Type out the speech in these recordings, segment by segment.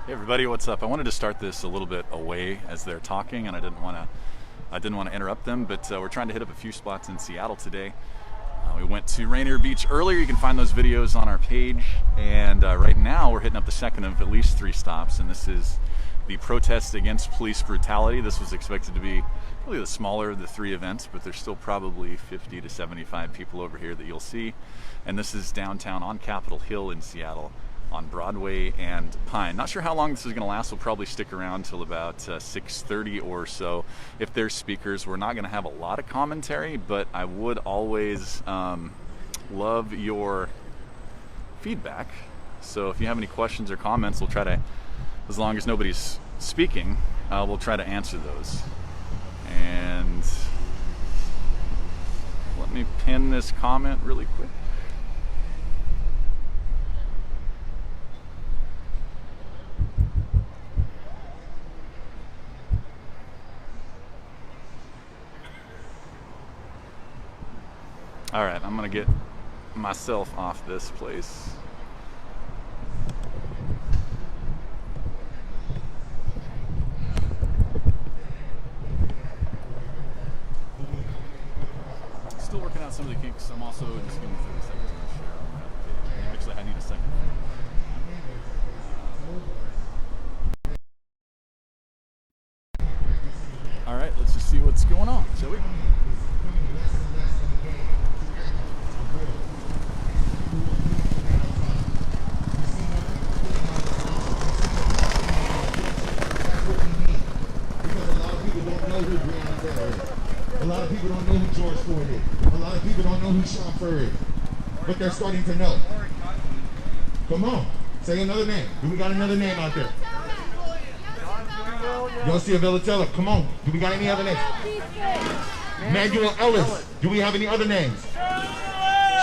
Hey everybody, what's up? I wanted to start this a little bit away as they're talking, and I didn't want to interrupt them, but we're trying to hit up a few spots in Seattle today. We went to Rainier Beach earlier. You can find those videos on our page, and right now we're hitting up the second of at least 3 stops, and this is the protest against police brutality. This was expected to be really the smaller of the 3 events, but there's still probably 50 to 75 people over here that you'll see, and this is downtown on Capitol Hill in Seattle, on Broadway and Pine. Not sure how long this is going to last. We'll probably stick around till about 6:30 or so. If there's speakers, we're not going to have a lot of commentary, but I would always love your feedback. So if you have any questions or comments, we'll try to, as long as nobody's speaking, we'll try to answer those. And let me pin this comment really quick. All right, I'm gonna get myself off this place. Still working out some of the kinks. I'm also just giving me 30 seconds to share on my application. Actually, I need a second. All right, let's just see what's going on, shall we? A lot of people don't know who George Floyd is. A lot of people don't know who Sean Furr is. But they're starting to know. Come on. Say another name. Do we got another name out there? Yosia Villatella. Come on. Do we got any other names? Manuel Ellis. Do we have any other names?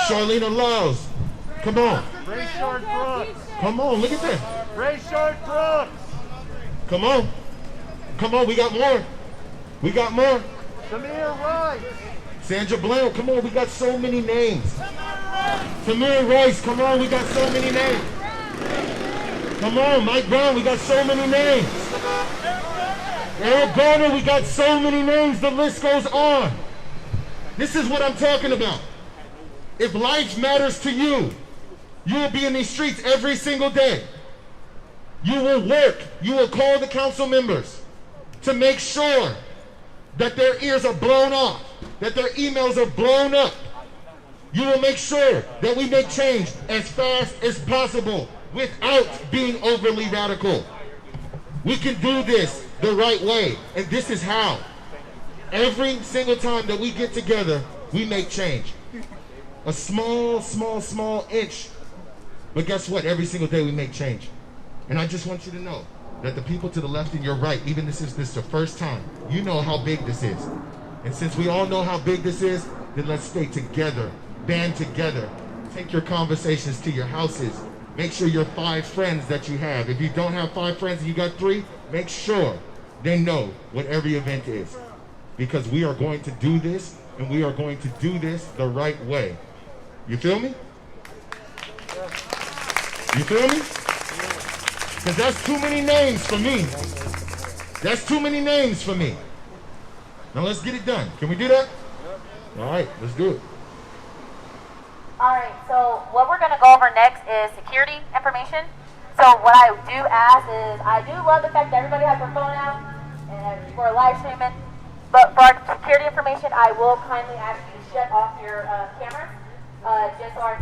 Charlena Laws. Come on. Rayshard Brooks. Come on. Look at that. Rayshard Brooks. Come on. Come on. We got more. We got more. Samir Rice. Sandra Blanco, come on, we got so many names. Tamir Rice, come on, we got so many names. Come on, Mike Brown, we got so many names. Eric Garner, we got so many names, the list goes on. This is what I'm talking about. If life matters to you, you will be in these streets every single day. You will work, you will call the council members to make sure that their ears are blown off, that their emails are blown up. You will make sure that we make change as fast as possible without being overly radical. We can do this the right way, and this is how. Every single time that we get together, we make change. A small, small, small inch. But guess what? Every single day we make change. And I just want you to know that the people to the left and your right, even this is the first time, you know how big this is. And since we all know how big this is, then let's stay together, band together. Take your conversations to your houses. Make sure your 5 friends that you have, if you don't have 5 friends and you got 3, make sure they know what every event is. Because we are going to do this, and we are going to do this the right way. You feel me? You feel me? Because that's too many names for me. That's too many names for me. Now let's get it done. Can we do that? All right, let's do it. All right, so what we're going to go over next is security information. So what I do ask is, I do love the fact that everybody has their phone out and for live streaming. But for our security information, I will kindly ask you to shut off your cameras, just so our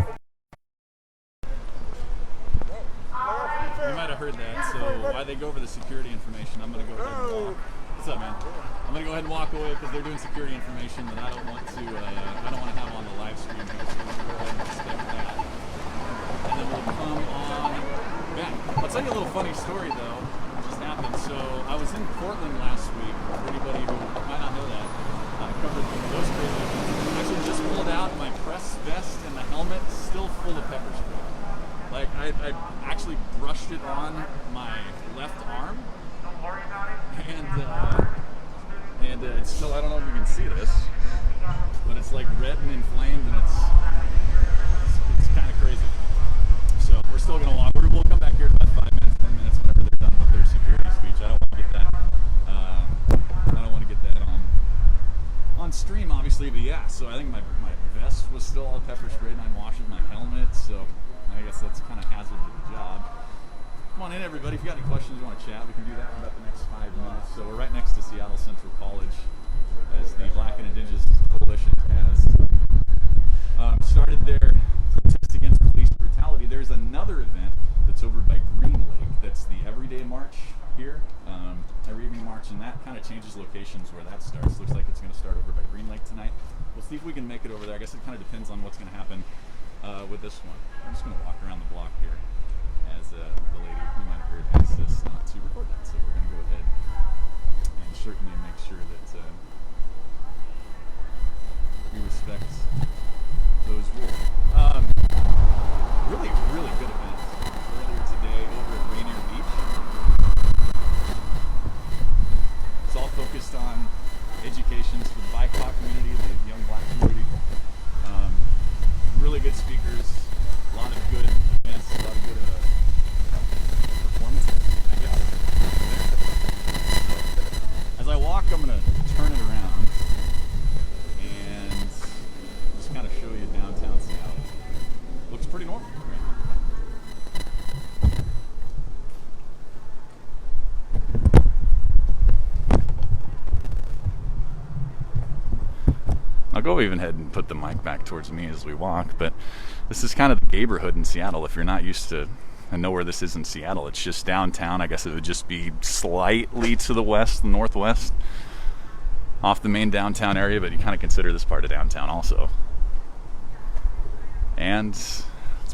You might have heard that, so while they go over the security information, I'm going to go ahead and walk. What's up, man? I'm going to go ahead and walk away because they're doing security information that I don't want to have on the live stream here, so we'll go ahead and skip that. And then we'll come on back. I'll tell you a little funny story, though, that just happened. So I was in Portland last week, for anybody who might not know that. I covered those crazy events. I actually just pulled out my press vest and the helmet still full of pepper spray. Like, I actually brushed it on my left arm, and it's still, I don't know if you can see this, but it's like red and inflamed, and it's kind of crazy. So we're still going to walk. We'll come back here in about 5 minutes, 10 minutes, whenever they're done. Come on in, everybody. If you got any questions you want to chat, we can do that in about the next 5 minutes. So we're right next to Seattle Central College, as the Black and Indigenous Coalition has started their protest against police brutality. There's another event that's over by Green Lake. That's the Everyday March here, every evening march, and that kind of changes locations where that starts. Looks like it's going to start over by Green Lake tonight. We'll see if we can make it over there. I guess it kind of depends on what's going to happen with this one. I'm just going to walk around the block here, as the lady you might have heard asked us not to record that. So we're going to go ahead and certainly make sure that we respect those rules. Really, really good event earlier today over at Rainier Beach. It's all focused on educations for the BIPOC community, the young Black community. Really good speakers, a lot of good events, a lot of good performances, I guess. As I walk, I'm going to turn it around and just kind of show you downtown Seattle. Looks pretty normal right now. I'll go even ahead and put the mic back towards me as we walk, but this is kind of the neighborhood in Seattle. If you're not used to and know where this is in Seattle, it's just downtown. I guess it would just be slightly to the west, the northwest, off the main downtown area, but you kind of consider this part of downtown also. And it's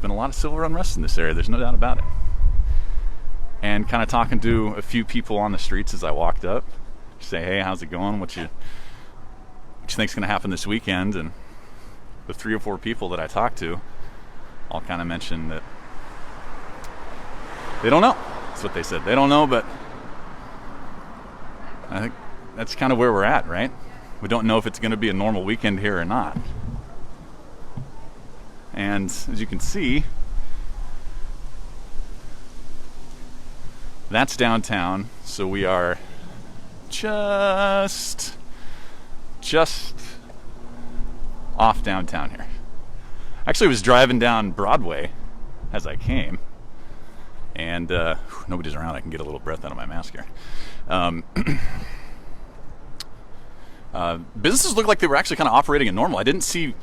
been a lot of civil unrest in this area, there's no doubt about it. And kind of talking to a few people on the streets as I walked up, say, hey, how's it going? What you think's going to happen this weekend? And the 3 or 4 people that I talked to all kind of mentioned that they don't know. That's what they said. They don't know, but I think that's kind of where we're at, right? We don't know if it's going to be a normal weekend here or not. And as you can see, that's downtown. So we are just off downtown here. Actually, I was driving down Broadway as I came, and nobody's around. I can get a little breath out of my mask here. Businesses looked like they were actually kind of operating at normal. I didn't see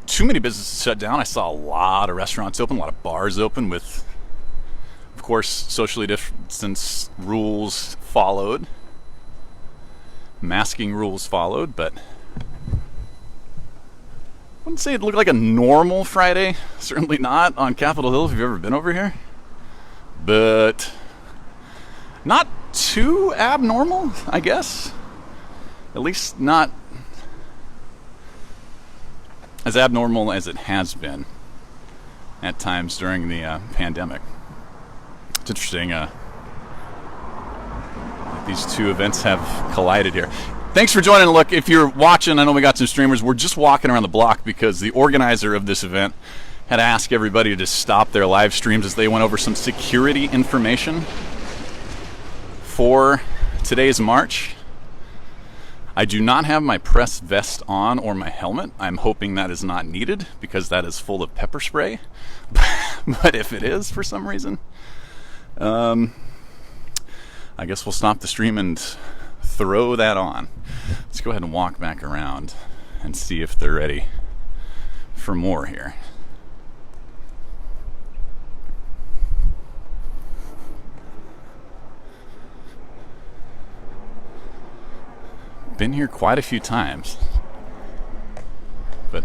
too many businesses shut down. I saw a lot of restaurants open, a lot of bars open with, of course, socially distanced rules followed. Masking rules followed, but I wouldn't say it looked like a normal Friday. Certainly not on Capitol Hill if you've ever been over here. But not too abnormal, I guess. At least not as abnormal as it has been at times during the pandemic. It's interesting. These two events have collided here. Thanks for joining. Look, if you're watching, I know we got some streamers. We're just walking around the block because the organizer of this event had asked everybody to stop their live streams as they went over some security information for today's march. I do not have my press vest on or my helmet. I'm hoping that is not needed because that is full of pepper spray. But if it is for some reason, I guess we'll stop the stream and throw that on. Let's go ahead and walk back around and see if they're ready for more here. Been here quite a few times, but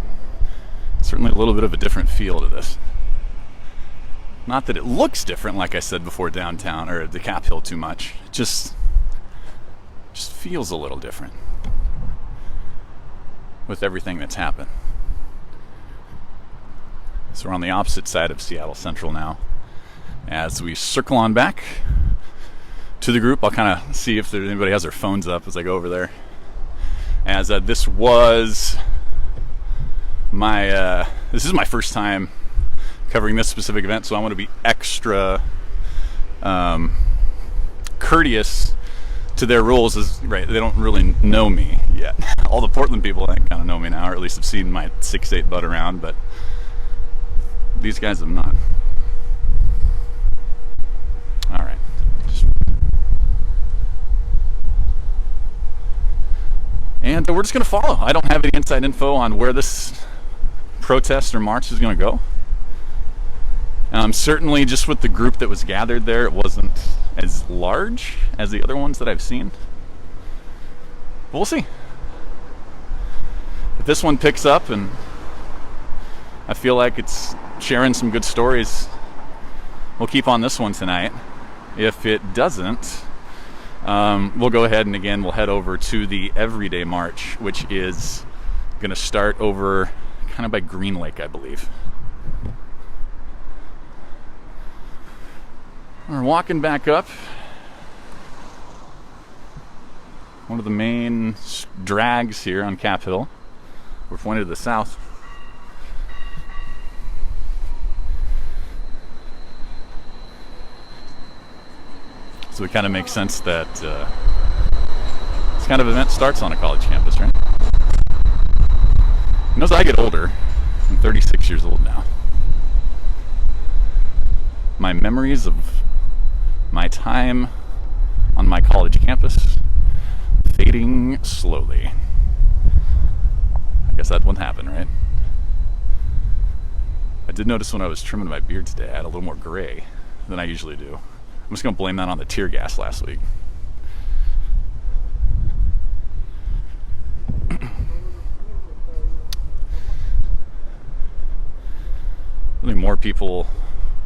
certainly a little bit of a different feel to this. Not that it looks different, like I said before, downtown or the Cap Hill too much. It just feels a little different with everything that's happened. So we're on the opposite side of Seattle Central now. As we circle on back to the group, I'll kind of see if anybody has their phones up as I go over there. As this was my this is my first time covering this specific event, so I want to be extra courteous to their rules. Right, they don't really know me yet. All the Portland people, I think, kind of know me now, or at least have seen my 6'8" butt around, but these guys have not. All right. And we're just going to follow. I don't have any inside info on where this protest or march is going to go. Certainly just with the group that was gathered there, it wasn't as large as the other ones that I've seen. But we'll see. If this one picks up and I feel like it's sharing some good stories, we'll keep on this one tonight. If it doesn't, we'll go ahead and again we'll head over to the Everyday March, which is going to start over kind of by Green Lake, I believe. We're walking back up one of the main drags here on Cap Hill. We're pointed to the south. So it kind of makes sense that this kind of event starts on a college campus, right? You know, as I get older, I'm 36 years old now, my memories of my time on my college campus fading slowly. I guess that wouldn't happen, right? I did notice when I was trimming my beard today, I had a little more gray than I usually do. I'm just going to blame that on the tear gas last week. Really more people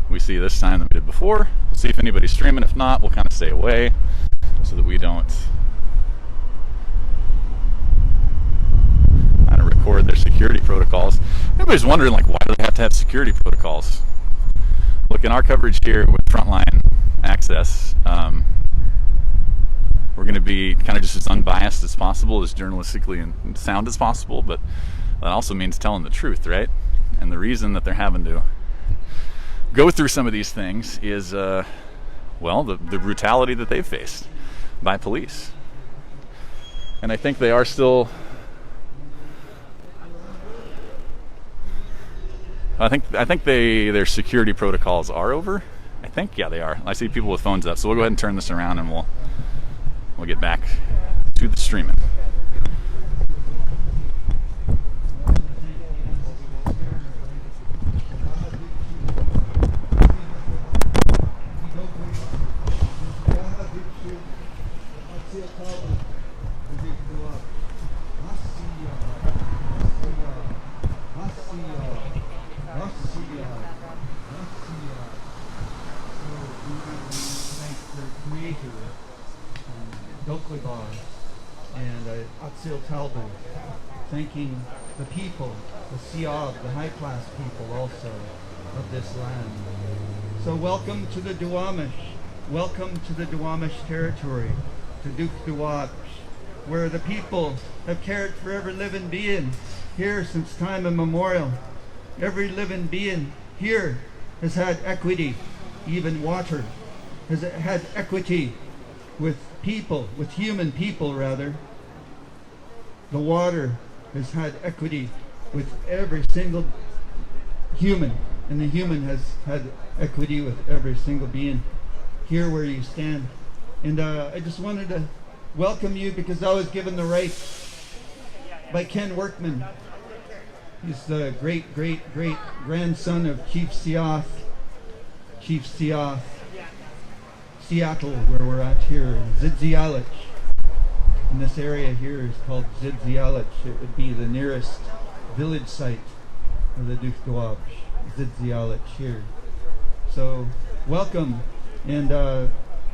we see this time than we did before. We'll see if anybody's streaming. If not, we'll kind of stay away so that we don't kind of record their security protocols. Everybody's wondering, like, why do they have to have security protocols? Look, in our coverage here with Frontline Access, we're going to be kind of just as unbiased as possible, as journalistically and sound as possible, but that also means telling the truth, right? And the reason that they're having to go through some of these things is, well, the brutality that they've faced by police. And I think they are still... I think their security protocols are over. I think, yeah, they are. I see people with phones up, so we'll go ahead and turn this around and we'll get back to the streaming. And Atsil Talbot, thanking the people, the Siab, the high-class people also of this land. So welcome to the Duwamish. Welcome to the Duwamish territory, to Duke Duwamish, where the people have cared for every living being here since time immemorial. Every living being here has had equity, even water, has had equity with people, with human people rather. The water has had equity with every single human, and the human has had equity with every single being here where you stand. And I just wanted to welcome you because I was given the right by Ken Workman. He's the great grandson of Chief Seattle, where we're at here, Zidzialich. And this area here is called Zidzialich. It would be the nearest village site of the Duke Duwamish, Zidzialich here. So, welcome, and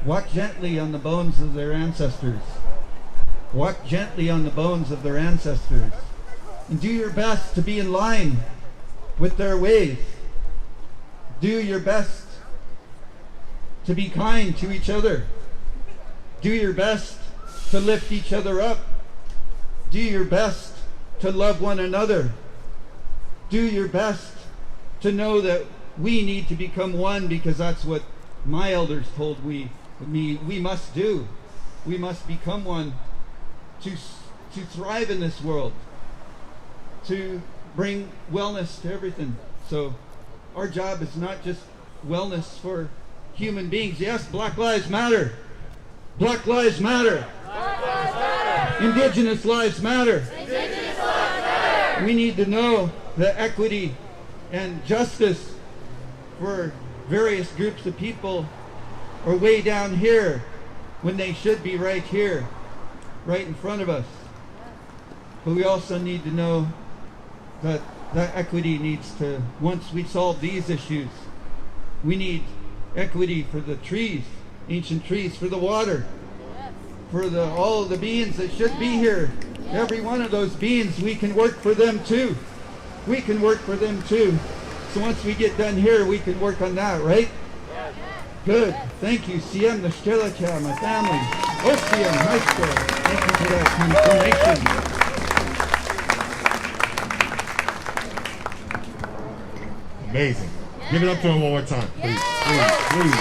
walk gently on the bones of their ancestors. Walk gently on the bones of their ancestors. And do your best to be in line with their ways. Do your best to be kind to each other. Do your best to lift each other up. Do your best to love one another. Do your best to know that we need to become one, because that's what my elders told me we must do. We must become one to thrive in this world, to bring wellness to everything. So our job is not just wellness for human beings. Yes, Black Lives Matter. Black Lives Matter. Black Lives Matter. Indigenous lives matter. We need to know that equity and justice for various groups of people are way down here when they should be right here, right in front of us. But we also need to know that that equity needs to, once we solve these issues, we need equity for the trees, ancient trees, for the water, for all of the beings that should be here. Every one of those beings, we can work for them too. We can work for them too. So once we get done here, we can work on that, right? Good. Thank you. Siem Nashkelacha, my family. Osiem, Maestro. Thank you for that confirmation. Amazing. Give it up to him one more time. Please, please.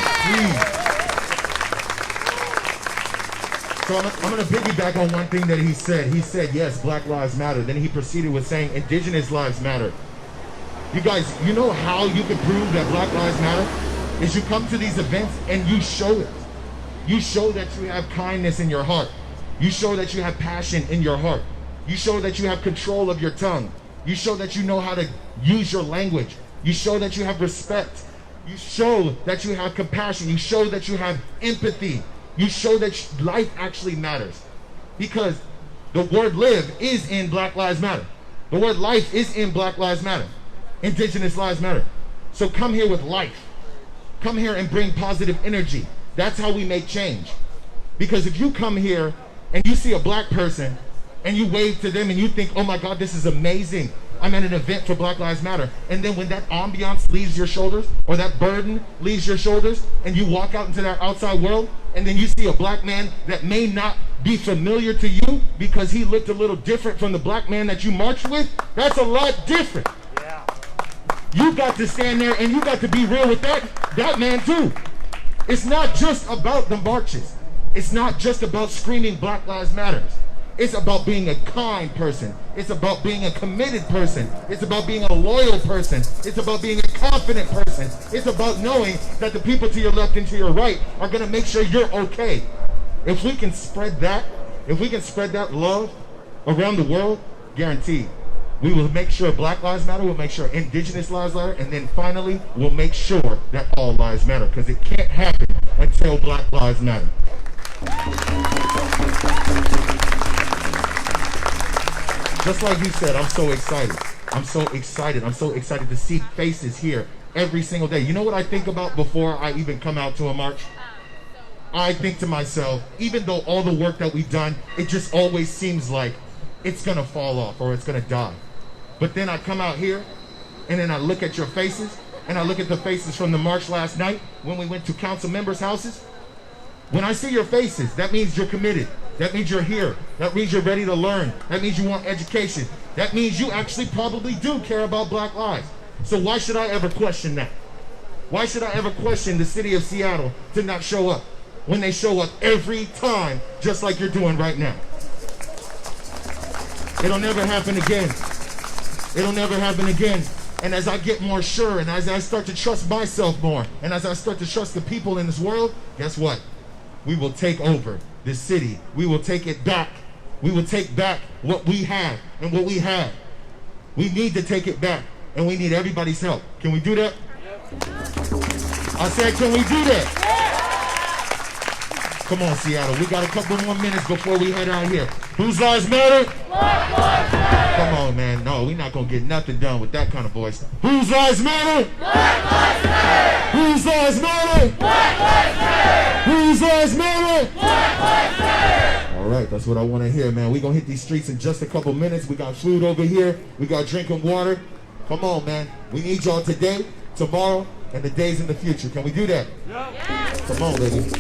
So I'm going to piggyback on one thing that he said. He said, yes, Black Lives Matter. Then he proceeded with saying, Indigenous lives matter. You guys, you know how you can prove that Black Lives Matter? Is you come to these events and you show it. You show that you have kindness in your heart. You show that you have passion in your heart. You show that you have control of your tongue. You show that you know how to use your language. You show that you have respect. You show that you have compassion. You show that you have empathy. You show that life actually matters. Because the word live is in Black Lives Matter. The word life is in Black Lives Matter. Indigenous lives matter. So come here with life. Come here and bring positive energy. That's how we make change. Because if you come here and you see a black person and you wave to them and you think, oh my God, this is amazing. I'm at an event for Black Lives Matter. And then when that ambiance leaves your shoulders or that burden leaves your shoulders and you walk out into that outside world and then you see a black man that may not be familiar to you because he looked a little different from the black man that you marched with, that's a lot different. Yeah. You got to stand there and you got to be real with that man too. It's not just about the marches. It's not just about screaming Black Lives Matter. It's about being a kind person. It's about being a committed person. It's about being a loyal person. It's about being a confident person. It's about knowing that the people to your left and to your right are going to make sure you're okay. If we can spread that, love around the world, guaranteed, we will make sure Black Lives Matter, we'll make sure Indigenous lives matter, and then finally, we'll make sure that all lives matter, because it can't happen until Black Lives Matter. Just like you said, I'm so excited. I'm so excited. I'm so excited to see faces here every single day. You know what I think about before I even come out to a march? I think to myself, even though all the work that we've done, it just always seems like it's gonna fall off or it's gonna die. But then I come out here and then I look at your faces and I look at the faces from the march last night when we went to council members' houses. When I see your faces, that means you're committed. That means you're here. That means you're ready to learn. That means you want education. That means you actually probably do care about black lives. So why should I ever question that? Why should I ever question the city of Seattle to not show up when they show up every time, just like you're doing right now? It'll never happen again. It'll never happen again. And as I get more sure, and as I start to trust myself more, and as I start to trust the people in this world, guess what? We will take over this city. We will take it back. We will take back what we have and what we have. We need to take it back, and we need everybody's help. Can we do that? I said, can we do that? Come on, Seattle. We got a couple more minutes before we head out here. Whose lives matter? Black lives matter. Come on, man. No, we're not going to get nothing done with that kind of voice. Whose lives matter? Black lives matter. Whose lives matter? Black lives matter. Whose lives matter? Black lives matter. All right, that's what I want to hear, man. We're going to hit these streets in just a couple minutes. We got food over here. We got drinking water. Come on, man. We need y'all today, tomorrow, and the days in the future. Can we do that? Yeah. Come on, baby.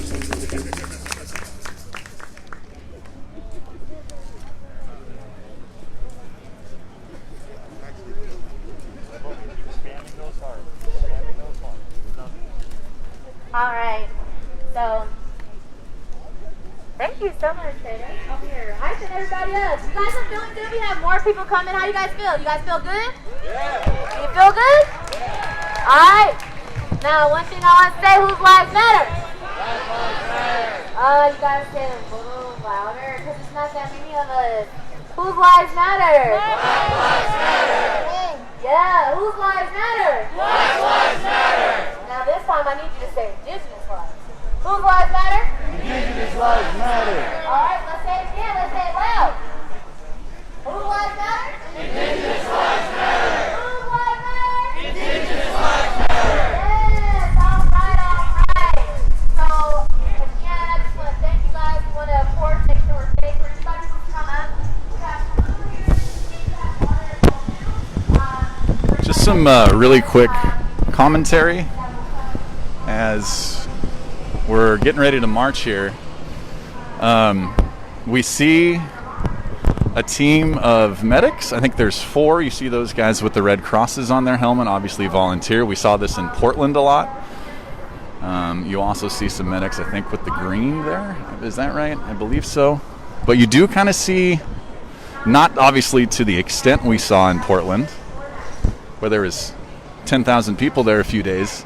All right, so thank you so much, Taylor. Over here, hyping everybody up. You guys are feeling good? We have more people coming. How you guys feel? You guys feel good? Yeah. You feel good? Yeah. All right. Now, one thing I want to say: whose lives matter? Black lives matter. You guys say it a little louder because it's not that many of us. was, whose lives matter? Black lives matter. Yeah, whose lives matter? Black lives matter. Now this time I need you to say indigenous lives. Whose lives matter? Indigenous lives matter. All right, let's say it again. Let's say it loud. Whose lives matter? Indigenous lives matter. Whose lives matter? Indigenous lives matter. Yes, all right. So, again, I just want to thank you guys. We want to, of course, make sure we're safe for everybody who's come up. We have water. Just some really quick commentary as we're getting ready to march here. We see a team of medics. I think there's 4. You see those guys with the red crosses on their helmet, obviously volunteer. We saw this in Portland a lot. You also see some medics, I think, with the green there. Is that right? I believe so. But you do kind of see, not obviously to the extent we saw in Portland, where there was 10,000 people there a few days,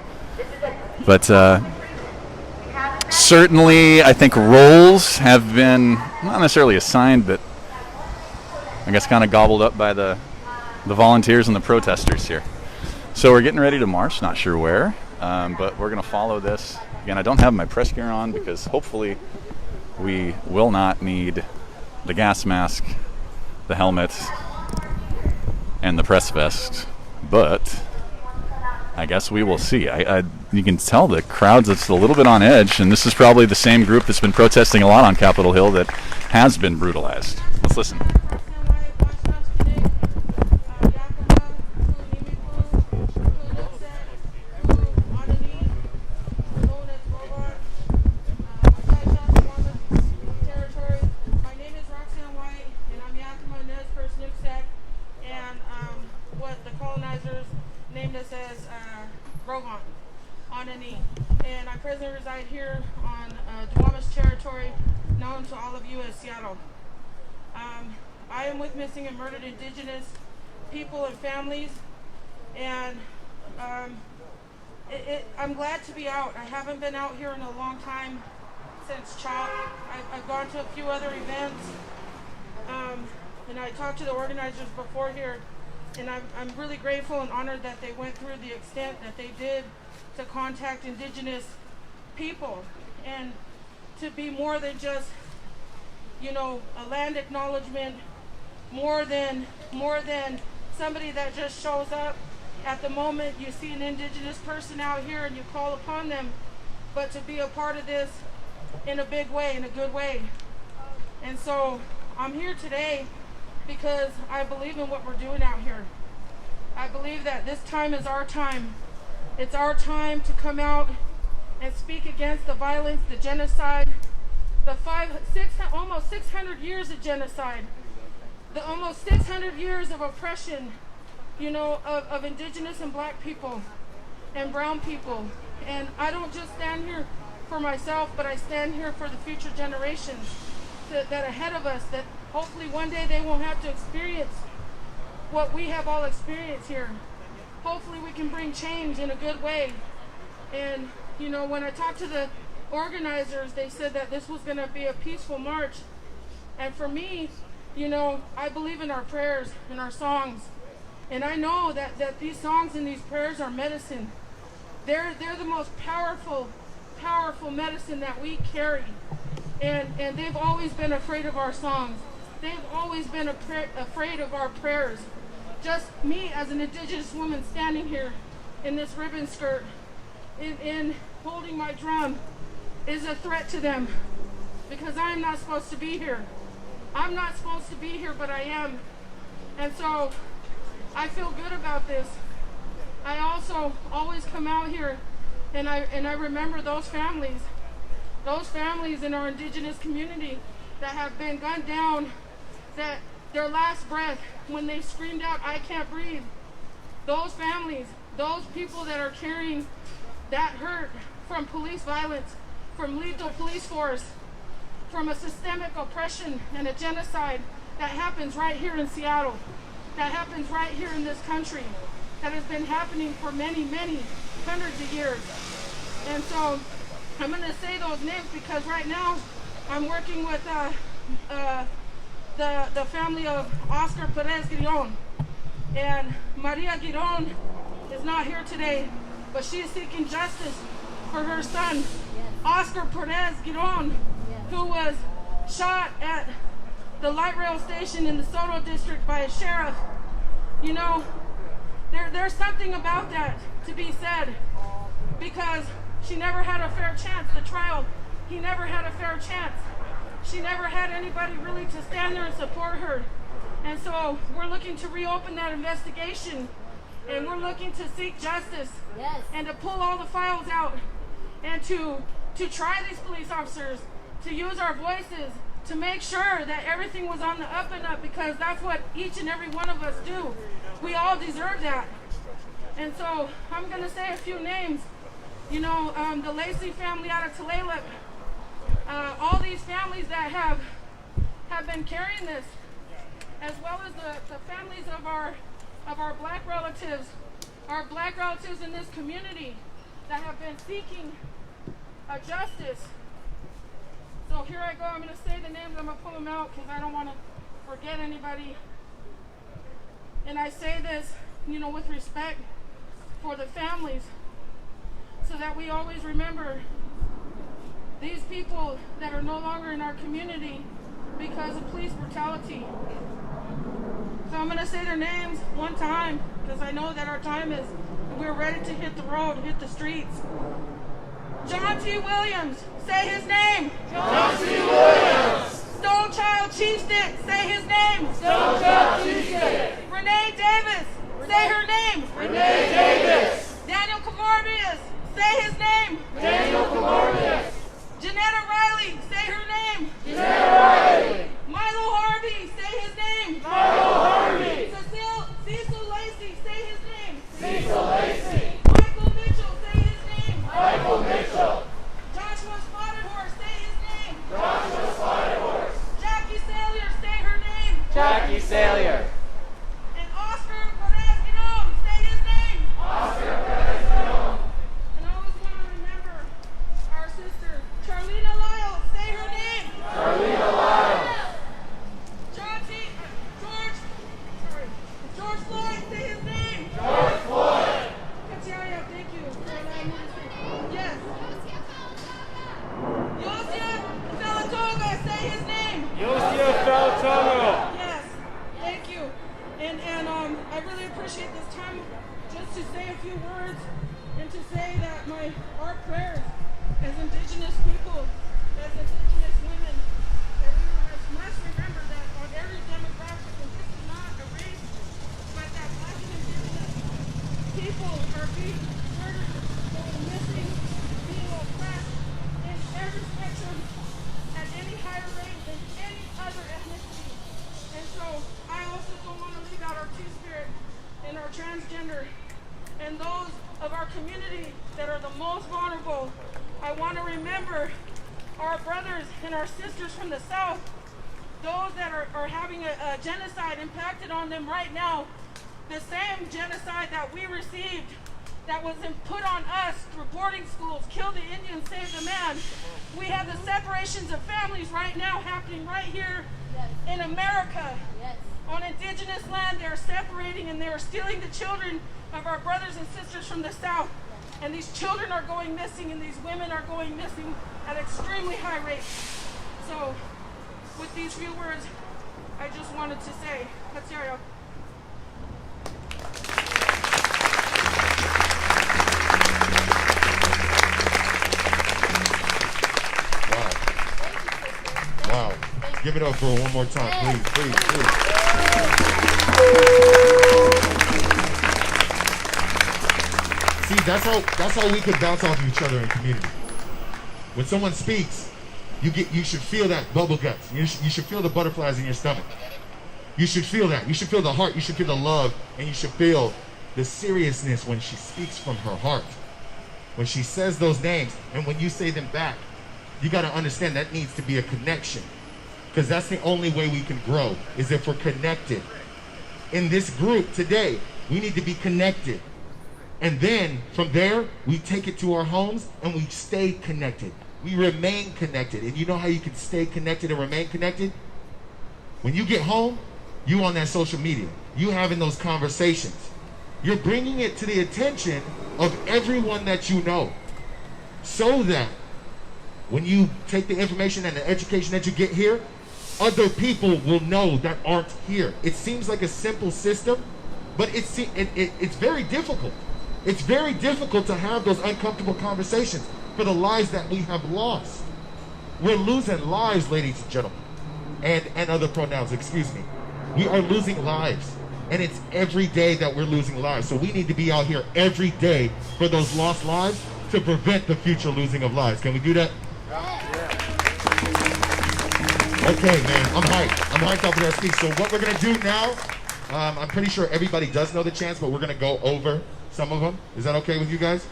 but certainly I think roles have been not necessarily assigned, but I guess kind of gobbled up by the volunteers and the protesters here. So we're getting ready to march, not sure where, but we're going to follow this. Again, I don't have my press gear on because hopefully we will not need the gas mask, the helmet, and the press vest, but I guess we will see. You can tell the crowd's just a little bit on edge, and this is probably the same group that's been protesting a lot on Capitol Hill that has been brutalized. Let's listen. And I presently reside here on Duwamish territory, known to all of you as Seattle. I am with missing and murdered Indigenous people and families, and I'm glad to be out. I haven't been out here in a long time since CHOP. I've gone to a few other events, and I talked to the organizers before here, and I'm really grateful and honored that they went through the extent that they did to contact Indigenous people, and to be more than just, you know, a land acknowledgement, more than somebody that just shows up at the moment you see an Indigenous person out here and you call upon them, but to be a part of this in a big way, in a good way. And so I'm here today because I believe in what we're doing out here. I believe that this time is our time. It's our time to come out and speak against the violence, the genocide, almost 600 years of genocide, the almost 600 years of oppression, you know, of Indigenous and Black people and brown people. And I don't just stand here for myself, but I stand here for the future generations that ahead of us, that hopefully one day they won't have to experience what we have all experienced here. Hopefully we can bring change in a good way. And, you know, when I talked to the organizers, they said that this was going to be a peaceful march. And for me, you know, I believe in our prayers and our songs. And I know that these songs and these prayers are medicine. They're the most powerful medicine that we carry. And they've always been afraid of our songs. They've always been afraid of our prayers. Just me as an Indigenous woman standing here in this ribbon skirt, in holding my drum, is a threat to them, because I am not supposed to be here. I'm not supposed to be here, but I am. And so I feel good about this. I also always come out here and I remember those families in our Indigenous community that have been gunned down, that their last breath, when they screamed out, "I can't breathe." Those families, those people that are carrying that hurt from police violence, from lethal police force, from a systemic oppression and a genocide that happens right here in Seattle, that happens right here in this country, that has been happening for many, many hundreds of years. And so I'm going to say those names because right now I'm working with the family of Oscar Perez Giron. And Maria Giron is not here today, but she is seeking justice for her son, Oscar Perez Giron, who was shot at the light rail station in the Soto district by a sheriff. You know, there's something about that to be said, because she never had a fair chance. The trial, he never had a fair chance. She never had anybody really to stand there and support her. And so we're looking to reopen that investigation, and we're looking to seek justice, and to pull all the files out, and to try these police officers, to use our voices, to make sure that everything was on the up and up, because that's what each and every one of us do. We all deserve that. And so I'm going to say a few names. You know, the Lacey family out of Tulalip, all these families that have been carrying this, as well as the families of our black relatives, our black relatives in this community that have been seeking a justice. So here I go. I'm going to say the names. I'm going to pull them out because I don't want to forget anybody. And I say this, you know, with respect for the families, so that we always remember these people that are no longer in our community because of police brutality. So I'm going to say their names one time, because I know that our time is, we're ready to hit the road, hit the streets. John T. Williams, say his name. John T. Williams. Stonechild Chiefstick, say his name. Stonechild Chiefstick. Renee Davis, say her name. Renee Davis. Daniel Covarrubias, say his name. Daniel Covarrubias. Janetta Riley, say her name. Janetta Riley. Milo Harvey, say his name. Milo Harvey. Cecil Lacey, say his name. Cecil Lacey. Michael Mitchell, say his name. Michael Mitchell. Joshua Spotted Horse, say his name. Joshua Spotted Horse. Jackie Salyer, say her name. Jackie Salyer. And Oscar Perez Giron, say his name. Oscar Perez Giron. And I always want to remember our sister, Charlena Lyle, say her name. Charlena Lyle. George Floyd, say his name. George Floyd. Katia, thank you for allowing me to speak. Yes. Yosia Felatoga, say his name. Yosia Felatoga. Yes, thank you. And I really appreciate this time just to say a few words and to say that our prayers as Indigenous people, as Indigenous women, that we must remember that on every demographic, and this is not a race, but that Black and Indigenous people are being murdered, going missing, being oppressed in every spectrum at any higher rate than any other ethnicity. And so I also don't want to leave out our Two-Spirit and our transgender and those of our community that are the most vulnerable. I want to remember our brothers and our sisters from the South, those that are having a genocide impacted on them right now, the same genocide that we received that was put on us through boarding schools, kill the Indian, save the man. We have the separations of families right now happening right here in America. On Indigenous land, they are separating and they are stealing the children of our brothers and sisters from the South. And these children are going missing and these women are going missing at extremely high rates. So, with these few words, I just wanted to say, Katsiario. Wow. Give it up for her one more time, please. See, that's how we could bounce off of each other in community. When someone speaks, you should feel that bubble guts. You should feel the butterflies in your stomach. You should feel that. You should feel the heart. You should feel the love, and you should feel the seriousness when she speaks from her heart. When she says those names, and when you say them back, you got to understand that needs to be a connection, because that's the only way we can grow, is if we're connected. In this group today, we need to be connected. And then from there, we take it to our homes and we stay connected. We remain connected. And you know how you can stay connected and remain connected? When you get home, you on that social media, you having those conversations. You're bringing it to the attention of everyone that you know, so that when you take the information and the education that you get here, other people will know that aren't here. It seems like a simple system, but it's very difficult. It's very difficult to have those uncomfortable conversations for the lives that we have lost. We're losing lives, ladies and gentlemen, and other pronouns, excuse me. We are losing lives, and it's every day that we're losing lives. So we need to be out here every day for those lost lives to prevent the future losing of lives. Can we do that? Okay, man, I'm hyped. I'm hyped off of that speech. So what we're gonna do now, I'm pretty sure everybody does know the chants, but we're gonna go over some of them. Is that okay with you guys?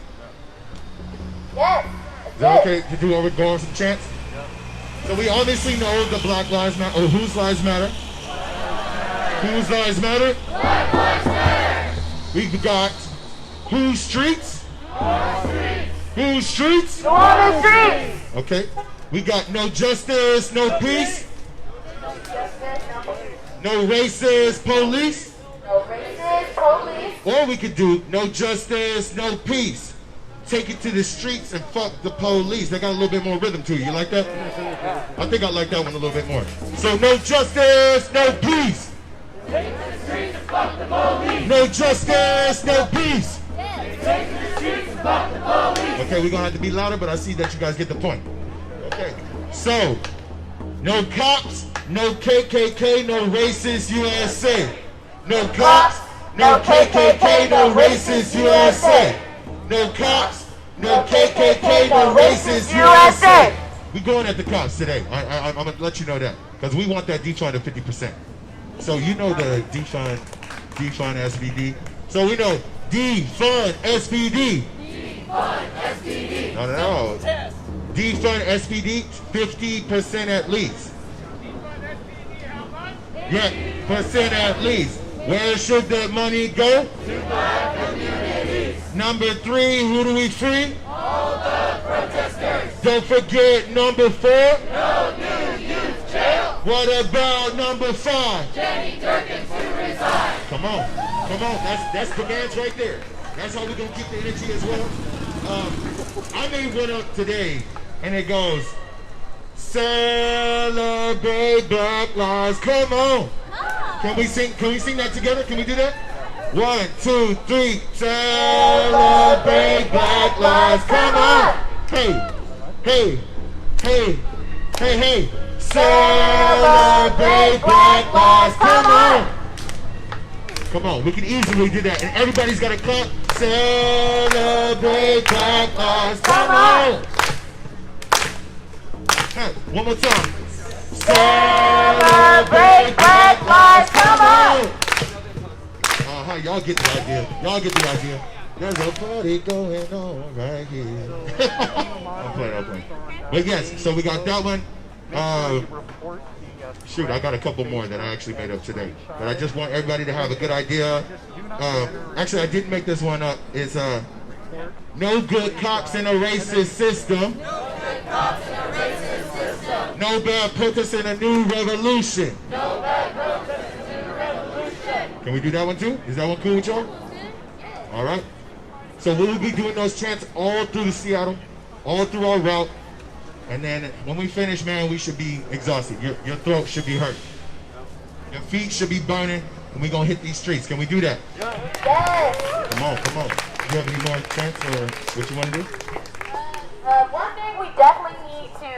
Yes. Is that okay to go over some chants? So we obviously know the Black Lives Matter, or whose lives matter? Whose lives matter? Black Lives Matter. We've got whose streets? Our streets. Whose streets? On the streets. Okay. We got no justice, no peace, no racist police. No racist police. Or we could do no justice, no peace. Take it to the streets and fuck the police. They got a little bit more rhythm to it. You like that? I think I like that one a little bit more. So no justice, no peace. Take to the streets and fuck the police. No justice, no peace. Take to the streets and fuck the police. Okay, we're gonna have to be louder, but I see that you guys get the point. Okay, so no cops, no KKK, no racist USA. No cops, no KKK, no racist USA. No cops, no KKK, no racist USA. We going at the cops today. I'm gonna let you know that, because we want that defund of 50%. So you know the defund SVD. So we know defund SVD. Defund SPD. No. Defund SPD 50% at least. Yeah, percent at least. Where should the money go? To black communities. Number 3, who do we free? All the protesters. Don't forget number 4. No new youth jail. What about number 5? Jenny Durkin to resign. Come on. That's demands right there. That's how we're gonna keep the energy as well. I made one up today, and it goes, celebrate Black Lives. Come on. Can we sing that together? Can we do that? 1, 2, 3. Celebrate Black Lives. Come on. Hey. Celebrate Black Lives. Come on. Come on, we can easily do that. And everybody's got to clap. Celebrate Black Lives. Come on. Hey, one more time. Celebrate Black Lives. Come on. Y'all get the idea. There's a party going on right here. I'm playing. But yes, so we got that one. Shoot, I got a couple more that I actually made up today. But I just want everybody to have a good idea. Actually, I didn't make this one up. It's no good cops in a racist system. No good cops in a racist system. No bad protests in a new revolution. No bad protests in a revolution. Can we do that one too? Is that one cool with y'all? All right. So we'll be doing those chants all through the Seattle, all through our route. And then when we finish, man, we should be exhausted. Your throat should be hurt. Your feet should be burning, and we're going to hit these streets. Can we do that? Yes. Come on. Do you have any more chants or what you want to do? One thing we definitely need to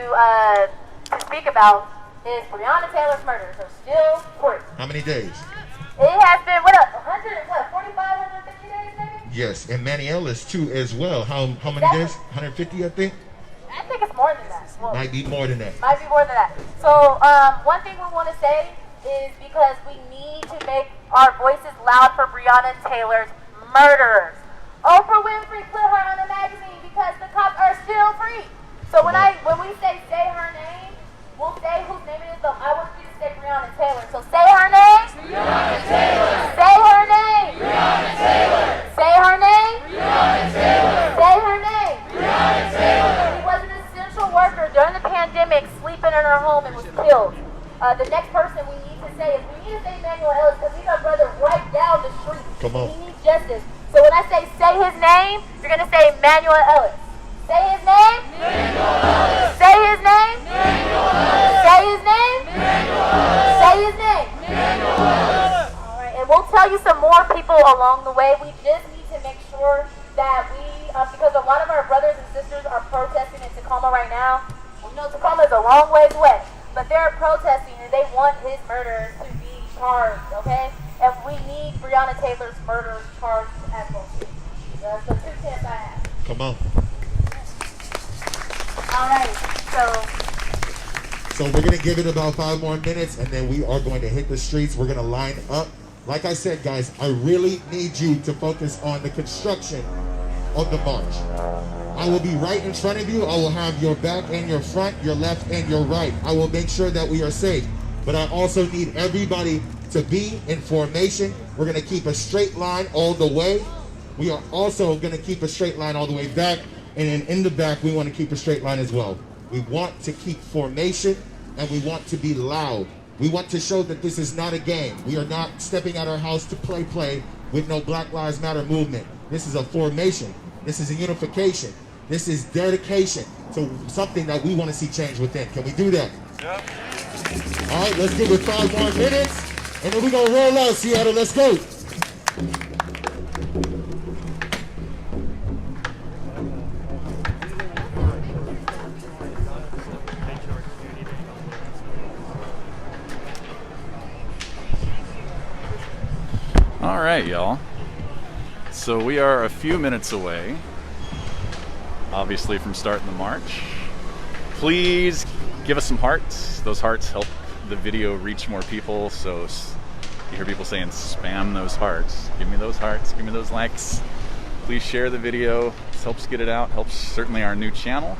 speak about is Breonna Taylor's murder. So still court. How many days? It has been, 45, 150 days maybe? Yes, and Manny Ellis too as well. How many days? 150, I think? I think it's more than that. Well, Might be more than that. Might be more than that. So one thing we want to say is because we need to make our voices loud for Breonna Taylor's murderers. Oprah Winfrey put her on a magazine because the cops are still free. So when we say her name, we'll say whose name it is. So I want you to say Breonna Taylor. So say her name. Breonna Taylor. Say her name. Breonna Taylor. Say her name. Breonna Taylor. Say her name. Breonna Taylor. She was an essential worker during the pandemic, sleeping in her home and was killed. The next person we need to Come on. He needs justice. So when I say his name, you're going to say Manuel Ellis. Say his name. Manuel Ellis. Say his name. Manuel Ellis. Say his name. Manuel Ellis. Say his name. Manuel Ellis. All right, and we'll tell you some more people along the way. We just need to make sure that we, because a lot of our brothers and sisters are protesting in Tacoma right now. We know Tacoma is a long ways away, but they're protesting and they want his murderers to be charged, okay? And we need Breonna Taylor's murder charged as well. That's the 2 tips I have. Come on. All right, So we're going to give it about 5 more minutes, and then we are going to hit the streets. We're going to line up. Like I said, guys, I really need you to focus on the construction of the march. I will be right in front of you. I will have your back and your front, your left and your right. I will make sure that we are safe. But I also need everybody to be in formation. We're going to keep a straight line all the way. We are also going to keep a straight line all the way back. And then in the back, we want to keep a straight line as well. We want to keep formation, and we want to be loud. We want to show that this is not a game. We are not stepping out our house to play with no Black Lives Matter movement. This is a formation. This is a unification. This is dedication to something that we want to see change within. Can we do that? Yep. All right, let's give it 5 more minutes, and then we're going to roll out, Seattle. Let's go. All right, y'all. So we are a few minutes away, obviously, from starting the march. Please give us some hearts. Those hearts help the video reach more people. So you hear people saying spam those hearts. Give me those hearts. Give me those likes. Please share the video. This helps get it out. Helps certainly our new channel.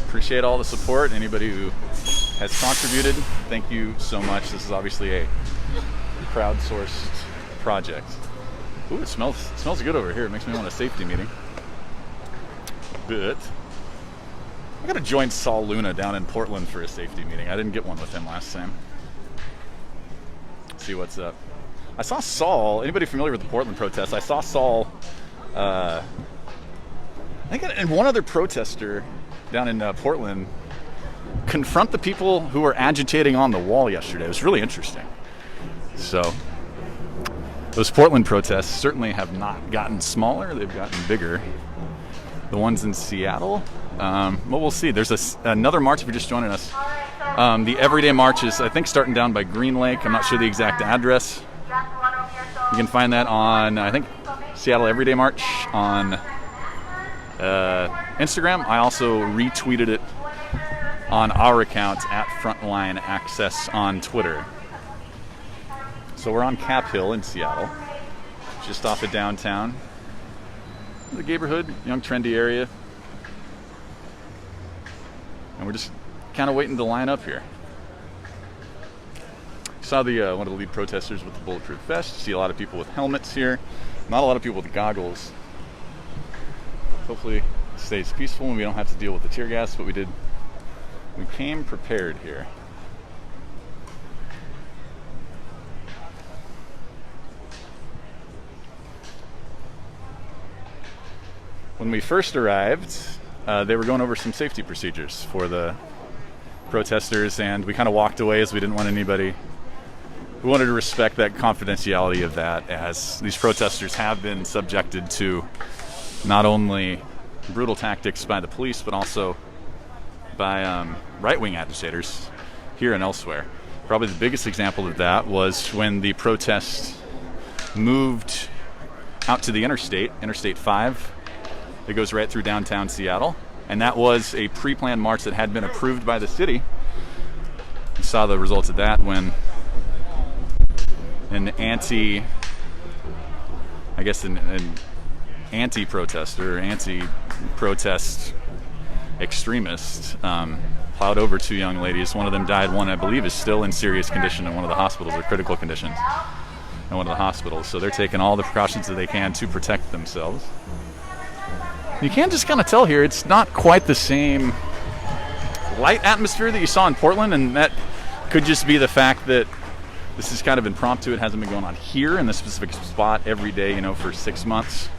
Appreciate all the support. Anybody who has contributed, thank you so much. This is obviously a crowdsourced project. Ooh, it smells good over here. It makes me want a safety meeting. But I gotta join Saul Luna down in Portland for a safety meeting. I didn't get one with him last time. See what's up. I saw Saul. Anybody familiar with the Portland protests? I saw Saul. I think and one other protester down in Portland confront the people who were agitating on the wall yesterday. It was really interesting. So those Portland protests certainly have not gotten smaller, they've gotten bigger. The ones in Seattle, well, we'll see. There's another march if you're just joining us. The Everyday March is, I think, starting down by Green Lake. I'm not sure the exact address. You can find that on, I think, Seattle Everyday March on Instagram. I also retweeted it on our account at Frontline Access on Twitter. So we're on Cap Hill in Seattle, just off of downtown. The neighborhood, young, trendy area. And we're just kind of waiting to line up here. Saw the one of the lead protesters with the bulletproof vest. See a lot of people with helmets here. Not a lot of people with goggles. Hopefully it stays peaceful and we don't have to deal with the tear gas, but we came prepared here. When we first arrived, they were going over some safety procedures for the protesters, and we kind of walked away as we didn't want anybody. We wanted to respect that confidentiality of that, as these protesters have been subjected to not only brutal tactics by the police, but also by right-wing agitators here and elsewhere. Probably the biggest example of that was when the protest moved out to the Interstate 5. It goes right through downtown Seattle, and that was a pre-planned march that had been approved by the city. You saw the results of that when an anti-protester, anti-protest extremist plowed over 2 young ladies. One of them died. One, I believe, is still in serious condition in one of the hospitals, or critical conditions in one of the hospitals. So they're taking all the precautions that they can to protect themselves. You can just kind of tell here it's not quite the same light atmosphere that you saw in Portland, and that could just be the fact that This is kind of impromptu. It hasn't been going on here in this specific spot every day, you know, for 6 months.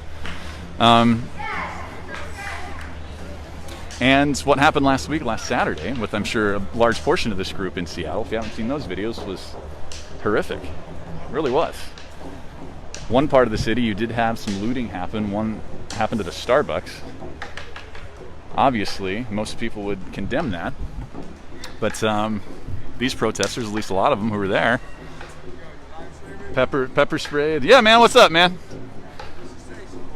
And what happened last Saturday, with I'm sure a large portion of this group in Seattle, if you haven't seen those videos, was horrific. It really was. One part of the city, you did have some looting happen. One happened at a Starbucks. Obviously, most people would condemn that. But these protesters, at least a lot of them who were there, pepper sprayed. Yeah, man, what's up, man?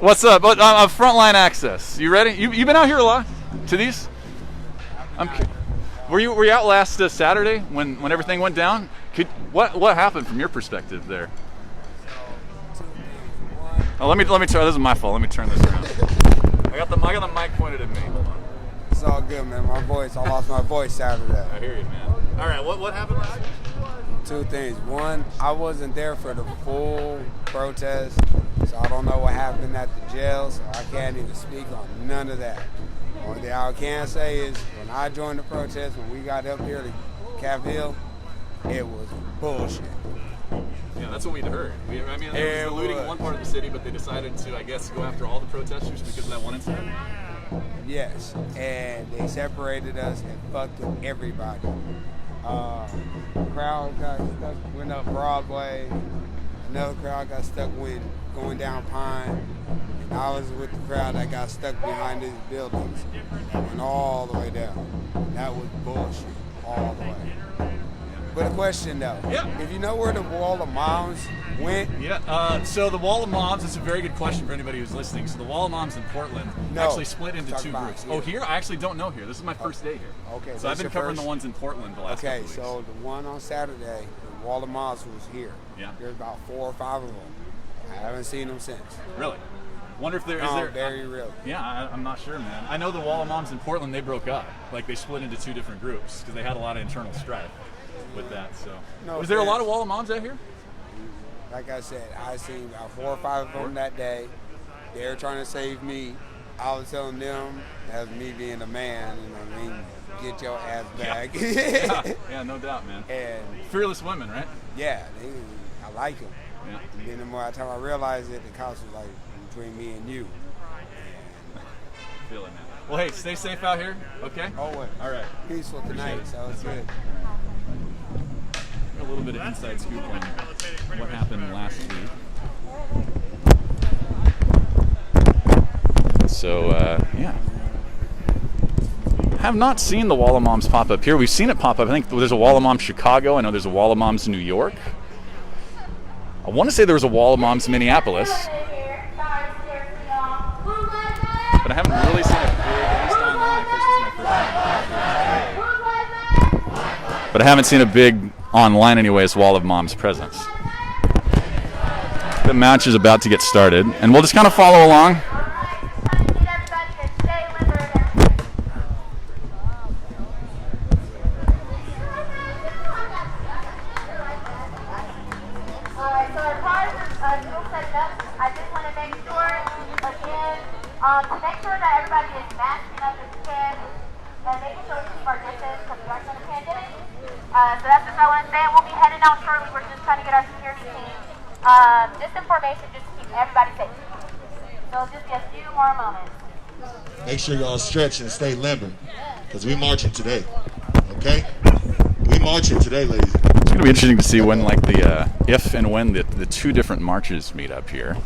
What's up? Frontline access. You ready? You been out here a lot to these? Were you out last Saturday when everything went down? What happened from your perspective there? Oh, let me turn. This is my fault. Let me turn this around. I got the mic pointed at me. Hold on. It's all good, man. My voice. I lost my voice Saturday. I hear you, man. All right. What happened last week? Two things. One, I wasn't there for the full protest, so I don't know what happened at the jail, so I can't even speak on none of that. Only thing I can say is when I joined the protest, when we got up here to Cap Hill, it was bullshit. Yeah, that's what we'd heard. There was looting in one part of the city, but they decided to, I guess, go after all the protesters because of that one incident. Yes, and they separated us and fucked with everybody. Crowd got stuck, went up Broadway. Another crowd got stuck going down Pine. And I was with the crowd that got stuck behind these buildings. Went all the way down. That was bullshit, all the way. But a question though, if you know where the Wall of Moms went? Yeah, so the Wall of Moms, it's a very good question for anybody who's listening. So the Wall of Moms in Portland actually split into two groups. Here. Oh, here? I actually don't know here. This is my first day here. Okay. So I've been covering the ones in Portland the last couple weeks. Okay, so the one on Saturday, the Wall of Moms was here. Yeah. There's about 4 or 5 of them. I haven't seen them since. Really? Wonder if there is No, there. very real. Yeah, I'm not sure, man. I know the Wall of Moms in Portland, they broke up. Like they split into two different groups because they had a lot of internal strife with that. So was there a lot of Wall of Moms out here? Like I said, I seen about 4 or 5 of them that day. They were trying to save me. I was telling them, as me being a man, you know what I mean, get your ass back. Yeah, no doubt, man. And fearless women, right? Yeah, I like them. Yeah. And then the more time I realized it, the cops was like between me and you. Feel it, man. Well, hey, stay safe out here. Okay. Always. All right. Peaceful tonight, so it's good. A little bit of inside scoop on what happened last week. So, yeah. I have not seen the Wall of Moms pop up here. We've seen it pop up. I think there's a Wall of Moms Chicago. I know there's a Wall of Moms New York. I want to say there was a Wall of Moms Minneapolis. But I haven't really seen it big, at least online. Of course, this is my first time. But I haven't seen a big, online anyways, Wall of Moms presence. The match is about to get started, and we'll just kind of follow along. To make sure that everybody is masking up as you can and making sure we keep our distance because we are in a pandemic. So that's just what I want to say. We'll be heading out shortly. We're just trying to get our security team. This information just to keep everybody safe. So it'll just be a few more moments. Make sure y'all stretch and stay limber because we marching today. Okay? We marching today, ladies. It's going to be interesting to see when, like, if and when the two different marches meet up here.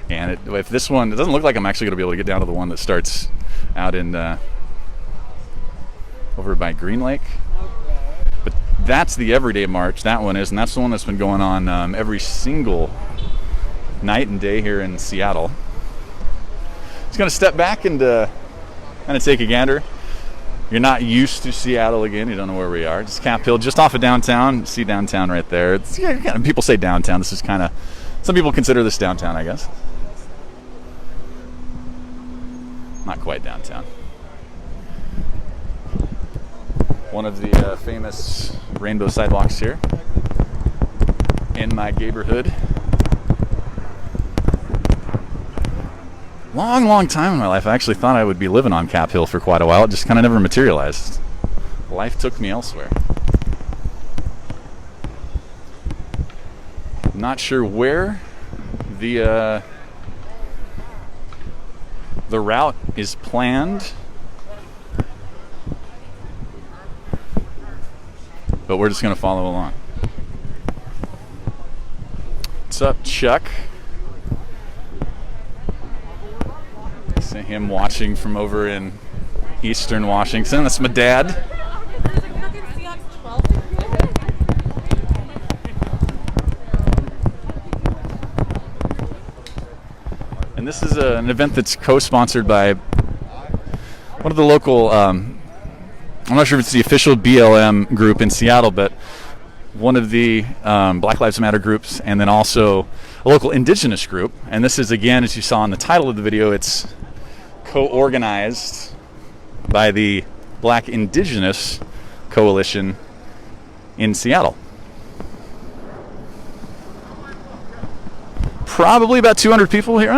And if this one, it doesn't look like I'm actually going to be able to get down to the one that starts out in over by Green Lake. But that's the everyday march, that one is, and that's the one that's been going on every single night and day here in Seattle. Just going to step back and kind of take a gander. You're not used to Seattle again. You don't know where we are. Just Cap Hill, just off of downtown. See downtown right there. People say downtown. This is kind of, some people consider this downtown, I guess. Not quite downtown. One of the famous rainbow sidewalks here in my neighborhood. Long time in my life, I actually thought I would be living on Cap Hill for quite a while. It just kind of never materialized. Life took me elsewhere. Not sure where the route is planned, but we're just going to follow along. What's up, Chuck? See him watching from over in Eastern Washington. That's my dad. And this is an event that's co-sponsored by one of the local, I'm not sure if it's the official BLM group in Seattle, but one of the Black Lives Matter groups, and then also a local indigenous group. And this is, again, as you saw in the title of the video, it's co-organized by the Black Indigenous Coalition in Seattle. Probably about 200 people here.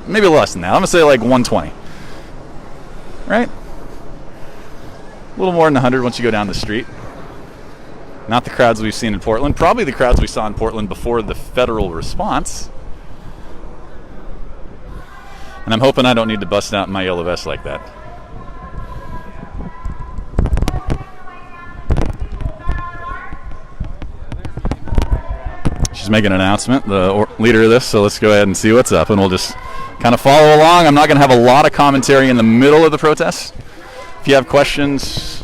Maybe less than that. I'm going to say like 120. Right? A little more than 100 once you go down the street. Not the crowds we've seen in Portland. Probably the crowds we saw in Portland before the federal response. And I'm hoping I don't need to bust out my yellow vest like that. She's making an announcement, the leader of this, so let's go ahead and see what's up, and we'll just kind of follow along. I'm not going to have a lot of commentary in the middle of the protest. If you have questions,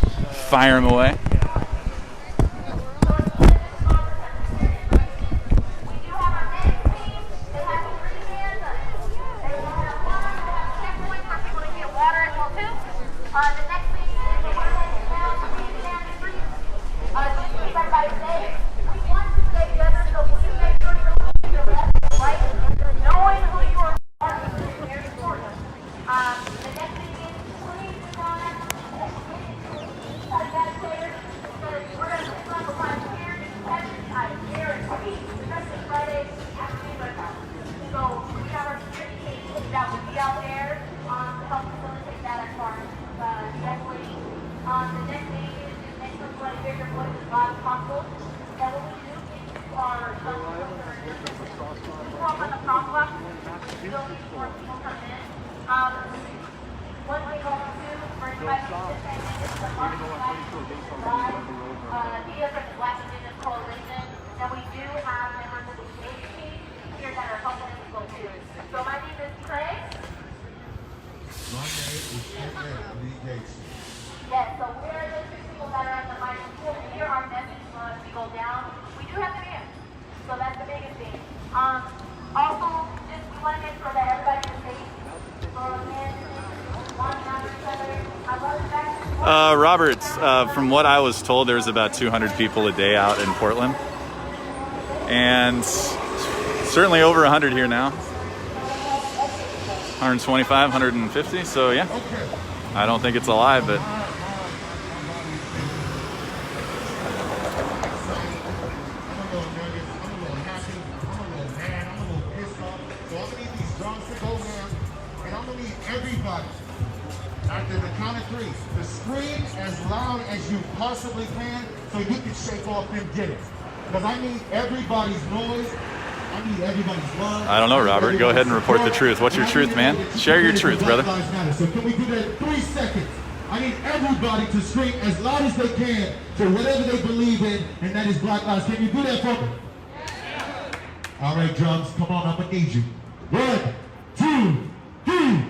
fire them away. Yes, so we're the two people that are at the microphone. We hear our message as we go down. We do have demand, so that's the biggest thing. Also, just we want to make sure that everybody is safe. So again, one another, each other. I love the fact. Robert, from what I was told, there's about 200 people a day out in Portland, and certainly over 100 here now. 125, 150. So yeah, I don't think it's a lie, but. Everybody, after the count of three, to scream as loud as you possibly can so you can shake off them jitters. Because I need everybody's noise. I need everybody's love. I don't know, Robert. Go ahead and report the truth. What's your truth, man? Share your truth, brother. So can we do that in 3 seconds? I need everybody to scream as loud as they can to whatever they believe in, and that is Black Lives. Can you do that for me? All right, drums, come on, I'm gonna need you. 1, 2, 3.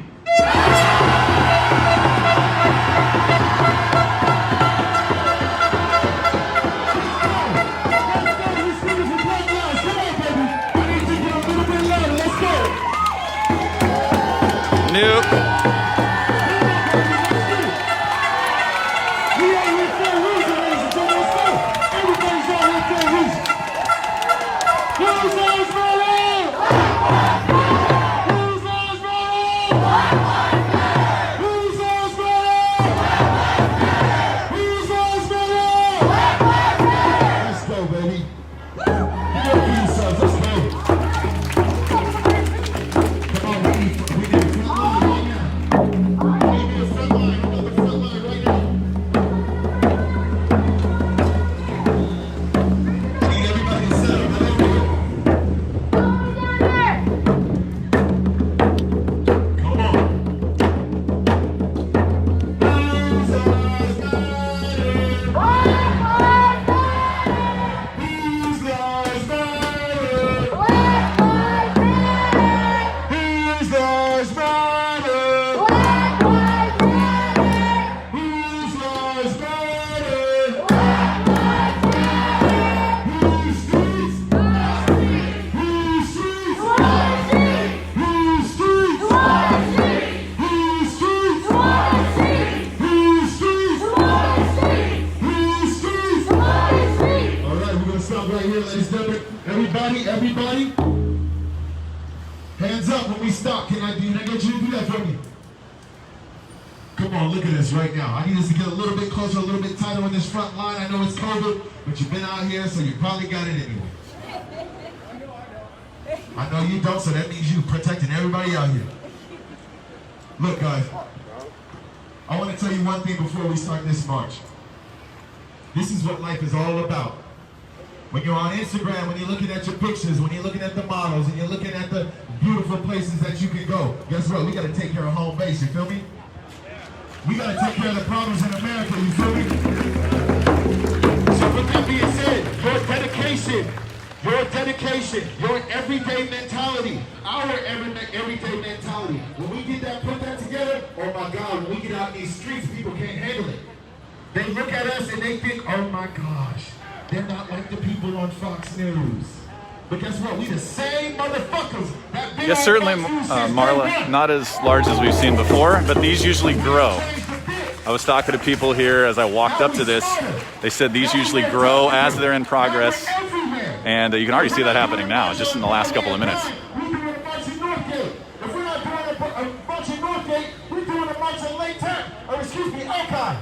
Nope. right here, ladies and gentlemen. Everybody. Hands up when we stop. Can I get you to do that for me? Come on, look at this right now. I need us to get a little bit closer, a little bit tighter on this front line. I know it's COVID, but you've been out here, so you probably got it anyway. I know you don't, so that means you protecting everybody out here. Look, guys, I want to tell you one thing before we start this march. This is what life is all about. When you're on Instagram, when you're looking at your pictures, when you're looking at the models, and you're looking at the beautiful places that you can go, guess what? We got to take care of home base, you feel me? We got to take care of the problems in America, you feel me? So with that being said, your dedication, your everyday mentality, our everyday mentality, when we get that, put that together, oh my God, when we get out in these streets, people can't handle it. They look at us and they think, oh my gosh, they're not like the people on Fox News. But guess what? We the same motherfuckers that been Yes, certainly, Marla, not as large as we've seen before, but these usually grow. I was talking to people here as I walked up to this. They said these usually grow as they're in progress, and you can already see that happening now, just in the last couple of minutes. We're doing a march in Northgate. If we're not doing a march in Northgate, we're doing a march in Lake Tech, or excuse me, Alki.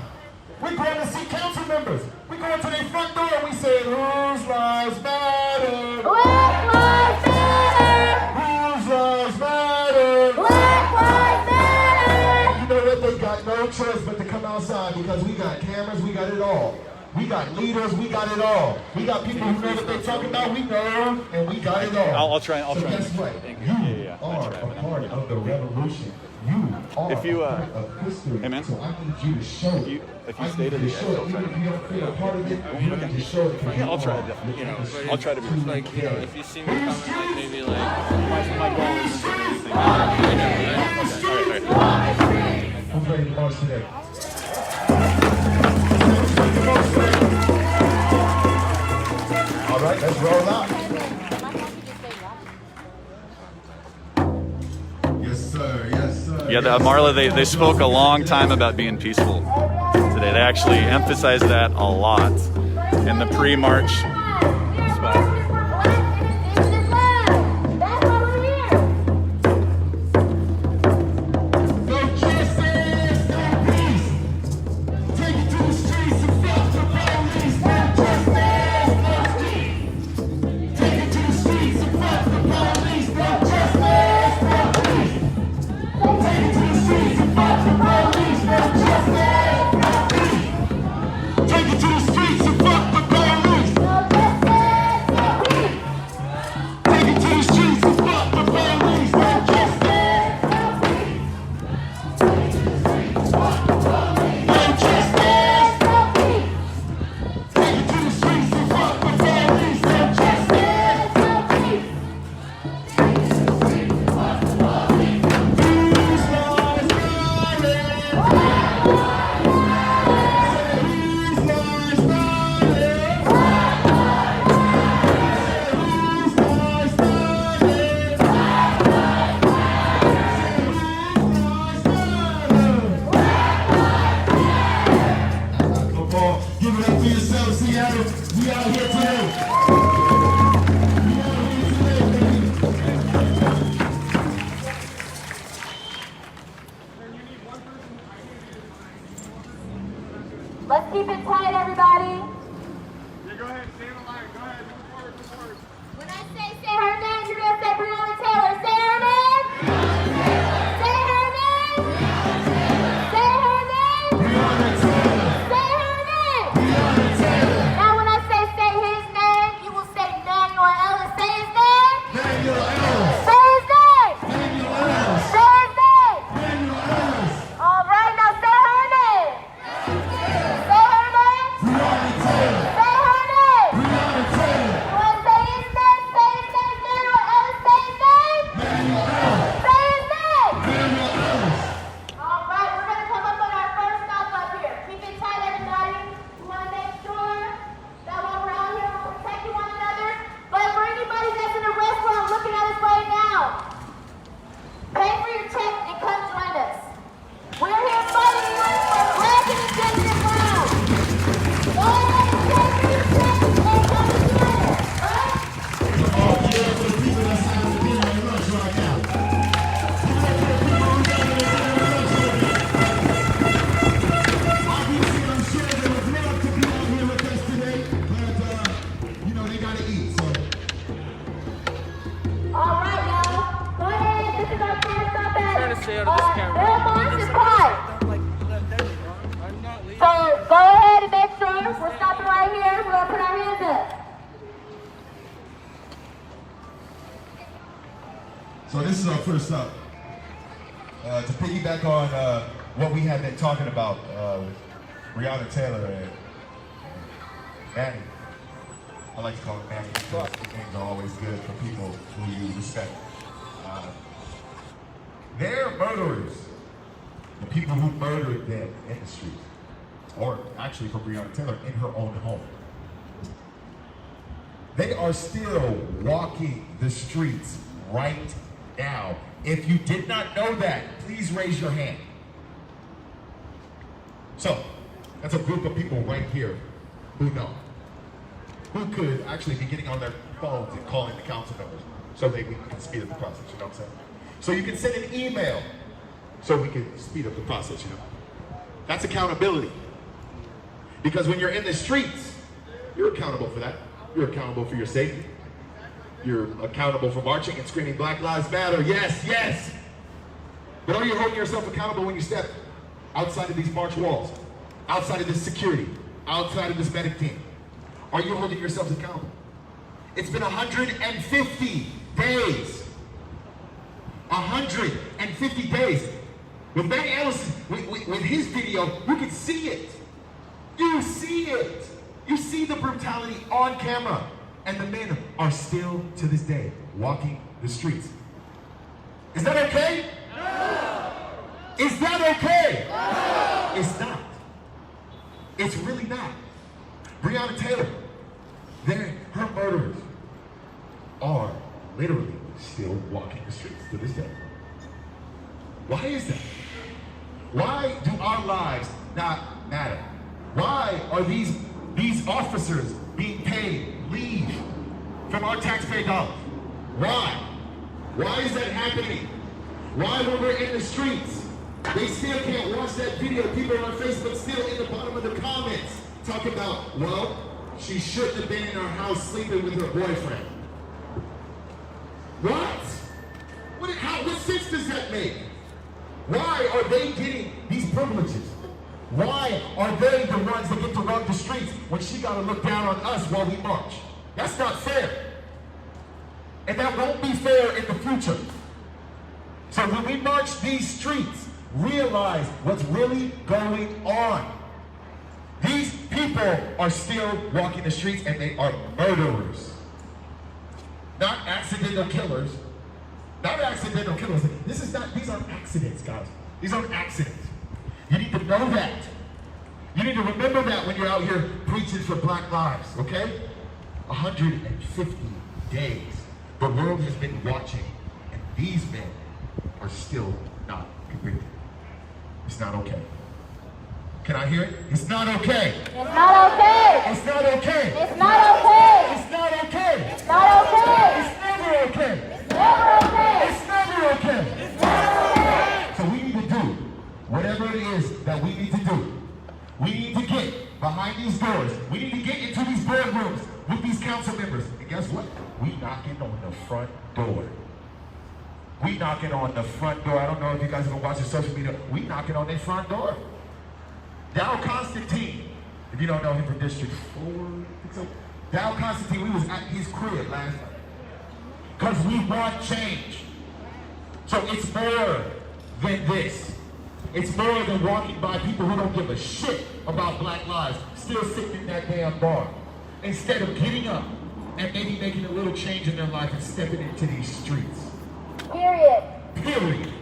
We're going to see council members. We go to their front door and we say, whose lives matter? Black lives matter. Whose lives matter? Black lives matter. You know what? They got no choice but to come outside because we got cameras, we got it all. We got leaders, we got it all. We got people who know what they're talking about, we know, and we got it all. I'll try. So guess what? You are a part of the revolution. You are If you, a part of history. hey man, so I need you to show it. if you stay to the end, show it. Even if you don't feel a part of it, you need to show it. yeah, I'll try to, You know, but I'll try to be like, you know, if you see me coming, like maybe like, my goal is to do anything. All right. Who's ready to march today? All right, let's roll out. Yes, sir. Yes, sir. Yeah, Marla, they spoke a long time about being peaceful today. They actually emphasized that a lot in the pre-march spot. Let's keep it tight, everybody. Yeah, go ahead, stay in the line. Go ahead, move forward, move forward. When I say her name, you're going to say Breonna Taylor. Say her name. Say her name. Say her name. Say her name. Now when I say his name, So this is our first up. To piggyback on what we have been talking about with Breonna Taylor and Manny. I like to call it Manny because the names are always good for people who you respect. They're murderers. The people who murdered them in the street. Or actually for Breonna Taylor in her own home. They are still walking the streets right now. If you did not know that, please raise your hand. So, that's a group of people right here who know. Who could actually be getting on their phones and calling the council members so we can speed up the process, you know what I'm saying? So you can send an email so we can speed up the process, you know? That's accountability. Because when you're in the streets, you're accountable for that. You're accountable for your safety. You're accountable for marching and screaming Black Lives Matter, yes, yes. But are you holding yourself accountable when you step outside of these march walls, outside of this security, outside of this medic team? Are you holding yourselves accountable? It's been 150 days. 150 days. With Manny Ellison, with his video, you can see it. You see it. You see the brutality on camera. And the men are still, to this day, walking the streets. Is that okay? No. Is that okay? No. It's not. It's really not. Breonna Taylor, her murderers are literally still walking the streets to this day. Why is that? Why do our lives not matter? Why are these officers being paid leave from our taxpayer dollars? Why? Why is that happening? Why, when we're in the streets, they still can't watch that video? People on Facebook still in the bottom of the comments talk about, well, she shouldn't have been in her house sleeping with her boyfriend. What? What sense does that make? Why are they getting these privileges? Why are they the ones that get to run the streets when she got to look down on us while we march? That's not fair. And that won't be fair in the future. So when we march these streets, realize what's really going on. These people are still walking the streets and they are murderers. Not accidental killers. Not accidental killers. These aren't accidents, guys. These aren't accidents. You need to know that. You need to remember that when you're out here preaching for Black lives, okay? 150 days. The world has been watching, and these men are still not convicted. It's not okay. Can I hear it? It's not okay. It's not okay. It's not okay. It's not okay. It's not okay. It's not okay. It's never okay. It's never okay. It's never okay. It's never okay. So we need to do whatever it is that we need to do. We need to get behind these doors. We need to get into these boardrooms with these council members. And guess what? We knocking on the front door. We knocking on the front door. I don't know if you guys have been watching social media. We knocking on their front door. Dow Constantine, if you don't know him from District 4, I think so. Dow Constantine, we was at his crib last night. Because we want change. So it's more than this. It's more than walking by people who don't give a shit about Black lives, still sitting in that damn bar. Instead of getting up and maybe making a little change in their life and stepping into these streets. Period. Period.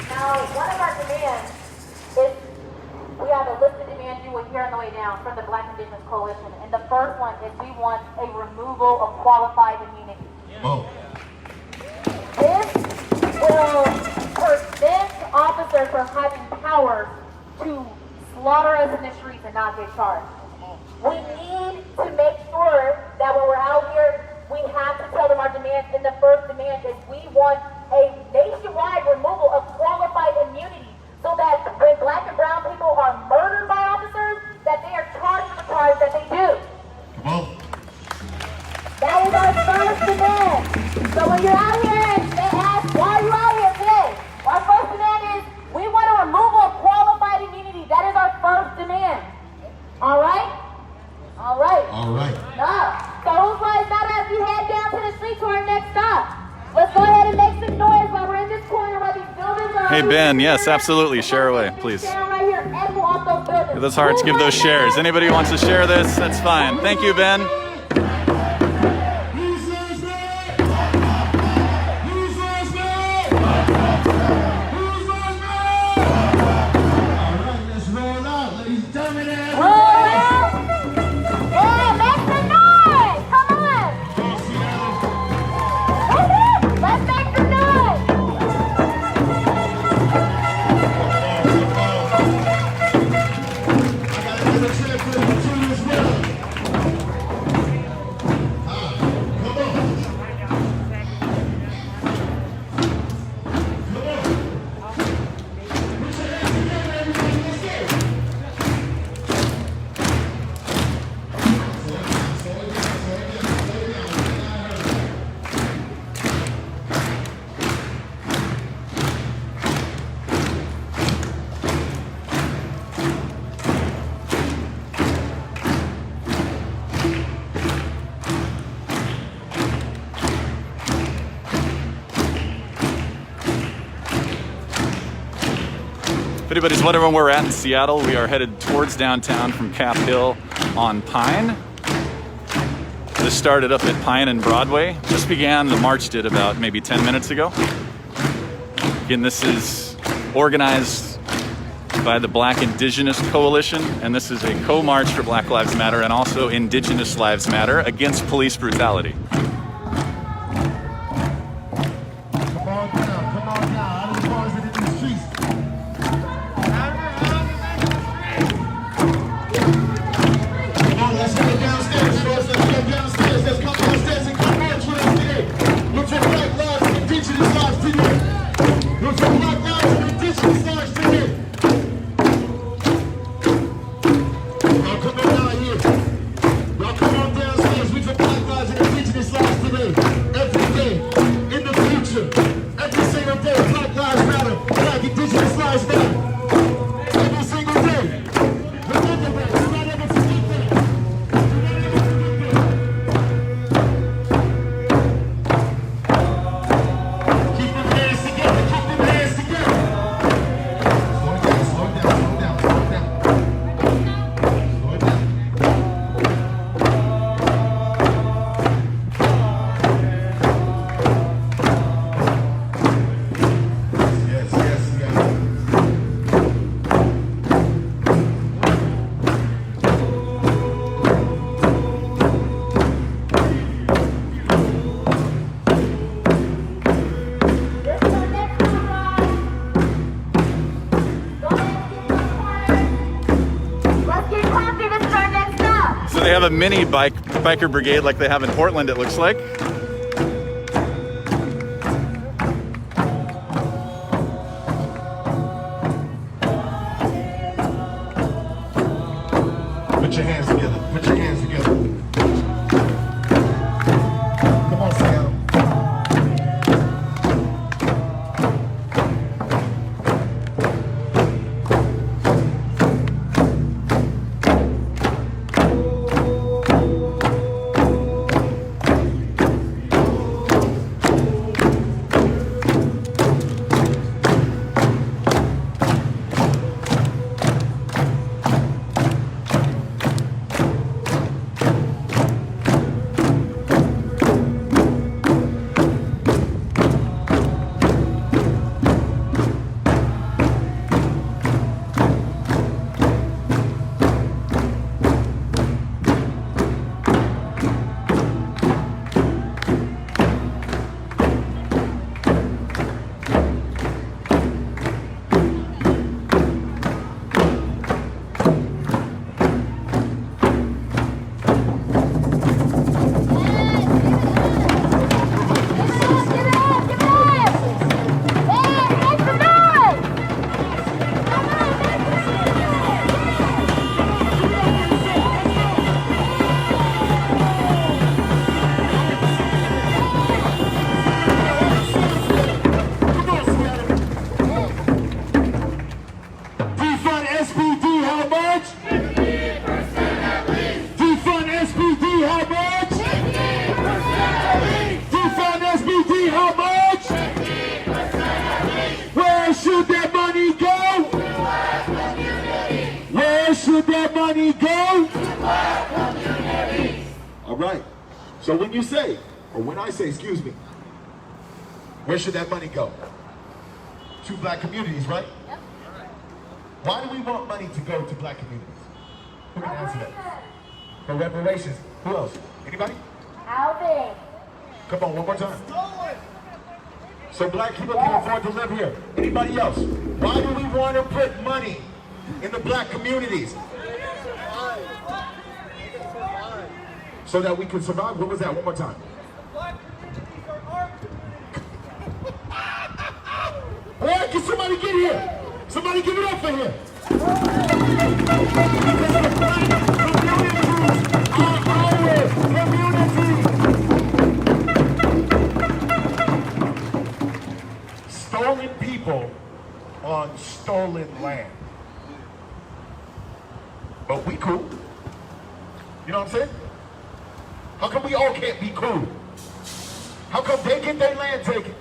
Now, one of our demands is, we have a list of demands you will hear on the way down from the Black Indigenous Coalition. And the first one is we want a removal of qualified immunity. Oh. This will prevent officers from having powers to slaughter us in the streets and not get charged. We need to make sure that when we're out here, we have to tell them our demands. And the first demand is we want a nationwide removal of qualified immunity so that when Black and brown people are murdered by officers, that they are charged for the crimes that they do. Come on. That is our first demand. So when you're out here and they ask, why are you out here today? Our first demand is we want a removal of qualified immunity. That is our first demand. All right? All right. All right. Now, Hey Ben, yes, absolutely. Share away, please. Give those hearts, give those shares. Anybody who wants to share this, that's fine. Thank you, Ben. If anybody's wondering where we're at in Seattle, we are headed towards downtown from Cap Hill on Pine. This started up at Pine and Broadway. Just began, the march did about maybe 10 minutes ago. Again, this is organized by the Black Indigenous Coalition, and this is a co-march for Black Lives Matter and also Indigenous Lives Matter against police brutality. They have a mini biker brigade like they have in Portland, it looks like. Put your hands together. Put your hands together. Come on, Seattle. should that money go? All right. So when you say, or when I say, excuse me, where should that money go? To black communities, right? Yep. Why do we want money to go to black communities? Who can answer that? For reparations. Who else? Anybody? Housing. Come on, one more time. So black people can afford to live here. Anybody else? Why do we want to put money in the black communities? So that we can survive? What was that? One more time. All right, can somebody get here? Somebody give it up for him. Stolen people on stolen land. But we cool. You know what I'm saying? How come we all can't be cool? How come they get their land taken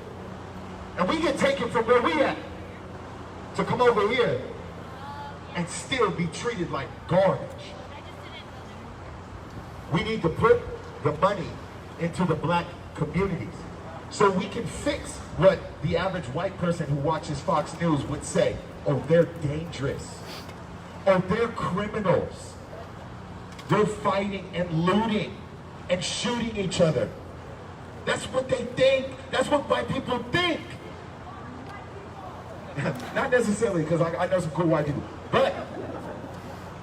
and we get taken from where we at to come over here and still be treated like garbage? We need to put the money into the black communities so we can fix what the average white person who watches Fox News would say. Oh, they're dangerous. Oh, they're criminals. They're fighting and looting and shooting each other. That's what they think. That's what white people think. Not necessarily, because I know some cool white people, but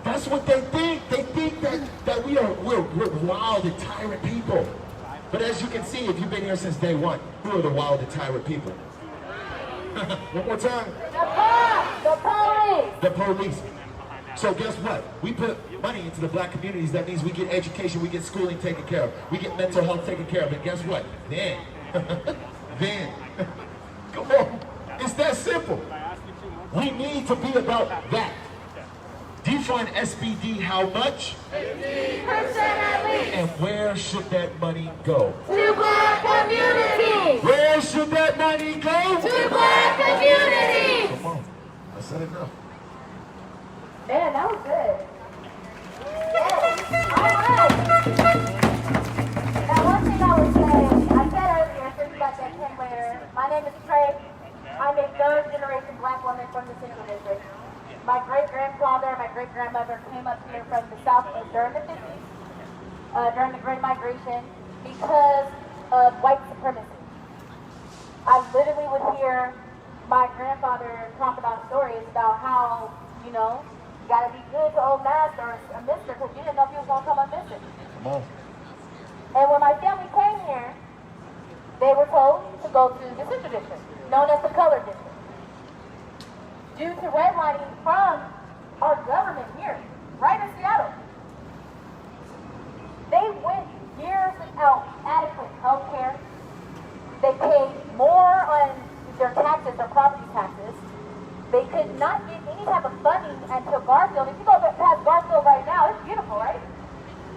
that's what they think. They think that we're wild and tyrant people. But as you can see, if you've been here since day one, who are the wild and tyrant people? One more time. The police. The police. So guess what? We put money into the black communities. That means we get education, we get schooling taken care of, we get mental health taken care of. And guess what? Then, come on. It's that simple. We need to be about that. Defund SBD how much? 50% at least. And where should that money go? To black communities. Where should that money go? To black communities. Come on. I said it enough. Man, that was good. Yes. All right. Now, one thing I would say, I said earlier, since you got that 10 later, my name is Trey. I'm a third-generation black woman from the Central District. My great-grandfather and my great-grandmother came up here from the South during the 50s, during the Great Migration, because of white supremacy. I literally would hear my grandfather talk about stories about how, you know, you gotta be good to old master or a mister because you didn't know if you was gonna come up missing. Come on. And when my family came here, they were told to go to the Central District, known as the Color District. Due to redlining from our government here, right in Seattle, they went years without adequate health care. They paid more on their taxes, their property taxes. They could not get any type of funding until Garfield. If you go past Garfield right now, it's beautiful, right?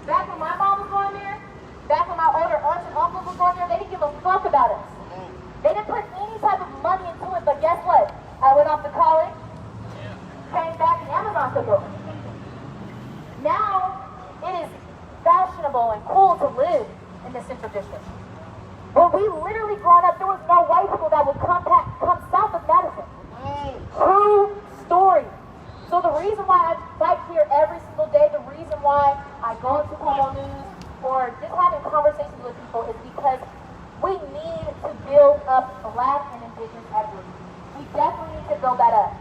Back when my mom was going there, back when my older aunts and uncles was going there, they didn't give a fuck about us. They didn't put any type of money into it, but guess what? I went off to college, came back, and Amazon took over. Now, it is fashionable and cool to live in the Central District. When we literally growing up, there was no white people that would come south of Madison. True story. So the reason why I fight here every single day, the reason why I go into Como News or just having conversations with people is because we need to build up black and indigenous equity. We definitely need to build that up.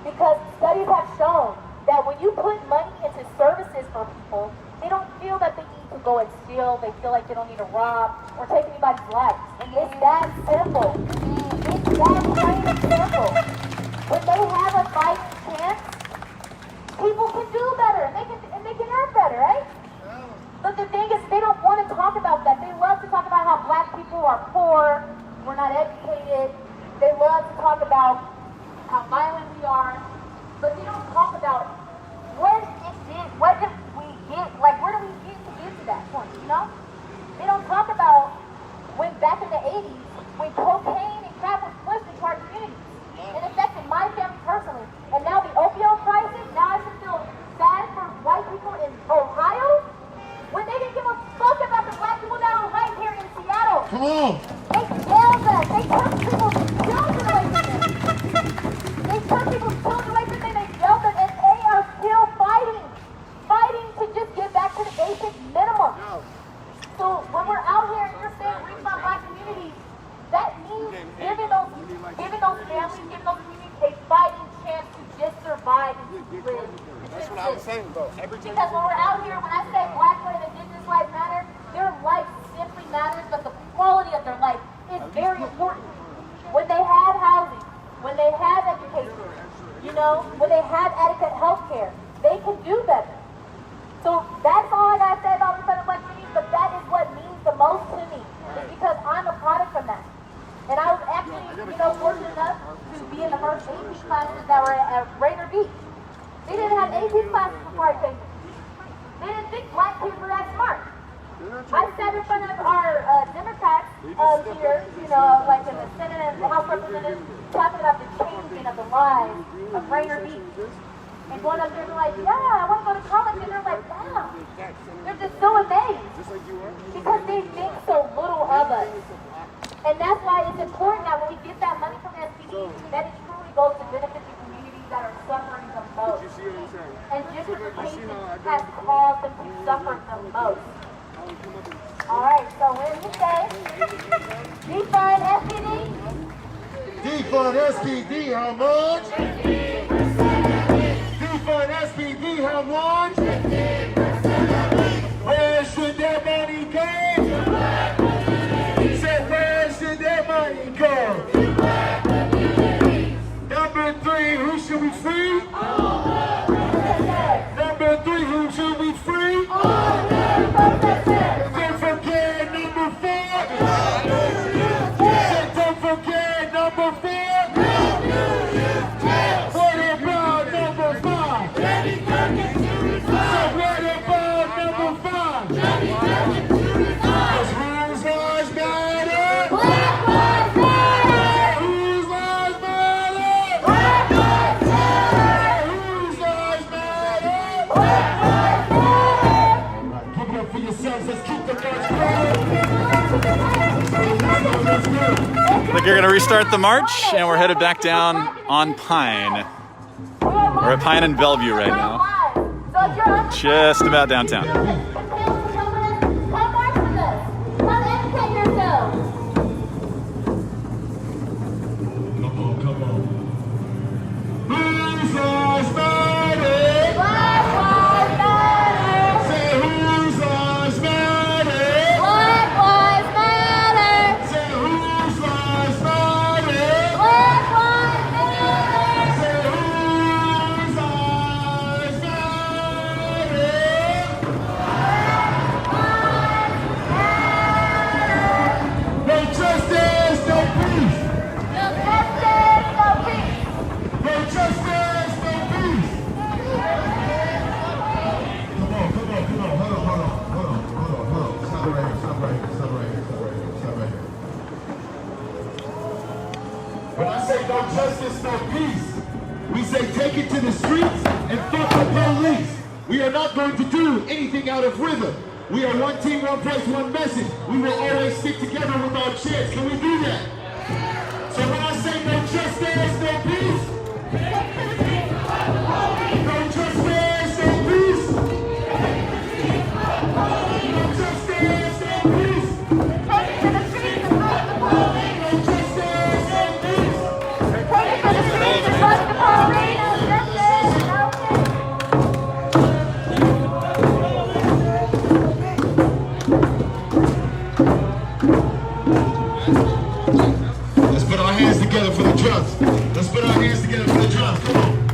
Because studies have shown that when you put money into services for people, they don't feel that they need to go and steal, they feel like they don't need to rob or take anybody's life. It's that simple. It's that plain and simple. When they have a fighting chance, people can do better, and they can earn better, right? But the thing is, they don't want to talk about that. They love to talk about how black people are poor, we're not educated. They love to talk about how violent we are, but they don't talk about where did we get to that point, you know? They don't talk about when back in the 80s, when cocaine and crap was pushed into our communities. It affected my family personally. And now the opioid crisis, now I should feel sad for That's what I was saying, bro. Every time Because when we're out here, when I say Black and Indigenous lives matter, their life simply matters, but the quality of their life is very important. When they have housing, when they have education, you know, when they have adequate health care, they can do better. So that's all I gotta say about Representing Black communities, but that is what means the most to me, is because I'm a product from that. And I was actually, you know, fortunate enough to be in the first AP classes that were at Rainier Beach. They didn't have AP classes before I came. They didn't think Black kids were that smart. I sat in front of our Democrats here, you know, like in the Senate and the House Representatives, talking about the changing of the lives of Rainier Beach. And going up there and like, yeah, I want to go to college. And they're like, wow. They're just so amazed. Because they think so little of us. And that's why it's important that when we get that money from SPD, that it truly goes to benefit the communities that are suffering the most. And gentrification has caused them to suffer the most. Alright, so when we say defund SPD, Defund SPD, how much? Defund SPD, how much? Where should that money go? Say, where should that money go? Number 3, who should be free? Number 3, who should be free? Don't forget number 4. Say, don't forget number 4. What about number 5? So what about number 5? Cause whose lives matter? Black lives matter! Whose lives matter? Black lives matter! Whose lives matter? Black lives matter! Give it up for yourselves. Let's keep the march going. I think you're gonna restart the march, and we're headed back down on Pine. We're at Pine and Bellevue right now, just about downtown. Come march with us. Come educate yourselves. Come on. Whose lives matter? Black lives matter! Say whose lives matter? Black lives matter! Say whose lives matter? Black lives matter! Say whose lives matter? No justice, no peace. No justice, no peace. No justice, no peace. Come on. Hold on. Stop right here. When I say no justice, no peace, we say take it to the streets and fuck the police. We are not going to do anything out of rhythm. We are one team, one place, one message. We will always stick together with our chants. Can we do that? So when I say no justice, no peace, no justice, no peace, no justice, no peace, Take it to the streets and fuck the police. no justice, no peace. Take it to the streets and fuck the police. No justice, no peace. Let's put our hands together for the drums. Let's put our hands together for the drums. Come on.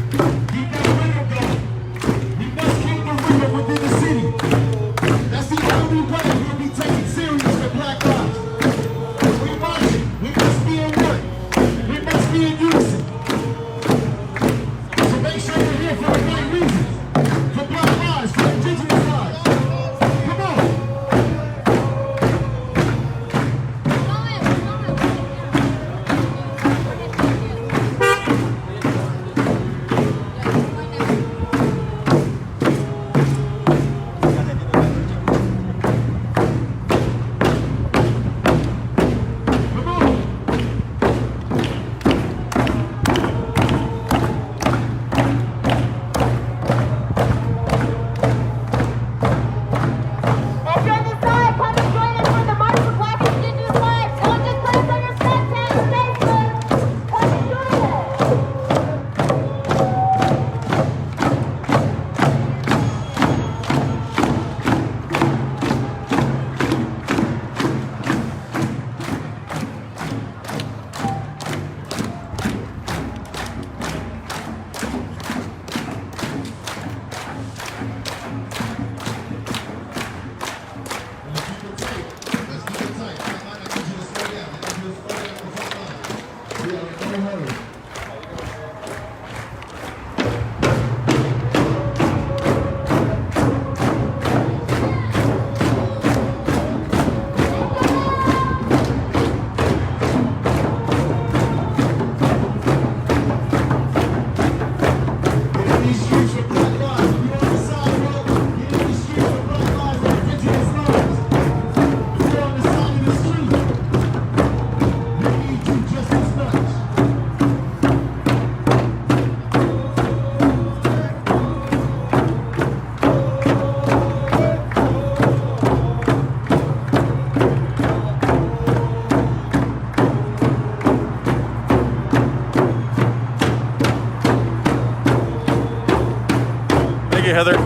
Thank you, Heather.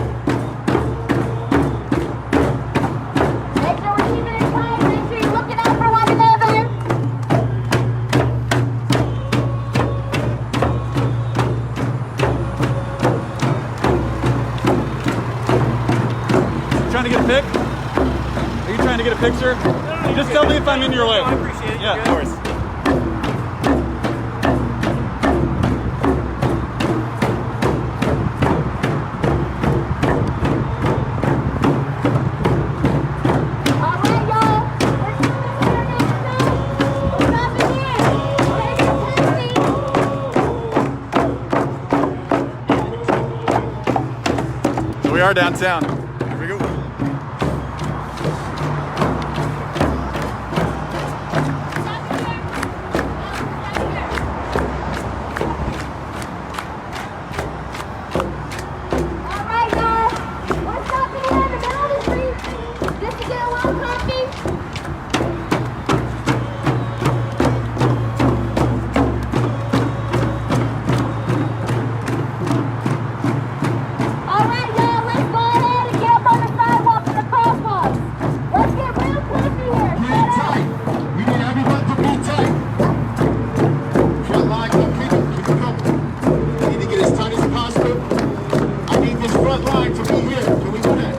Make sure we're keeping it tight. Make sure you're looking out for one another. Trying to get a pic? Are you trying to get a picture? Just tell me if I'm in your way. I appreciate it. Yeah, of course. All right, y'all. We're stopping here next time. We're stopping here. Take a taxi. So we are downtown. Here we go. All right, y'all. We're stopping here in the middle of the street just to get a little coffee. All right, y'all. Let's go ahead and get up on the sidewalk and the crosswalks. Let's get real coffee here. Be Shut up. tight. We need everyone to be tight. Front line, keep it coming. We need to get as tight as possible. I need this front line to be here. Can we do that?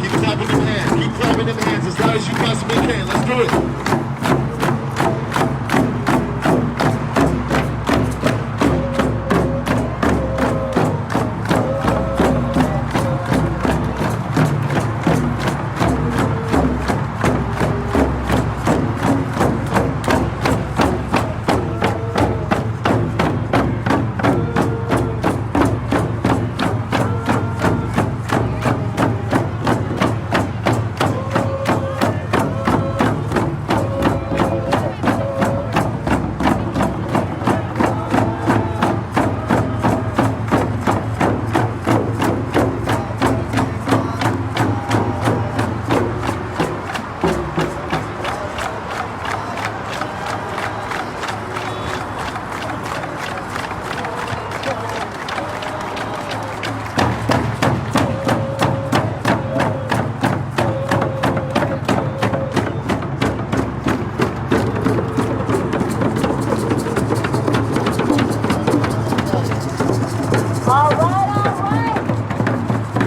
Keep clapping them hands. Keep clapping them hands as loud as you possibly can. Let's do it. All right.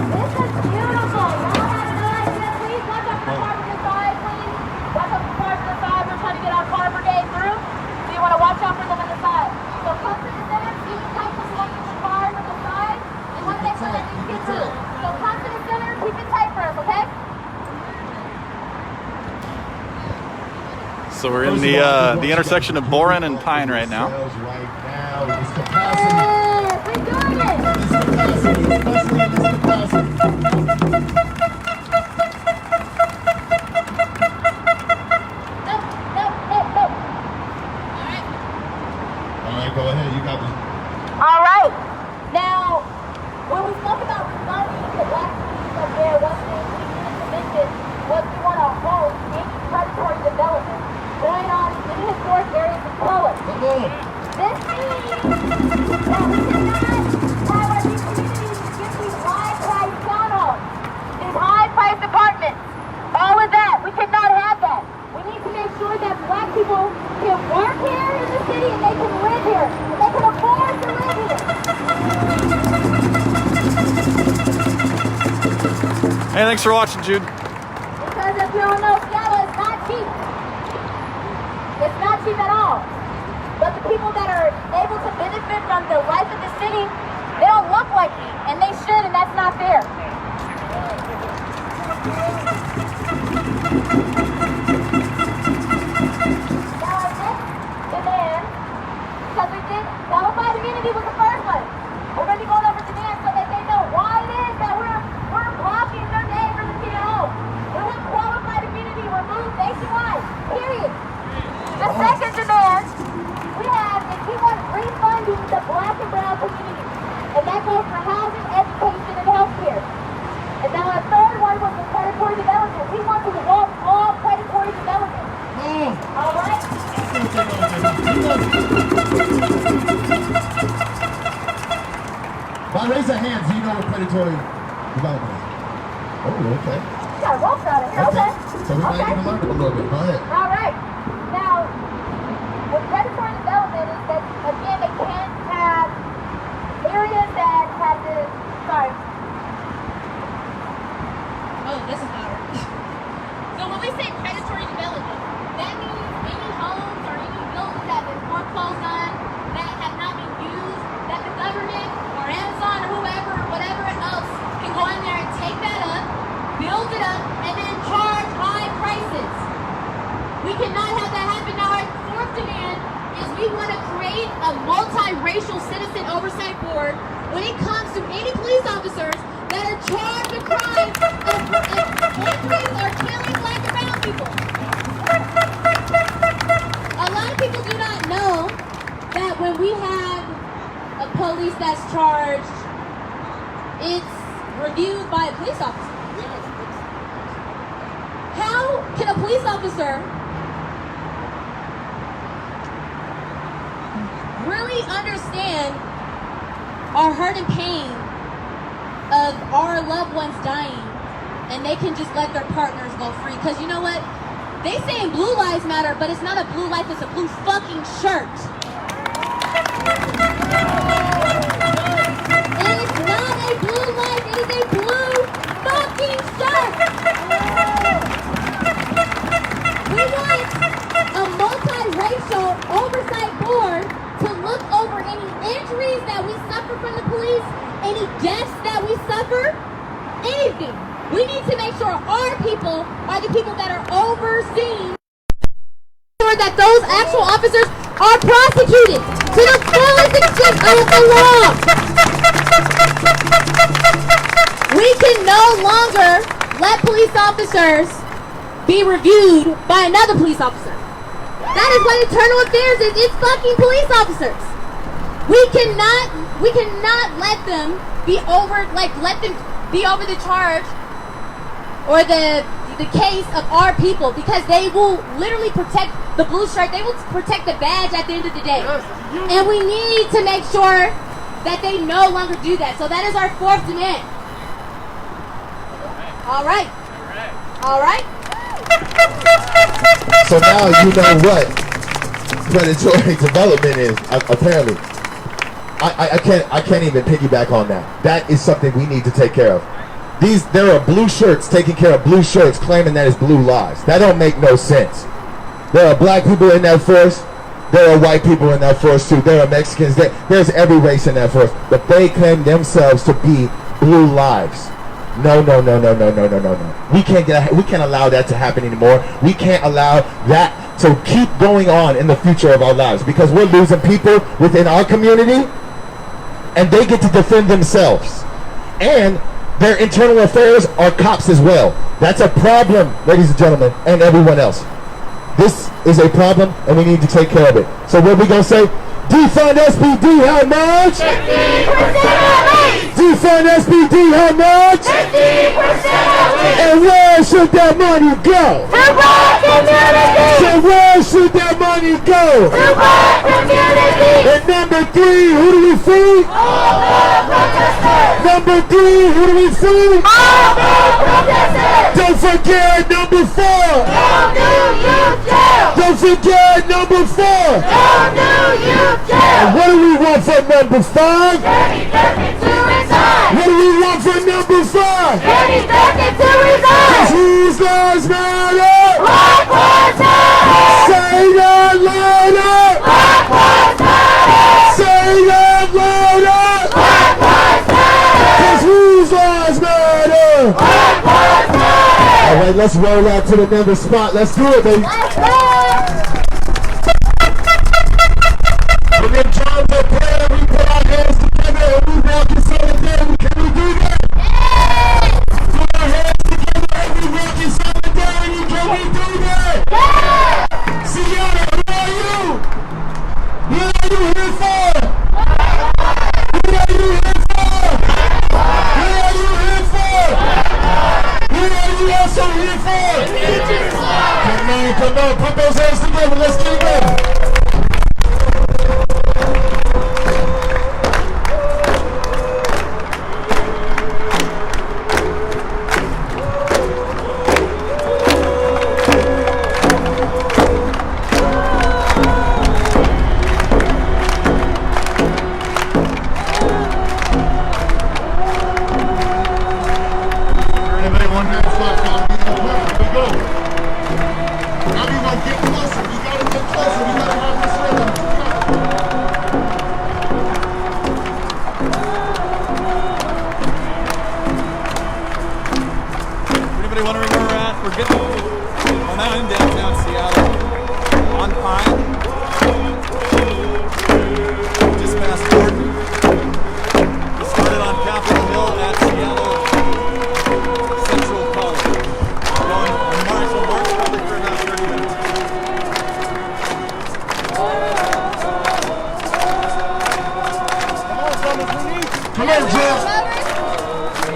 This is beautiful. Y'all have no idea. Please watch out for the cars to the side, please. Watch out for the cars to the side. We're trying to get our car brigade through. So you want to watch out for them on the side. So come to the center, keep it tight so you won't get the cars on the side. We want to make sure that you get through. So come to the center, keep it tight for us, okay? So we're in the intersection of Boren and Pine right now. Right now, it's capacity. Yes, we're doing it. It's capacity. Especially in this capacity. No. All right, go ahead. You got me. All right. Now, when we spoke about responding to black communities up there, one thing we needed to mention was we want to halt any predatory development going on in historic areas of color. Come on. This means that we cannot have our new communities get these high-priced townhomes, these high-priced apartments, all of that. We cannot have that. We need to make sure that black people can work here in the city and they can live here and they can afford to live here. Hey, thanks for watching, Jude. Because if you don't know, Seattle is not cheap. It's not cheap at all. But the people that are able to benefit from the life of the city, they don't look like me, and they should, and that's not fair. Now our next demand, because we did, qualified immunity was the first one. We're going to be going over demands so that they know why it is that we're blocking their day from the city hall. We want qualified immunity removed nationwide, period. The second demand we have is we want refunding the black and brown community. And that goes for housing, education, and predatory development? Oh, okay. Yeah, both got it. Okay. So we might need to learn a little bit. Go ahead. All right. Now, with predatory development is that, again, they can't have areas that have the, sorry. Oh, this is better. So when we say predatory development, that means any homes or any buildings that have been foreclosed on, that have not been used, that the government or Amazon or whoever, whatever else, can go in there and take that up, build it up, and then charge high prices. We cannot have that happen. Now, our fourth demand is we want to create a multiracial citizen oversight board when it comes to any police officers that are charged with crimes of injuries or killing black and brown people. A lot of people do not know that when we have a police that's charged, it's reviewed by a police officer. How can a police officer really understand our hurt and pain of our loved ones dying, and they can just let their partners go free? Because you know what? They saying blue lives matter, but it's not a blue life, it's a blue fucking shirt. It's not a blue life, it is a blue fucking shirt. We want a multiracial oversight board to look over any injuries that we suffer from the police, any deaths that we suffer, anything. We need to make sure our people are the people that are overseeing, that those actual officers are prosecuted to the fullest extent of the law. We can no longer let police officers be reviewed by another police officer. That is what internal affairs is. It's fucking police officers. We cannot let them be over the charge or the case of our people, because they will literally protect the blue shirt. They will protect the badge at the end of the day. And we need to make sure that they no longer do that. So that is our fourth demand. All right. All right. So now you know what predatory development is. Apparently, I can't even piggyback on that. That is something we need to take care of. There are blue shirts taking care of blue shirts, claiming that it's blue lives. That don't make no sense. There are black people in that force. There are white people in that force too. There are Mexicans. There's every race in that force. But they claim themselves to be blue lives. No. We can't allow that to happen anymore. We can't allow that to keep going on in the future of our lives, because we're losing people within our community, and they get to defend themselves. And their internal affairs are cops as well. That's a problem, ladies and gentlemen, and everyone else. This is a problem, and we need to take care of it. So what are we going to say? Defund SPD, how much? 50%. Defund SPD, how much? 50%. And where should that money go? To black community. So where should that money go? To black community. And number 3, who do we feed? All the protesters. Number 3, who do we feed? All the protesters. Don't forget number 4. Don't do youth jail. Don't forget number 4. Don't do youth jail. And what do we want for number 5? Danny Durkin to resign. What do we want for number 5? Danny Durkin to resign. Whose lives matter? Black lives matter. Say that louder. Black lives matter. Say that louder. Black lives matter. 'Cause whose lives matter? Black lives matter. All right, let's roll out to the number spot. Let's do it, baby. Let's go. When in times of prayer, we put our hands together and we walk in solidarity. Can we do that? Yes. Put our hands together and we walk in solidarity. Can we do that? Yes. Sienna, who are you? Who are you here for? Who are you here for? Who are you here for? Who are you also here for? Come on, put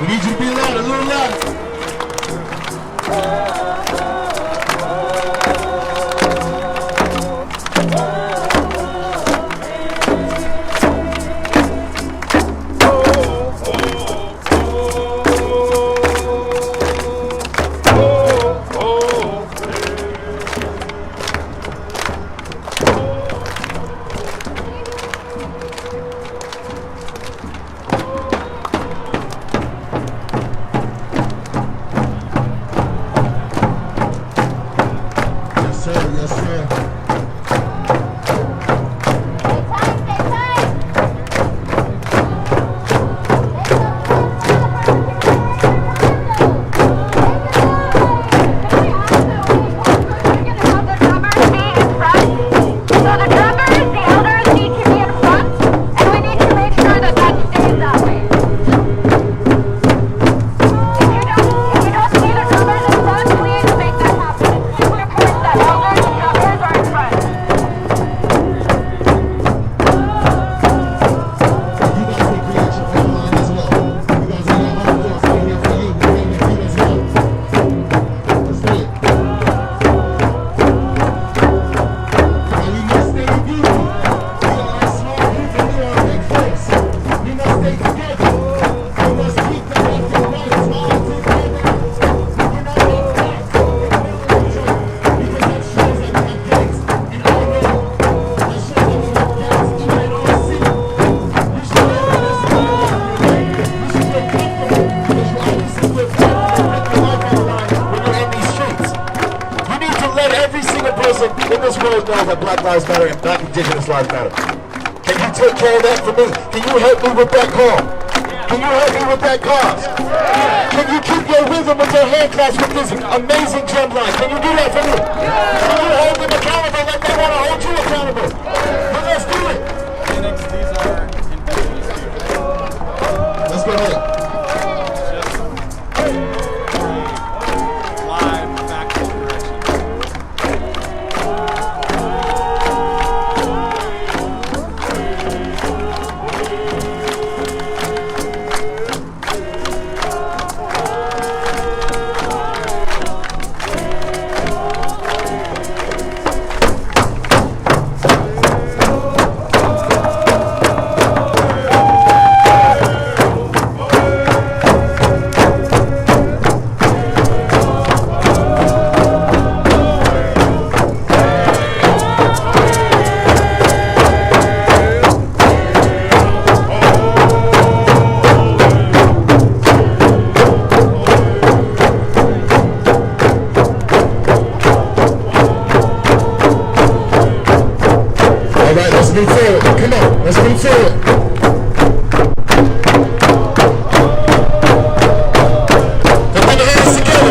We need you to be loud, a little louder. In this world knows that Black Lives Matter and Black Indigenous Lives Matter. Can you take care of that for me? Can you help me with that call? Can you help me with that cause? Can you keep your rhythm with your hand claps with this amazing drum line? Can you do that for me? Can you hold them accountable like they want to hold you accountable? Well, let's do it. These are indigenous people. Let's go ahead. Live factual correction. Move forward. Come on, let's move forward. Let's put the hands together.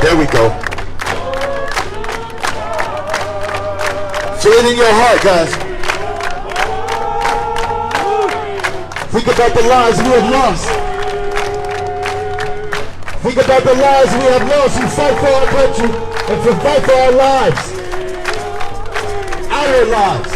There we go. Feel it in your heart, guys. Think about the lives we have lost. Think about the lives we have lost who fight for our country and to fight for our lives. Our lives.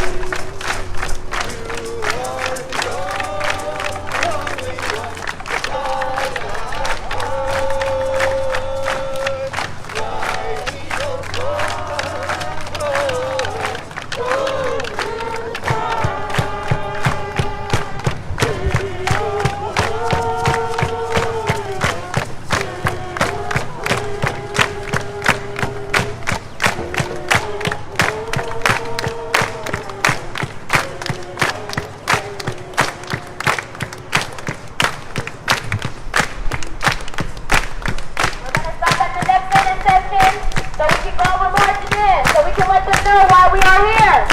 while we're marching in so we can let them know why we are here.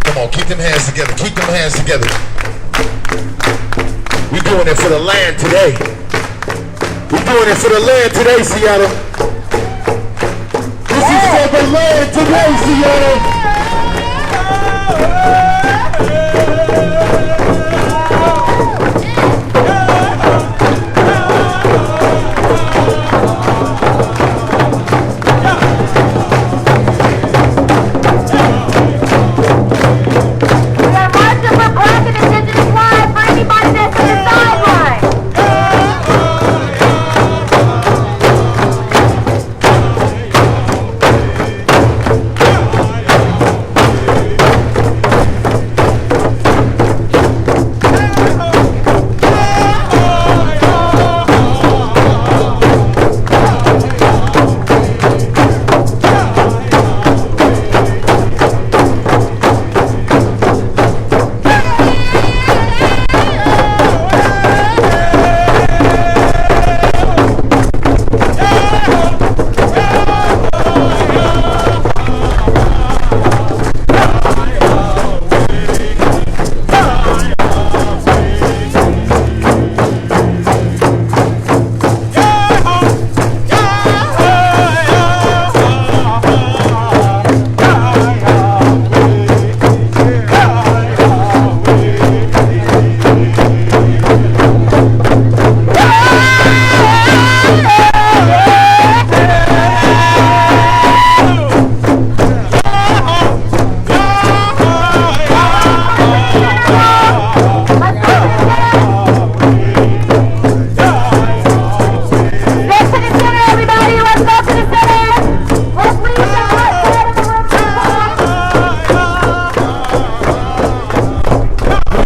Come on, keep them hands together. Keep them hands together. We're doing it for the land today. We're doing it for the land today, Seattle. This is for the land today, Seattle.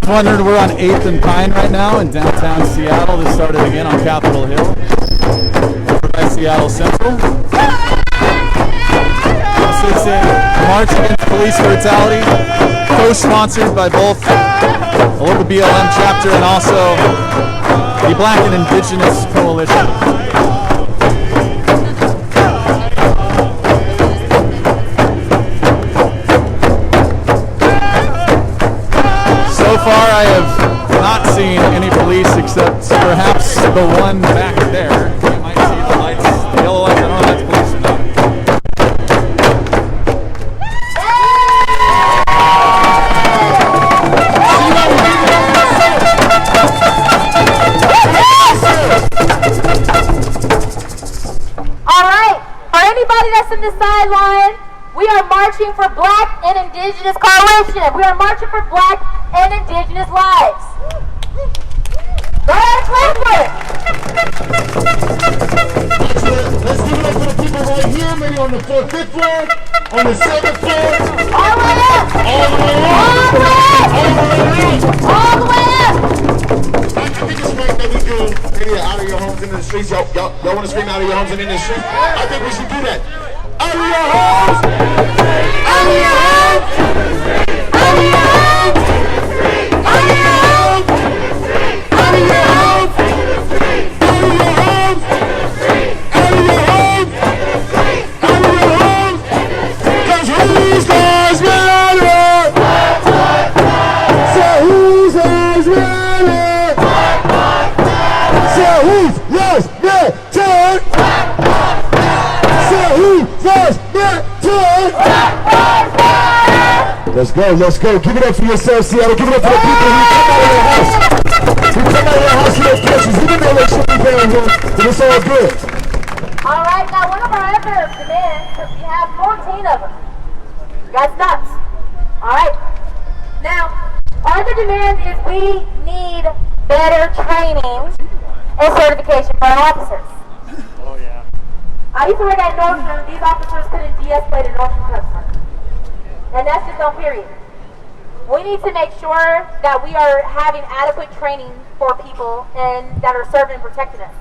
Wondered, we're on 8th and Pine right now in downtown Seattle. This started again on Capitol Hill, over by Seattle Central. This is a march against police brutality, co-sponsored by both the local BLM chapter and also the Black and Indigenous Coalition. So far, I have not seen any police except perhaps the one back there. You might see the lights, the yellow lights. I don't know if that's police or not. All right, for anybody that's in the sideline, we are marching for Black and Indigenous Coalition. We are marching for Black and Indigenous lives. Go ahead, clap for it. Let's give it up for the people right here, maybe on the 4th, 5th floor, on the 7th floor. All the way up. All the way up. All the way up. I think it's right that we do maybe out of your homes and in the streets. Y'all want to scream out of your homes and in the streets? I think we should do that. Out of your homes! Out of your homes! Out of your homes! Out of your homes! Out of your homes! Out of your homes! Out of your homes! Out of your homes! 'Cause whose lives matter? So whose lives matter? So whose lives matter? Let's go. Give it up for yourself, Seattle. Give it up for the people who come out of your house. Who come out of your house with their pictures. We didn't know they should be down here, but it's all good. All right, now one of our other demands, we have 14 of them. You guys nuts. All right. Now, our other demand is we need better training and certification for our officers. Oh, yeah. I used to work at Nordstrom. These officers couldn't de-escalate a Nordstrom customer. And that's just no period. We need to make sure that we are having adequate training for people and that are serving and protecting us.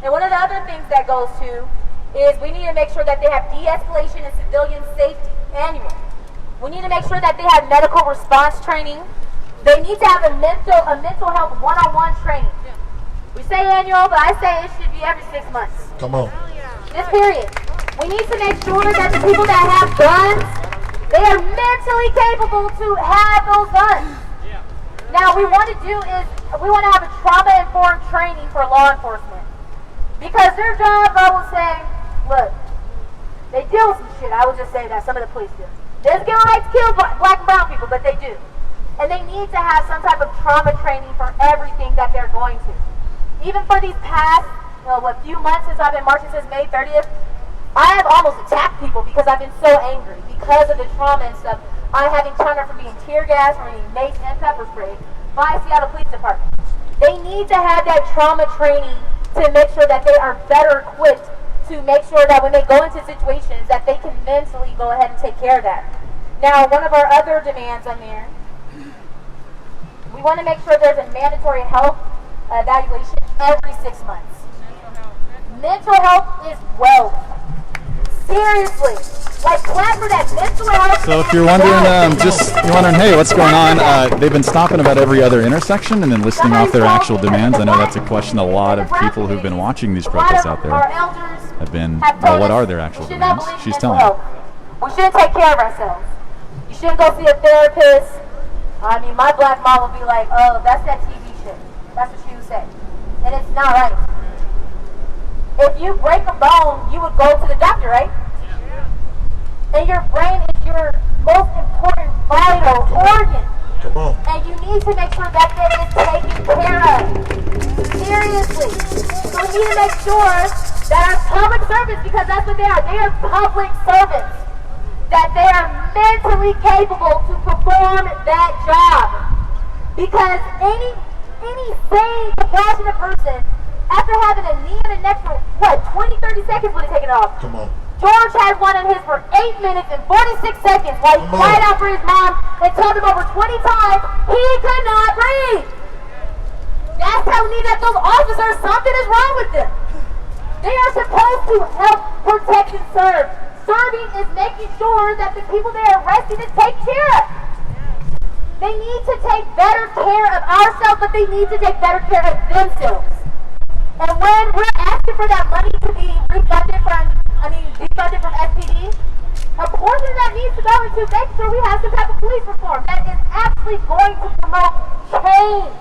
And one of the other things that goes to is we need to make sure that they have de-escalation and civilian safety annual. We need to make sure that they have medical response training. They need to have a mental health one-on-one training. We say annual, but I say it should be every 6 months. Come on. This period. We need to make sure that the people that have guns, they are mentally capable to have those guns. Now, what we want to do is we want to have a trauma-informed training for law enforcement. Because their job, I will say, look, they deal with some shit. I will just say that some of the police do. They don't get a right to kill black and brown people, but they do. And they need to have some type of trauma training for everything that they're going to. Even for these past, few months since I've been marching since May 30th, I have almost attacked people because I've been so angry because of the trauma and stuff. I have encountered from being tear gas, from being mace and pepper sprayed by Seattle Police Department. They need to have that trauma training to make sure that they are better equipped to make sure that when they go into situations that they can mentally go ahead and take care of that. Now, one of our other demands on there, we want to make sure there's a mandatory health evaluation every 6 months. Mental health is wealth. Seriously. Like, clap for that mental health. So if you're wondering, hey, what's going on? They've been stopping about every other intersection and then listing off their actual demands. I know that's a question a lot of people who've been watching these protests out there have been, well, what are their actual demands? She's telling me. We shouldn't take care of ourselves. You shouldn't go see a therapist. I mean, my black mom would be like, oh, that's that TV shit. That's what she would say. And it's not right. If you break a bone, you would go to the doctor, right? And your brain is your most important vital organ. Come on. And you need to make sure that it is taken care of. Seriously. So we need to make sure that our public servants, because that's what they are public servants, that they are mentally capable to perform that job. Because any sane, compassionate person, after having a knee and a neck for, 20, 30 seconds would have taken it off. Come on. George had one on his for 8 minutes and 46 seconds while he cried out for his mom and told him over 20 times he could not breathe. That's telling me that those officers, something is wrong with them. They are supposed to help protect and serve. Serving is making sure that the people they are arresting is taken care of. They need to take better care of ourselves, but they need to take better care of themselves. And when we're asking for that money to be defunded from SPD, a portion of that needs to go into making sure we have some type of police reform that is actually going to promote change.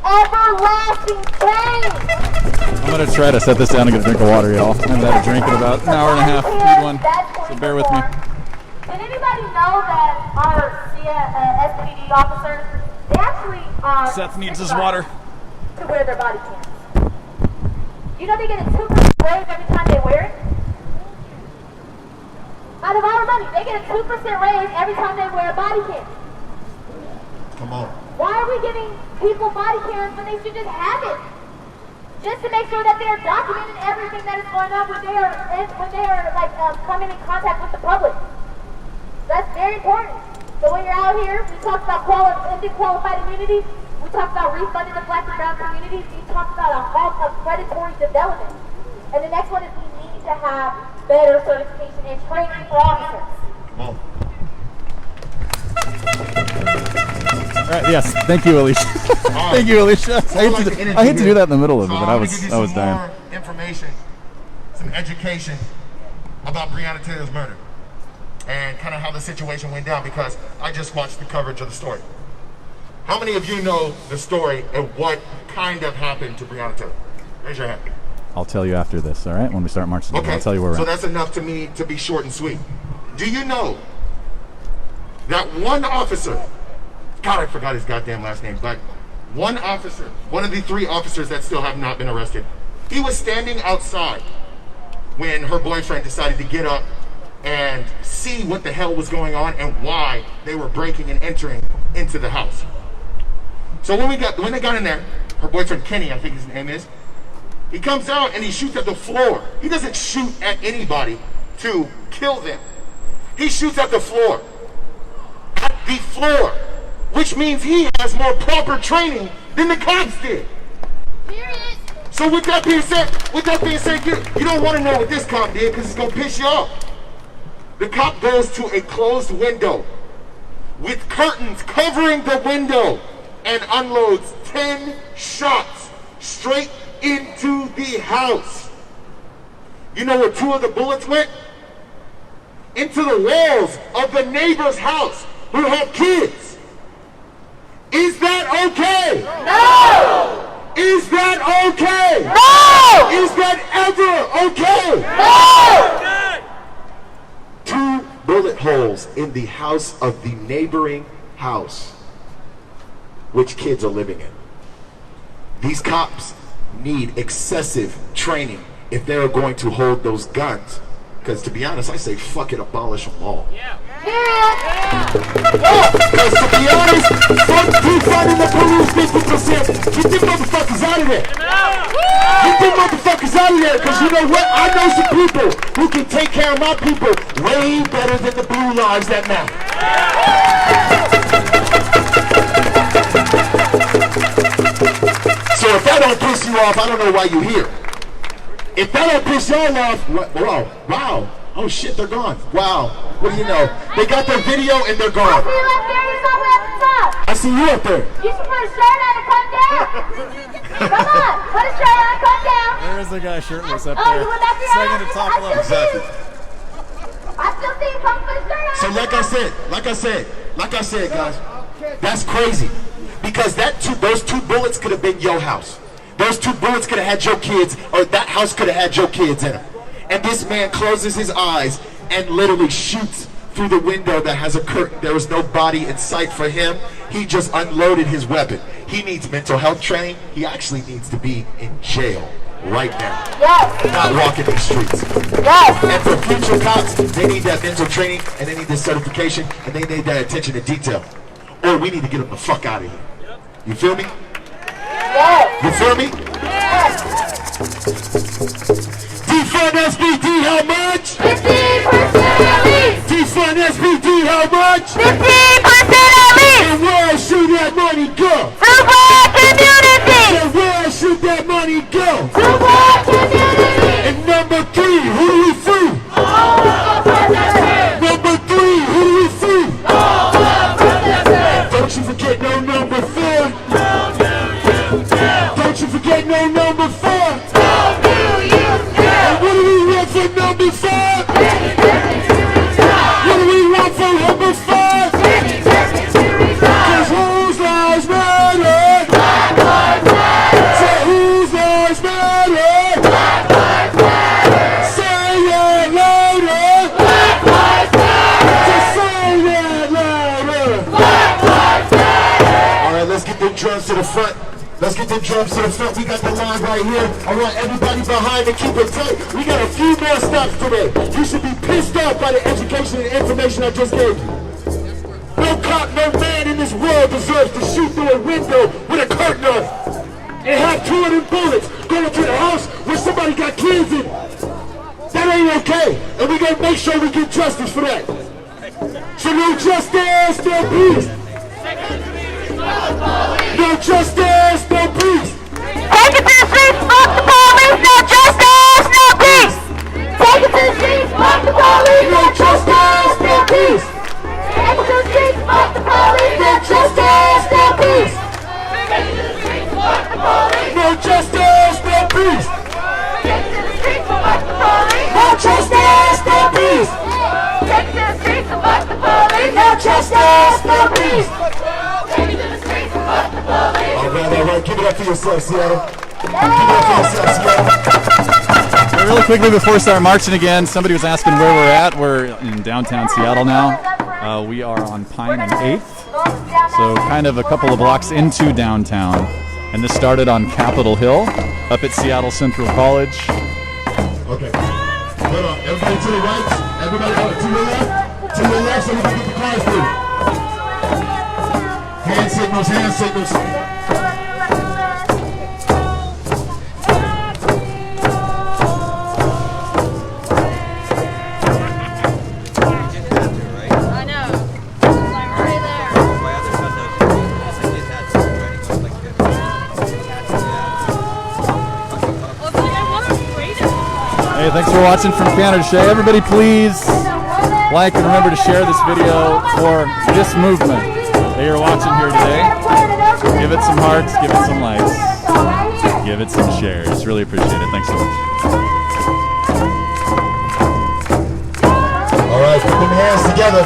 Everlasting change. I'm going to try to set this down and get a drink of water, y'all. I haven't had a drink in about an hour and a half. Need one, so bear with me. Did anybody know that our SPD officers, they actually Seth needs his water. to wear their body cams? You know they get a 2% raise every time they wear it? Out of our money, they get a 2% raise every time they wear a body cam. Come on. Why are we giving people body cams when they should just have it? Just to make sure that they are documenting everything that is going on when they are coming in contact with the public. That's very important. So when you're out here, we talk about qualified immunity. We talk about refunding the black and brown communities. We talk about a halt of predatory development. And the next one is we need to have better certification and training for officers. Come on. All right, yes. Thank you, Alicia. Thank you, Alicia. I hate to do that in the middle of it, but I was dying. More information, some education about Breonna Taylor's murder and kind of how the situation went down, because I just watched the coverage of the story. How many of you know the story and what kind of happened to Breonna Taylor? Raise your hand. I'll tell you after this, all right? When we start marching, Okay. I'll tell you where we're So at. that's enough to me to be short and sweet. Do you know that one officer, God, I forgot his goddamn last name, but one officer, one of the 3 officers that still have not been arrested, he was standing outside when her boyfriend decided to get up and see what the hell was going on and why they were breaking and entering into the house. So when they got in there, her boyfriend Kenny, I think his name is, he comes out and he shoots at the floor. He doesn't shoot at anybody to kill them. He shoots at the floor. At the floor. Which means he has more proper training than the cops did. Period. So with that being said, you don't want to know what this cop did because it's going to piss you off. The cop goes to a closed window with curtains covering the window and unloads 10 shots straight into the house. You know where 2 of the bullets went? Into the walls of the neighbor's house who had kids. Is that okay? No! Is that okay? No! Is that ever okay? No! 2 bullet holes in the house of the neighboring house which kids are living in. These cops need excessive training if they're going to hold those guns. Because to be honest, I say fucking abolish them all. Yeah. Because to be honest, fuck defunding the police 50%. Get them motherfuckers out of there. Get them motherfuckers out of there. Because you know what? I know some people who can take care of my people way better than the blue lives that matter. So if that don't piss you off, I don't know why you're here. If that don't piss y'all off, wow. Oh shit, they're gone. Wow. What do you know? They got their video and they're gone. I see you up there. You should put a shirt on and come down. Come on, put a shirt on, come down. There is a guy shirtless up Oh, there. you went back to your Second to house? top left. Exactly. I still see you come put a shirt on. So like I said, guys, that's crazy. Because those 2 bullets could have been your house. Those 2 bullets could have had your kids, or that house could have had your kids in it. And this man closes his eyes and literally shoots through the window that has a curtain. There was no body in sight for him. He just unloaded his weapon. He needs mental health training. He actually needs to be in jail right now. Yes. Not walking these streets. Yes. And for future cops, they need that mental training, and they need this certification, and they need that attention to detail. Or we need to get them the fuck out of here. You feel me? Yes. You feel me? Yes. Defund SBD, how much? 15% at least. Defund SBD, how much? 15% at least. And where should that money go? To black community. And where should that money go? To black community. And number 3, who do we free? All the protesters. Number 3, who do we free? All the protesters. Don't you forget no number 4. Don't you forget no number 4. And what do we want for number 5? What do we want for number 5? Cause whose lives matter? Black lives matter. Say whose lives matter? Black lives matter. Say it louder. Black lives matter. Just say it louder. Black lives matter. Alright, let's get the drums to the front. Let's get the drums to the front. We got the line right here. I want everybody behind to keep it tight. We got a few more stops today. You should be pissed off by the education and information I just gave you. No cop, no man in this world deserves to shoot through a window with a curtain on and have 2 of them bullets going to the house where somebody got kids in. That ain't okay. And we gotta make sure we get justice for that. So no justice, no peace. No justice, no peace. Take it to the streets, fuck the police, no justice, no peace. Take it to the streets, fuck the police, No justice, no peace. Take it to the streets, fuck the police, no justice, no peace. Take it to the streets, fuck the police. No justice, no peace. Take it to the streets, fuck the police. No justice, no peace. Take it to the streets, fuck the police. No justice, no peace. Take it to the streets, fuck the police. All right. Give it up for yourself, Seattle. Give it up for yourself, Seattle. Really quickly before we start marching again, somebody was asking where we're at. We're in downtown Seattle now. We are on Pine and 8th, so kind of a couple of blocks into downtown. And this started on Capitol Hill, up at Seattle Central College. Okay. Hold on. Everybody to the right. Everybody to the left. To the left so we can get the cars through. Hand signals, hand signals. Hey, thanks for watching from Canada Shay. Everybody please like and remember to share this video for this movement that you're watching here today. Give it some hearts, give it some likes. give it some shares. Really appreciate it. Thanks so much. All right, put them hands together.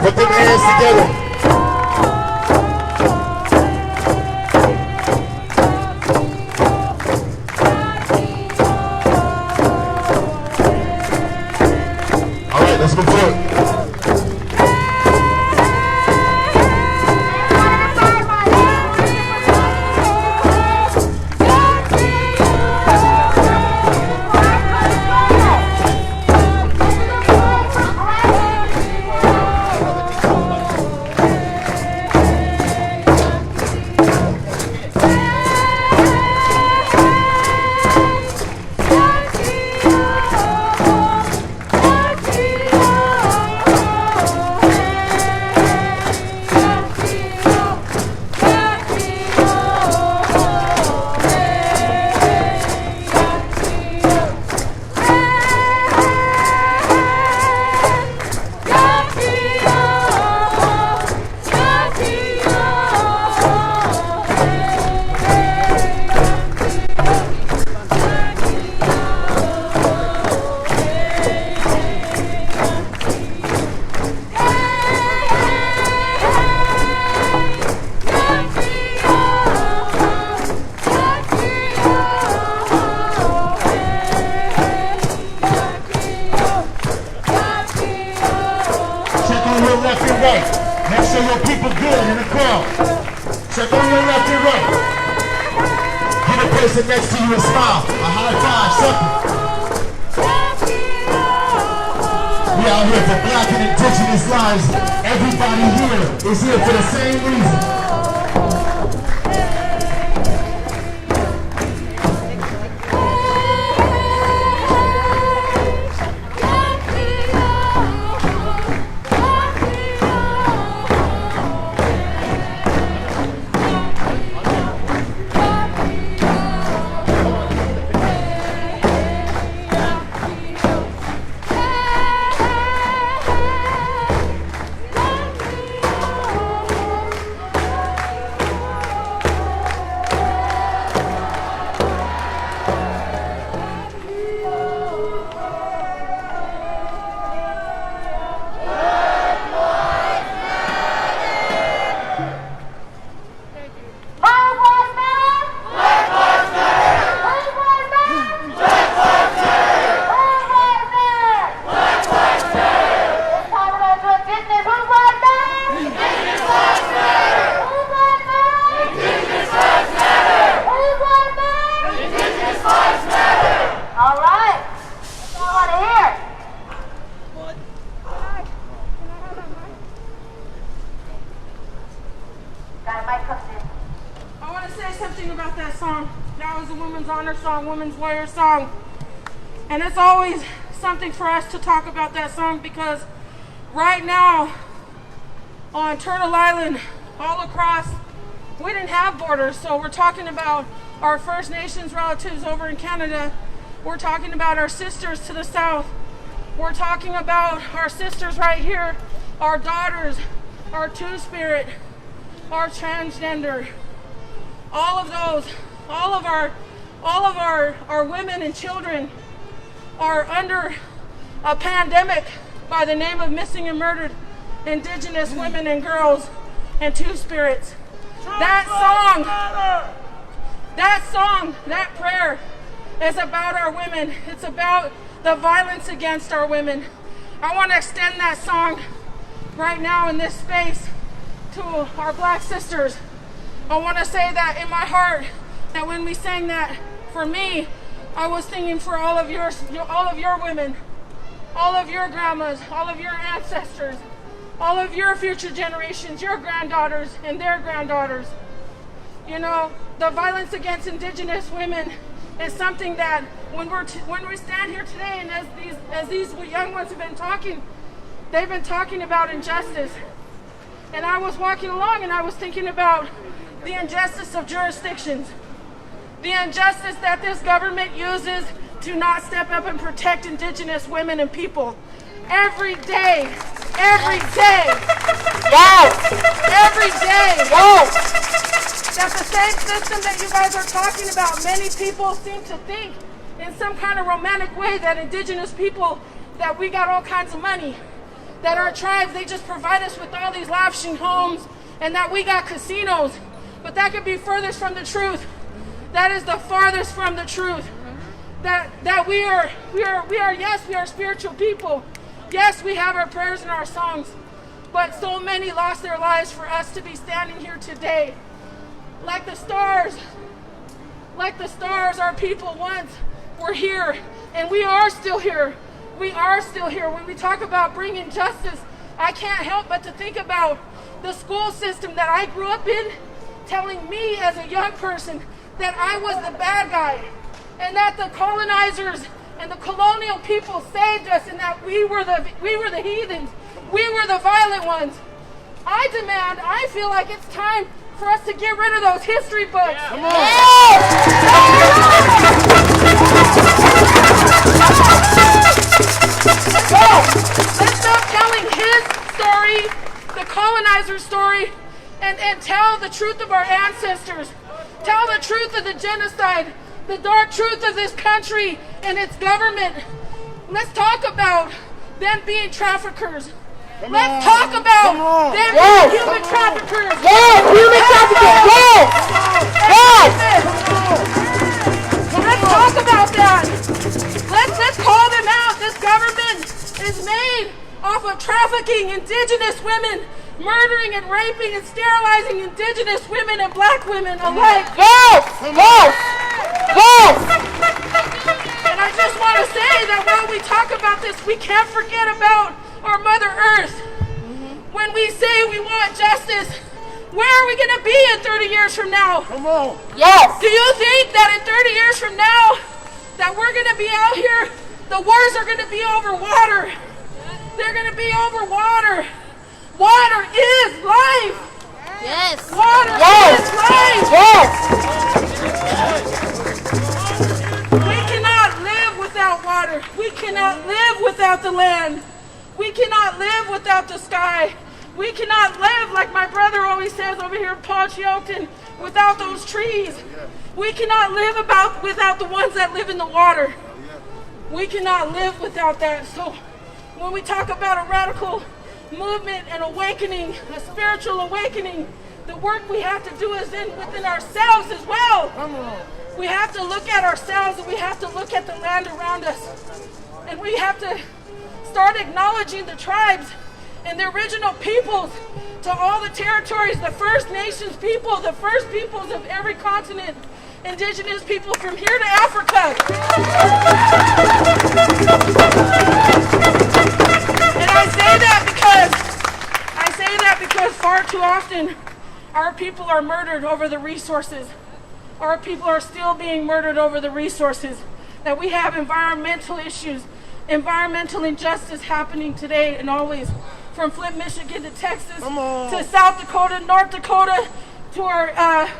Put them hands together. All right, let's move forward. Make sure your people good in the crowd. Check on your left and right. Give the person next to you a smile, a high five, something. We out here for black and indigenous lives. Everybody here is here for the same reason. I want to say something about that song. That was a women's honor song, women's warrior song. And it's always something for us to talk about that song because right now on Turtle Island, all across, we didn't have borders. So we're talking about our First Nations relatives over in Canada. We're talking about our sisters to the south. We're talking about our sisters right here, our daughters, our Two-Spirit, our transgender, all of those, all of our women and children are under a pandemic by the name of missing and murdered Indigenous women and girls and Two-Spirits. That song, that prayer is about our women. It's about the violence against our women. I want to extend that song right now in this space to our black sisters. I want to say that in my heart, that when we sang that, for me, I was singing for all of your women, all of your grandmas, all of your ancestors, all of your future generations, your granddaughters and their granddaughters. You know, the violence against Indigenous women is something that when we stand here today, and as these young ones have been talking, they've been talking about injustice. And I was walking along and I was thinking about the injustice of jurisdictions, the injustice that this government uses to not step up and protect Indigenous women and people. Every day, every day. Yes. Every day. Yes. that the same system that you guys are talking about, many people seem to think in some kind of romantic way that indigenous people, that we got all kinds of money, that our tribes, they just provide us with all these lavishing homes, and that we got casinos. But that could be furthest from the truth. That is the farthest from the truth. That we are, yes, we are spiritual people. Yes, we have our prayers and our songs. But so many lost their lives for us to be standing here today. Like the stars, our people once were here, and we are still here. We are still here. When we talk about bringing justice, I can't help but to think about the school system that I grew up in, telling me as a young person that I was the bad guy, and that the colonizers and the colonial people saved us, and that we were the heathens, we were the violent ones. I feel like it's time for us to get rid of those history books. Yeah. Come on. Let's stop telling his story, the colonizer's story, and tell the truth of our ancestors. Tell the truth of the genocide, the dark truth of this country and its government. Let's talk about them being traffickers. Let's talk about them being human traffickers. Yes, human traffickers. Yes. Yes. Let's talk about that. Let's call them out. This government is made off of trafficking indigenous women, murdering and raping and sterilizing indigenous women and black women alike. Yes. Yes. Yes. And I just want to say that while we talk about this, we can't forget about our Mother Earth. When we say we want justice, where are we going to be in 30 years from now? Come on. Yes. Do you think that in 30 years from now that we're going to be out here, the wars are going to be over water? They're going to be over water. Water is life. Yes. Water Yes. is life. Yes. We cannot live without water. We cannot live without the land. We cannot live without the sky. We cannot live, like my brother always says over here in Ponchioten, without those trees. We cannot live without the ones that live in the water. We cannot live without that. So when we talk about a radical movement and awakening, a spiritual awakening, the work we have to do is within ourselves as well. We have to look at ourselves, and we have to look at the land around us. And we have to start acknowledging the tribes and the original peoples, to all the territories, the First Nations people, the first peoples of every continent, indigenous people from here to Africa. And I say that because far too often our people are murdered over the resources. Our people are still being murdered over the resources. That we have environmental issues, environmental injustice happening today and always, from Flint, Michigan to Texas, to South Dakota, North Dakota, to our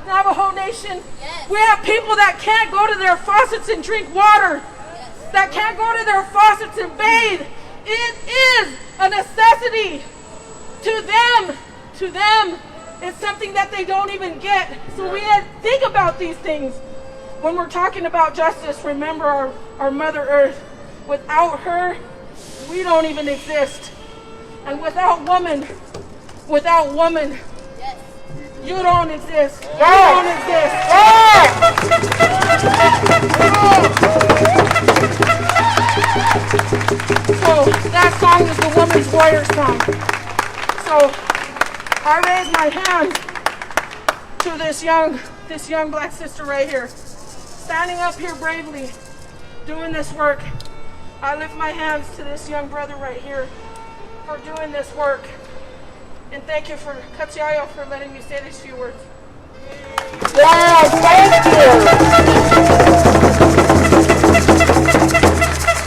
Navajo Nation. Yes. We have people that can't go to their faucets and drink water, that can't go to their faucets and bathe. It is a necessity to them. To them, it's something that they don't even get. So we have to think about these things. When we're talking about justice, remember our Mother Earth. Without her, we don't even exist. And without woman, Yes. you don't exist. Yes. You don't exist. Yes. So that song is the Woman's Warrior song. So I raise my hand to this young black sister right here, standing up here bravely, doing this work. I lift my hands to this young brother right here for doing this work. And thank you for Katsiayo for letting me say these few words. Yes, thank you.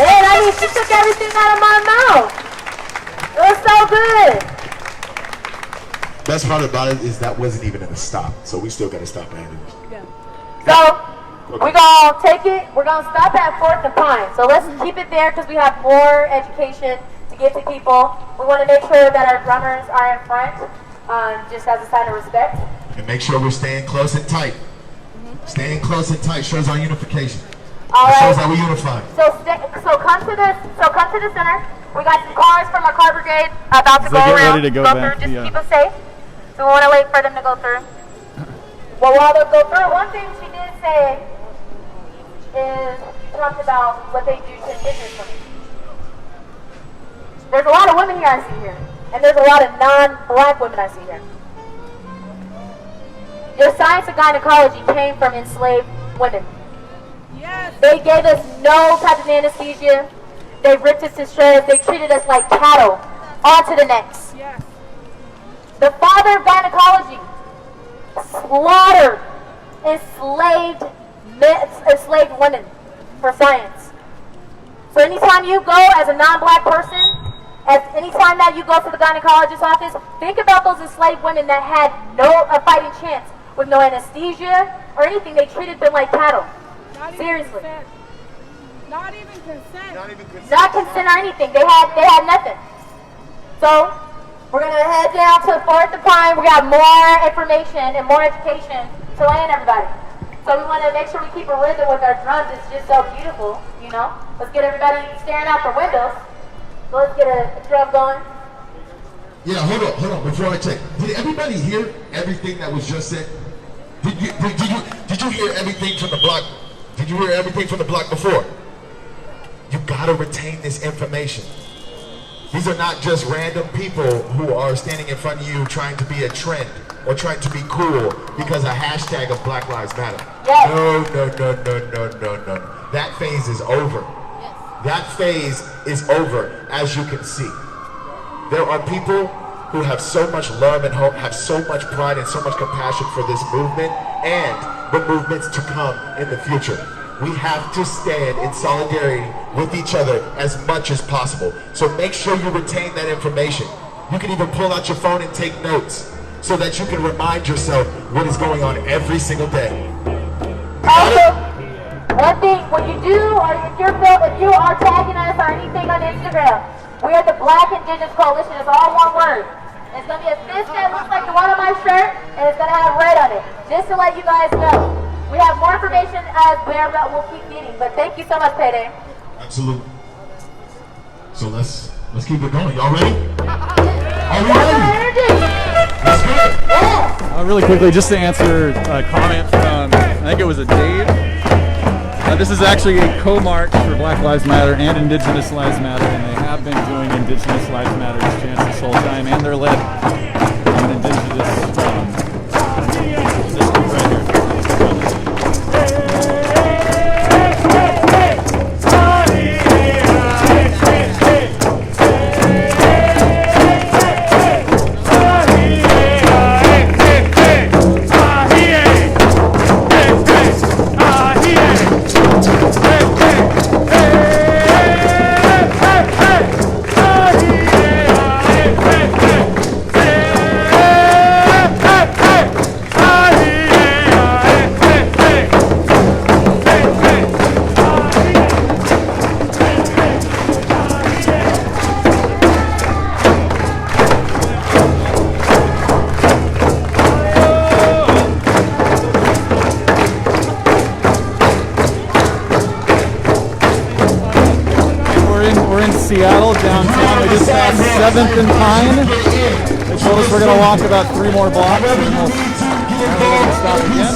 Man, I mean, she took everything out of my mouth. It was so good. Best part about it is that wasn't even in a stop, so we still got to stop at it. So we're gonna take it. We're gonna stop at 4th and Pine. So let's keep it there because we have more education to give to people. We want to make sure that our drummers are in front. just as a sign of respect. And make sure we're staying close and tight. Staying close and tight shows our unification. All It right. shows that we're unified. So come to the center. We got some cars from our car brigade about to So go get around. ready to go through back, just to yeah. keep us safe. So we want to wait for them to go through. Well, while they go through, one thing she did say is talked about what they do to indigenous women. There's a lot of women here I see here, and there's a lot of non-black women I see here. Your science of gynecology came from enslaved women. Yes. They gave us no type of anesthesia. They ripped us to shreds. They treated us like cattle. On to the next. Yes. The father of gynecology slaughtered enslaved women for science. So anytime you go as a non-black person, anytime that you go to the gynecologist's office, think about those enslaved women that had no fighting chance with no anesthesia or anything. They treated them like cattle. Not even Seriously. consent. Not even consent. Not consent or anything. They had nothing. So we're gonna head down to 4th and Pine. We got more information and more education to land everybody. So we want to make sure we keep a rhythm with our drums. It's just so beautiful, you know. Let's get everybody staring out the windows. So let's get a drum going. Yeah, hold on. Before I check, did everybody hear everything that was just said? Did you hear everything from the block? Did you hear everything from the block before? You gotta retain this information. These are not just random people who are standing in front of you trying to be a trend or trying to be cool because a hashtag of Black Lives Matter. Yes. No. That phase is over. That phase is over, as you can see. There are people who have so much love and hope, have so much pride and so much compassion for this movement and the movements to come in the future. We have to stand in solidarity with each other as much as possible. So make sure you retain that information. You can even pull out your phone and take notes so that you can remind yourself what is going on every single day. Also, one thing, when you do, or if you are tagging us or anything on Instagram, we are the Black Indigenous Coalition. It's all one word. It's going to be a fist that looks like the one on my shirt, and it's going to have red on it. Just to let you guys know. We have more information as we'll keep getting, but thank you so much, Payday. Absolutely. So let's keep it going. Y'all ready? Are we ready? Let's go. Really quickly, just to answer a comment from, I think it was a Dave. This is actually a co-march for Black Lives Matter and Indigenous Lives Matter, and they have been doing Indigenous Lives Matter's chants this whole time, and they're led by an Indigenous system right here. Seattle, downtown. We just passed 7th and Pine. They told us we're going to walk about 3 more blocks and then we'll stop again.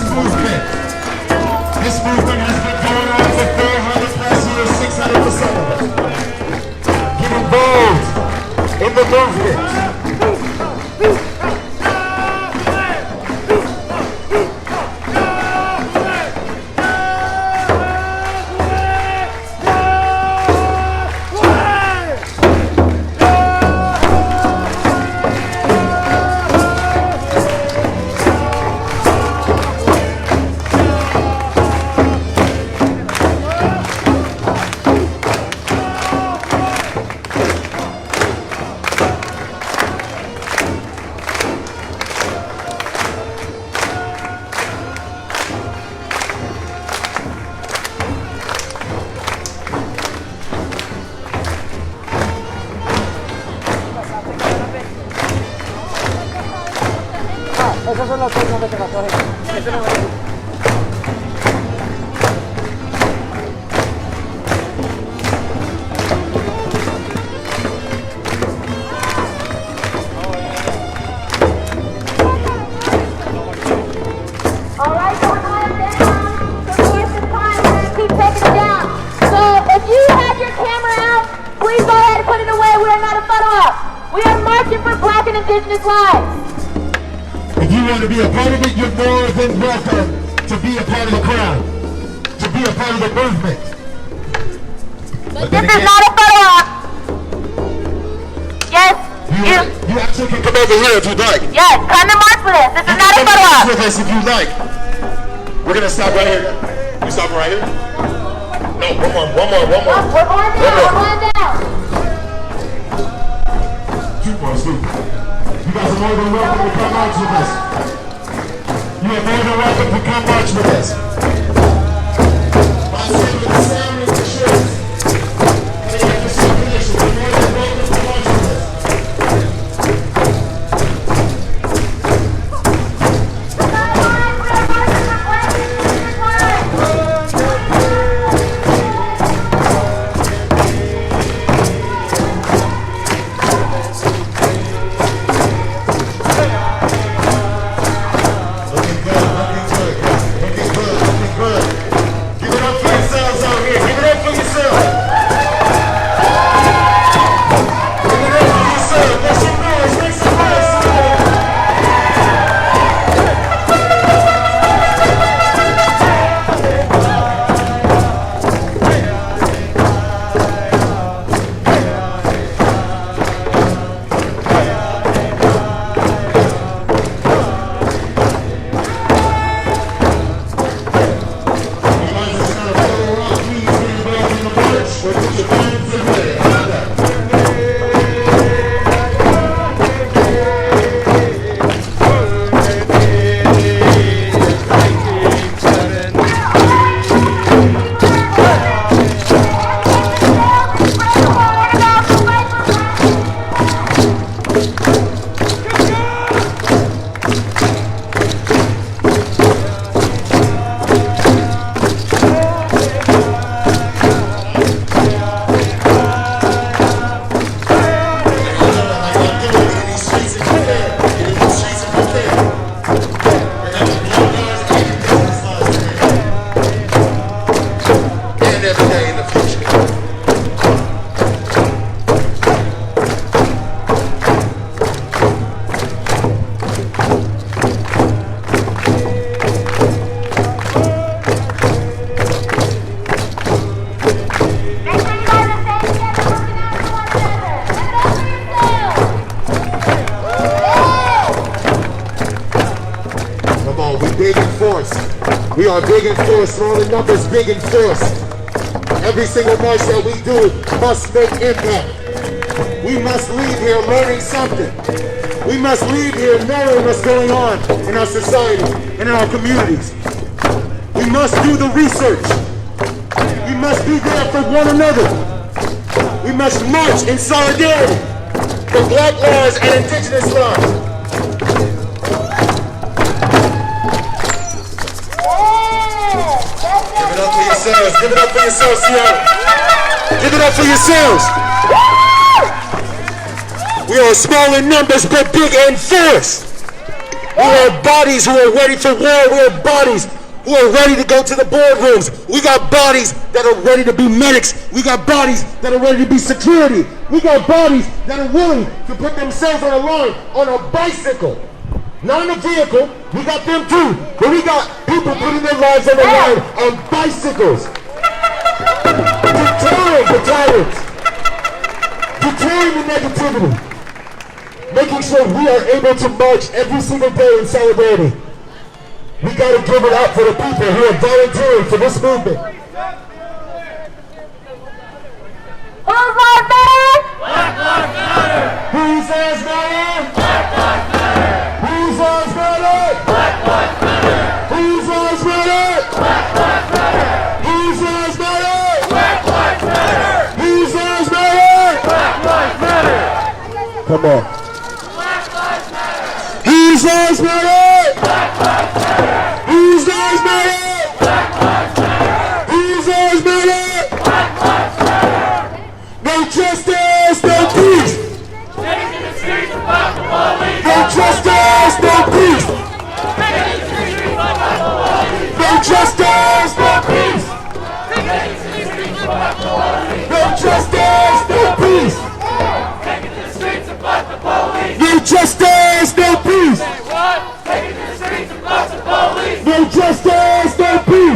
This movement has been going on for 400 plus years, 600% of it. Get involved in the movement. Esos son los signos de que pasó ahí. Eso no es. Alright, so we're going down. So we have some time. We're going to keep taking it down. So if you have your camera out, please go ahead and put it away. We are not a photo op. We are marching for Black and Indigenous lives. If you want to be a part of it, you're more than welcome to be a part of the crowd, to be a part of the movement. But this is not a photo op. Yes, you actually can come over here if you'd like. Yes, come and march with us. This is not a photo op. With us if you'd like. We're gonna stop right here. We stop right here? No, one more. We're going down. We're going down. Two more, Steve. You guys are more than welcome to come march with us. You are more than welcome to come march with us. My son with the sound is the shirt. And you have the circulation. You're more than welcome to march with us. We are big in force, small in numbers, big in force. Every single march that we do must make impact. We must leave here learning something. We must leave here knowing what's going on in our society and in our communities. We must do the research. We must be there for one another. We must march in solidarity for Black lives and Indigenous lives. Give it up for yourselves. Give it up for yourselves, Seattle. Give it up for yourselves. We are small in numbers, but big in force. We are bodies who are ready for war. We are bodies who are ready to go to the boardrooms. We got bodies that are ready to be medics. We got bodies that are ready to be security. We got bodies that are willing to put themselves on a line on a bicycle. Not in a vehicle, we got them too, but we got people putting their lives on the line on bicycles. Deterring the tyrants. Deterring the negativity. Making sure we are able to march every single day in solidarity. We gotta give it up for the people who are volunteering for this movement. Whose lives matter? Black lives matter. Whose lives matter? Black lives matter. Whose lives matter? Black lives matter. Whose lives matter? Black lives matter. Whose lives matter? Black lives matter. Whose lives matter? Black lives matter. Come on. Black lives matter. Whose lives matter? Whose lives matter? Black lives matter. Whose lives matter? Black lives matter. No justice, no peace. Taking the streets to fight the police. No justice, no peace. Taking the streets to fight the police. No justice, no peace. Taking the streets to fight the police. No justice, no peace. Taking the streets to fight the police. No justice, no peace.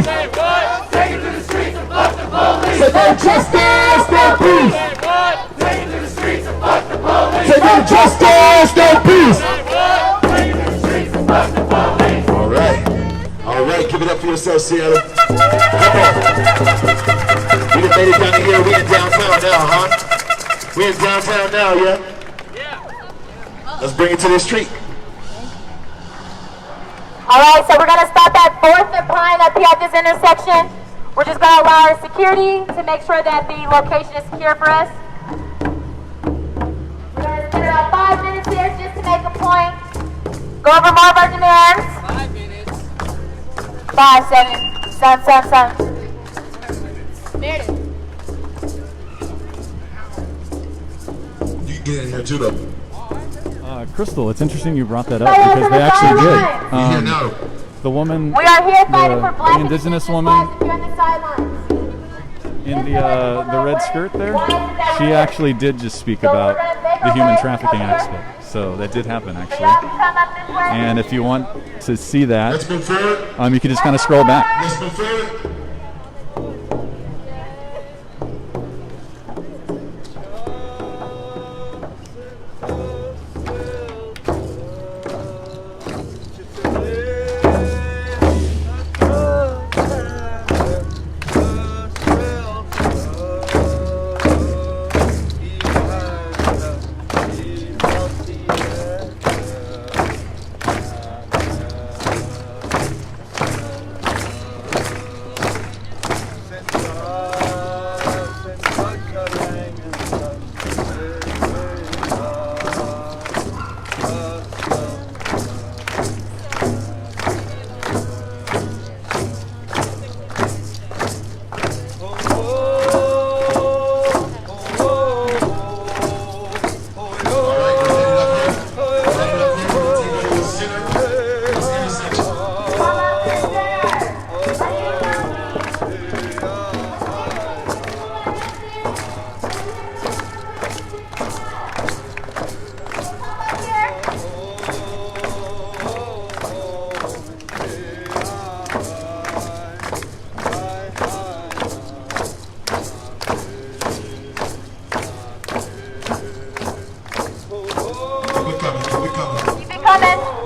Say what? Taking to the streets to fight the police. No justice, no peace. Say what? Taking to the streets to fight the police. Say no justice, no peace. Say what? Taking to the streets to fight the police. Say no justice, no peace. Say what? Taking to the streets to fight the police. All right, give it up for yourself, Seattle. Come on. We just made it down to here. We in downtown now, huh? We in downtown now, yeah? Let's bring it to the street. All right, so we're going to stop at 4th and Pine up here at this intersection. We're just going to allow our security to make sure that the location is secure for us. We're going to spend about 5 minutes here just to make a point. Go over more of our demands. 5 minutes. 5, 7. Meredith. You can get in here too, though. Crystal, it's interesting you brought that up because they actually did. Here now. The woman, We are here fighting for black the indigenous and woman lives here on the sidelines. in the red skirt there, she actually did just speak about the human trafficking aspect. So that did happen actually. And if you want to see that, Let's move forward. you can just kind of scroll back. Let's move forward.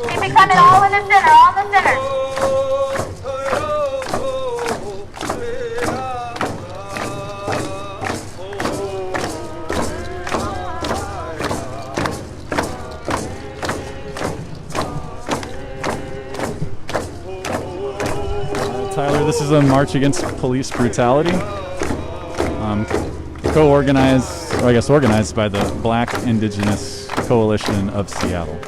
Keep it coming, all in the center, all in the center. Tyler, this is a march against police brutality, co-organized, or I guess organized by the Black Indigenous Coalition of Seattle.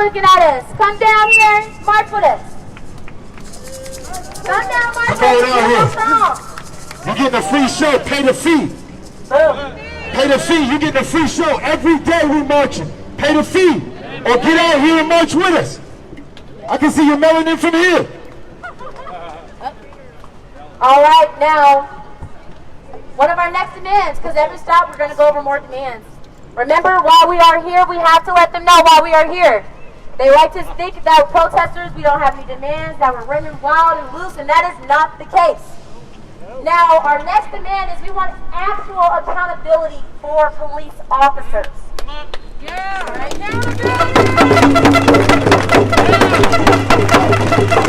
looking at us. Come down here and march with us. Come down, march with Come us. down here. Strong. You're getting a free show. Pay the fee. Boom. Pay the fee. You getting a free show. Every day we marching. Pay the fee. Or get out here and march with us. I can see your melanin from here. All right, now, one of our next demands, because every stop we're going to go over more demands. Remember, while we are here, we have to let them know why we are here. They like to think that protesters, we don't have any demands, that we're running wild and loose, and that is not the case. Now, our next demand is we want actual accountability for police officers. Yeah.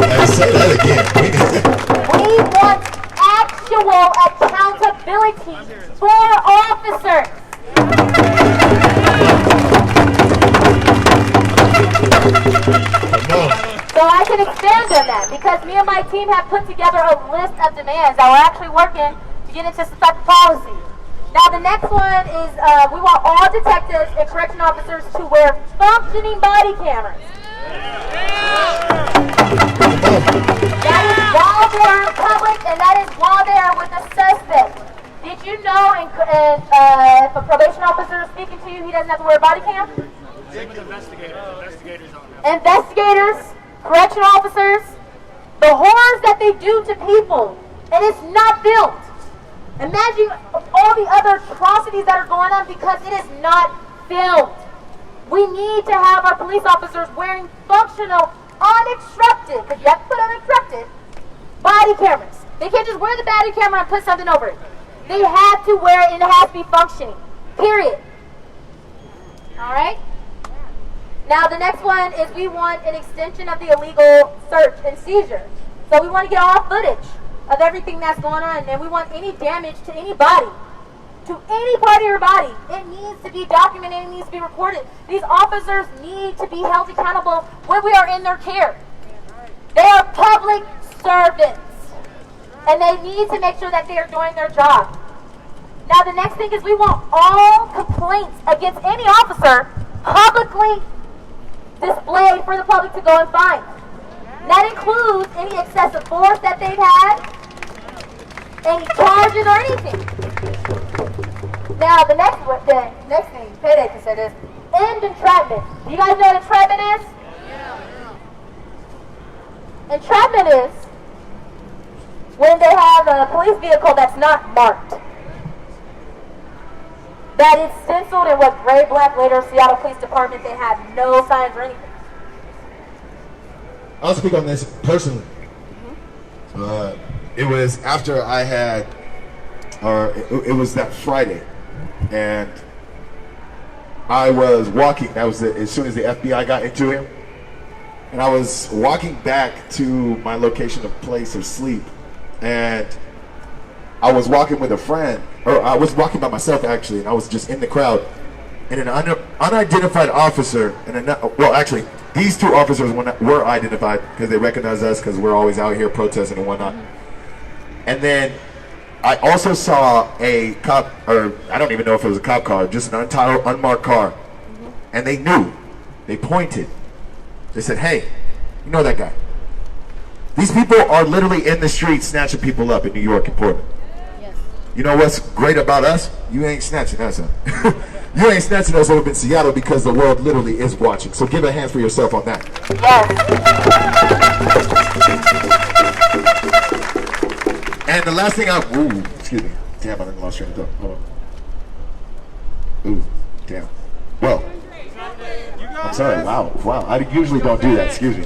Hey, say that again. We want actual accountability for officers. So I can expand on that because me and my team have put together a list of demands that we're actually working to get into some type of policy. Now the next one is we want all detectives and correction officers to wear functioning body cameras. That is while they're in public and that is while they are with a suspect. Did you know if a probation officer is speaking to you, he doesn't have to wear a body cam? Investigators, correction officers, the horrors that they do to people, and it's not filmed. Imagine all the other atrocities that are going on because it is not filmed. We need to have our police officers wearing functional, unobstructed, because you have to put unobstructed, body cameras. They can't just wear the body camera and put something over it. They have to wear it and it has to be functioning, period. All right? Now the next one is we want an extension of the illegal search and seizure. So we want to get all footage of everything that's going on, and we want any damage to any body, to any part of your body. It needs to be documented, it needs to be recorded. These officers need to be held accountable when we are in their care. They are public servants, and they need to make sure that they are doing their job. Now the next thing is we want all complaints against any officer publicly displayed for the public to go and find. That includes any excessive force that they've had, any charges or anything. Now the next thing, Payday can say this, end entrapment. Do you guys know what entrapment is? Entrapment is when they have a police vehicle that's not marked. That is stenciled in what gray, black, later Seattle Police Department, they have no signs or anything. I'll speak on this personally. It was after I had, it was that Friday, and I was walking. That was as soon as the FBI got into him, and I was walking back to my location of place of sleep, and I was walking with a friend, or I was walking by myself actually, and I was just in the crowd, and an unidentified officer, well actually, these two officers were identified because they recognized us because we're always out here protesting and whatnot. And then I also saw a cop, or I don't even know if it was a cop car, just an unmarked car. And they knew. They pointed. They said, hey, you know that guy. These people are literally in the streets snatching people up in New York and Portland. Yes. You know what's great about us? You ain't snatching us up. You ain't snatching us up in Seattle because the world literally is watching. So give a hand for yourself on that. Yes. And the last thing excuse me. Damn, I done lost train of thought. Hold on. Ooh, damn. Well, I'm sorry. Wow. I usually don't do that. Excuse me.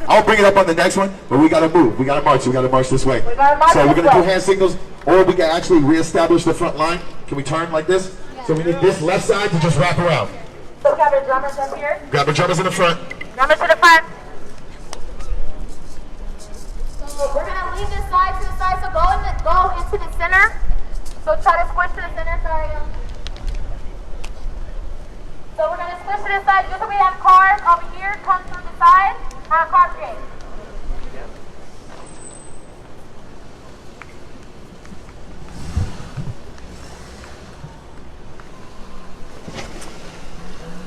I'll bring it up on the next one, but we gotta move. We gotta march. We gotta march this way. So we're gonna do hand signals, or we can actually reestablish the front line. Can we turn like this? So we need this left side to just wrap around. So grab our drummers up here. Grab the drummers in the front. Drummers to the front. So we're gonna leave this side to the side. So go into the center. So try to squish to the center. Sorry. So we're gonna squish to the side. Just so we have cars over here, come through the side. Have a car straight.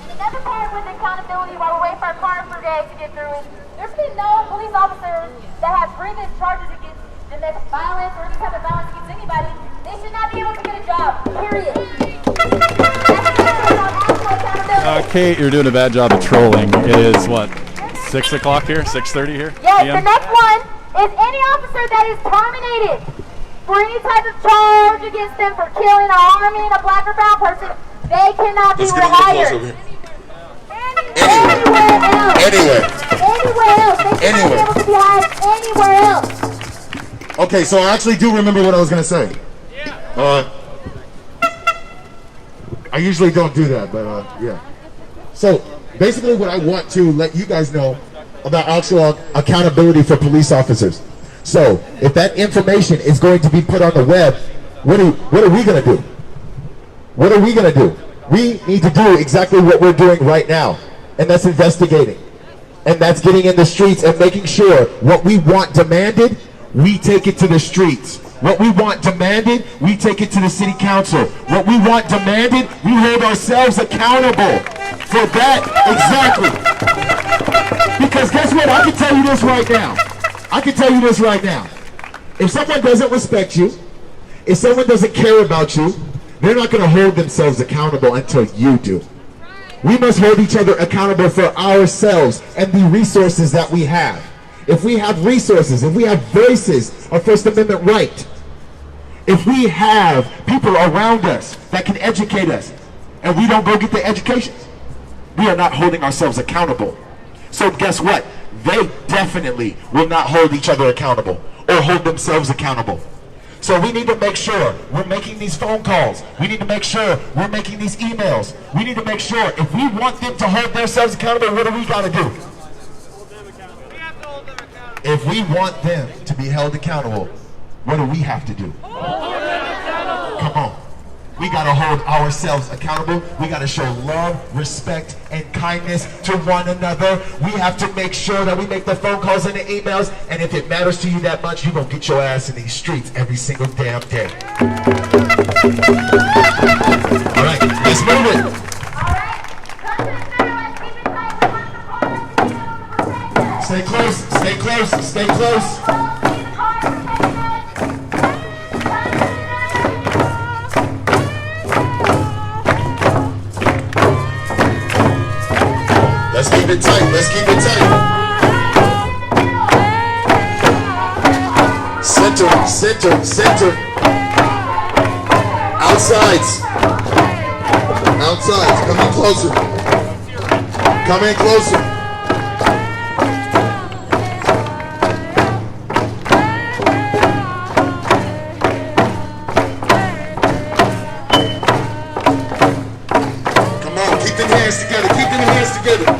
And another part with accountability while we're waiting for our car through is there's been no police officers that have previous charges against domestic violence or any type of violence against anybody. They should not be able to get a job, period. Kate, you're doing a bad job of trolling. It is what, 6 o'clock here, 6:30 here? Yes, PM? the next one is any officer that is terminated for any type of charge against them for killing or harming a black or brown person, they cannot be rehired. Anywhere else. Anywhere. Anywhere else. They should not be able to be hired anywhere else. Okay, so I actually do remember what I was going to say. I usually don't do that, but yeah. So basically what I want to let you guys know about actual accountability for police officers. So if that information is going to be put on the web, what are we going to do? What are we going to do? We need to do exactly what we're doing right now, and that's investigating. And that's getting in the streets and making sure what we want demanded, we take it to the streets. What we want demanded, we take it to the city council. What we want demanded, we hold ourselves accountable for that exactly. Because guess what? I can tell you this right now. I can tell you this right now. If someone doesn't respect you, if someone doesn't care about you, they're not going to hold themselves accountable until you do. We must hold each other accountable for ourselves and the resources that we have. If we have resources, if we have voices of First Amendment right, if we have people around us that can educate us, and we don't go get the education, we are not holding ourselves accountable. So guess what? They definitely will not hold each other accountable or hold themselves accountable. So we need to make sure we're making these phone calls. We need to make sure we're making these emails. We need to make sure if we want them to hold themselves accountable, what do we got to do? If we want them to be held accountable, what do we have to do? Come on. We got to hold ourselves accountable. We got to show love, respect, and kindness to one another. We have to make sure that we make the phone calls and the emails. And if it matters to you that much, you're going to get your ass in these streets every single damn day. All right, let's move it. Stay close, stay close, stay close. Let's keep it tight, let's keep it tight. Center, center, center. Outsides. Outsides, come in closer. Come in closer. Together, keep them hands together.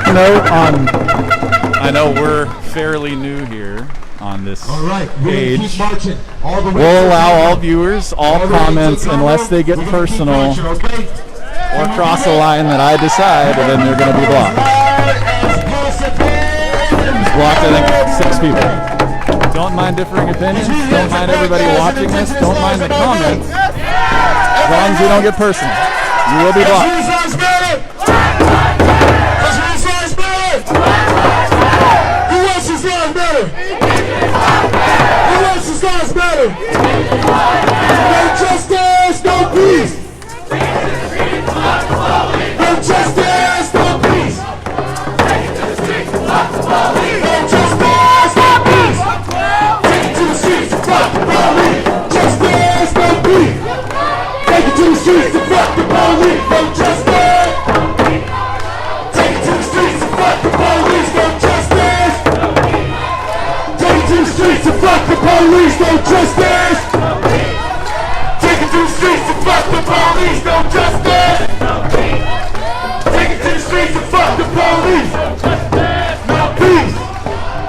I know we're fairly new here on this All right, we're gonna page. keep marching all the way. We'll allow all viewers, all comments, unless they get personal or cross a line that I decide, and then they're going to be blocked. Blocked, I think, 6 people. Don't mind differing opinions. Don't mind everybody watching this. Don't mind the comments. As long as you don't get personal, you will be blocked. Who wants his life better? Who wants his life better? No justice, no peace. No justice, no peace. No justice, no peace. Take it to the streets to fuck the police. Justice, no peace. Take it to the streets to fuck the police. No justice. Take it to the streets to fuck the police. No justice. Take it to the streets to fuck the police. No justice. Take it to the streets to fuck the police. No justice. Take it to the streets to fuck the police. No peace.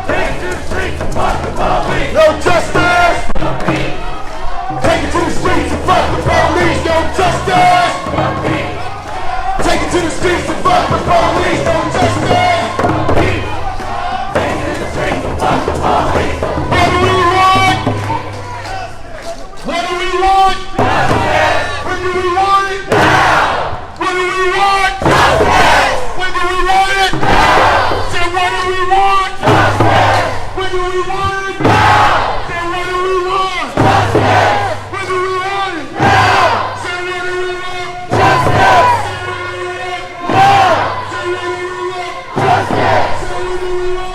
Take it to the streets to fuck the police. No justice. Take it to the streets to fuck the police. No justice. Take it to the streets to fuck the police. No justice. Take it to the streets to fuck the police. What do we want? What do we want? When do we want it? What do we want? When do we want it? Say what do we want? When do we want it? Say what do we want? When do we want it? Say what do we want? Justice! Say what do we want? Justice! Say what do we want?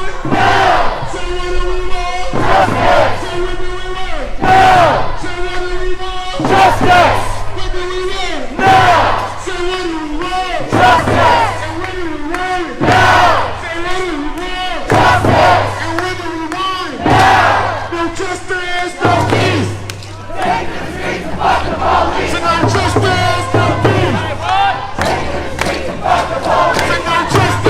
Say what do we want? Justice! Say what do we want? Say what do we want? Justice! What do we want? Say what do we want? Justice! And when do we want it? Say what do we want? Justice! And when do we want it? No justice, no peace. Take the streets to fuck the police. Say no justice, no peace. Take the streets to fuck the police. Say no justice, no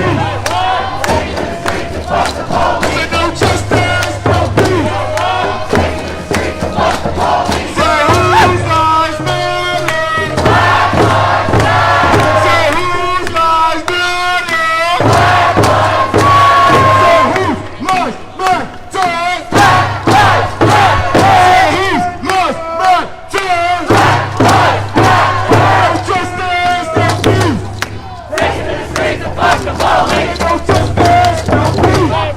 peace. Take the streets to fuck the police. Say no justice, no peace. Take the streets to fuck the police. Say whose lives matter? Black lives matter. Say whose lives matter? Black lives matter. Say whose lives matter? Black lives matter. Say whose lives matter? Black lives matter. No justice, no peace. Take it to the streets to fuck the police. No justice, no peace.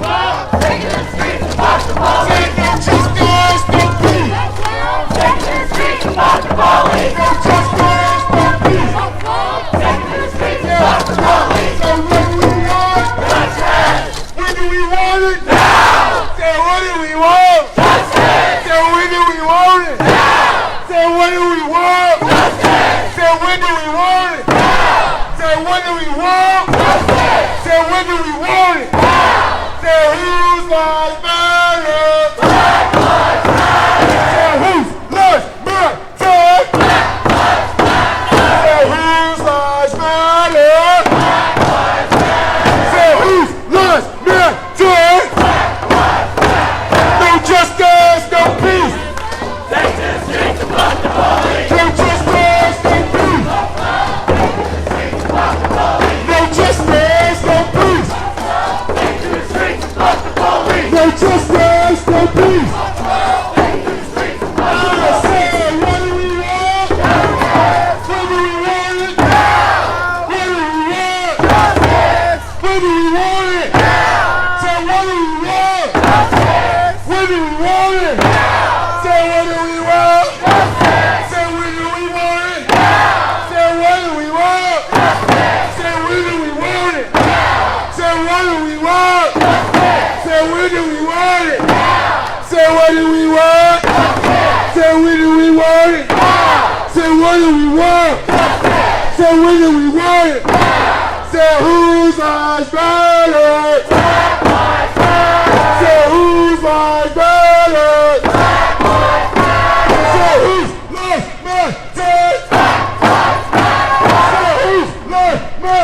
Take it to the streets to fuck the police. No justice, no peace. Take it to the streets to fuck the police. No justice, no peace. Take it to the streets to fuck the police. So what do we want? Justice. When do we want it? Now. Say what do we want? Justice. Say when do we want it? Now. Say what do we want? Justice. Say when do we want it? Now. Say when do we want? Justice. Say when do we want it? Now. Say whose lives matter? Black lives matter. Say whose lives matter? Black lives matter. Say whose lives matter? Black lives matter. Say whose lives matter? Black lives matter. No justice, no peace. Take to the streets to fuck the police. No justice, no peace. Take to the streets to fuck the police. No justice, no peace. Take to the streets to fuck the police. No justice, no peace. Take to the streets to fuck the police. Say what do we want? When do we want it? When do we want? When do we want it? Say what do we want? When do we want it? Say what do we want? Say when do we want it? Say what do we want? Say when do we want it? Say what do we want? Say when do we want it? Say what do we want? Say when do we want it? Say what do we want? Say when do we want it? Say whose lives matter? Say whose lives matter? Say whose lives matter? Say whose lives matter?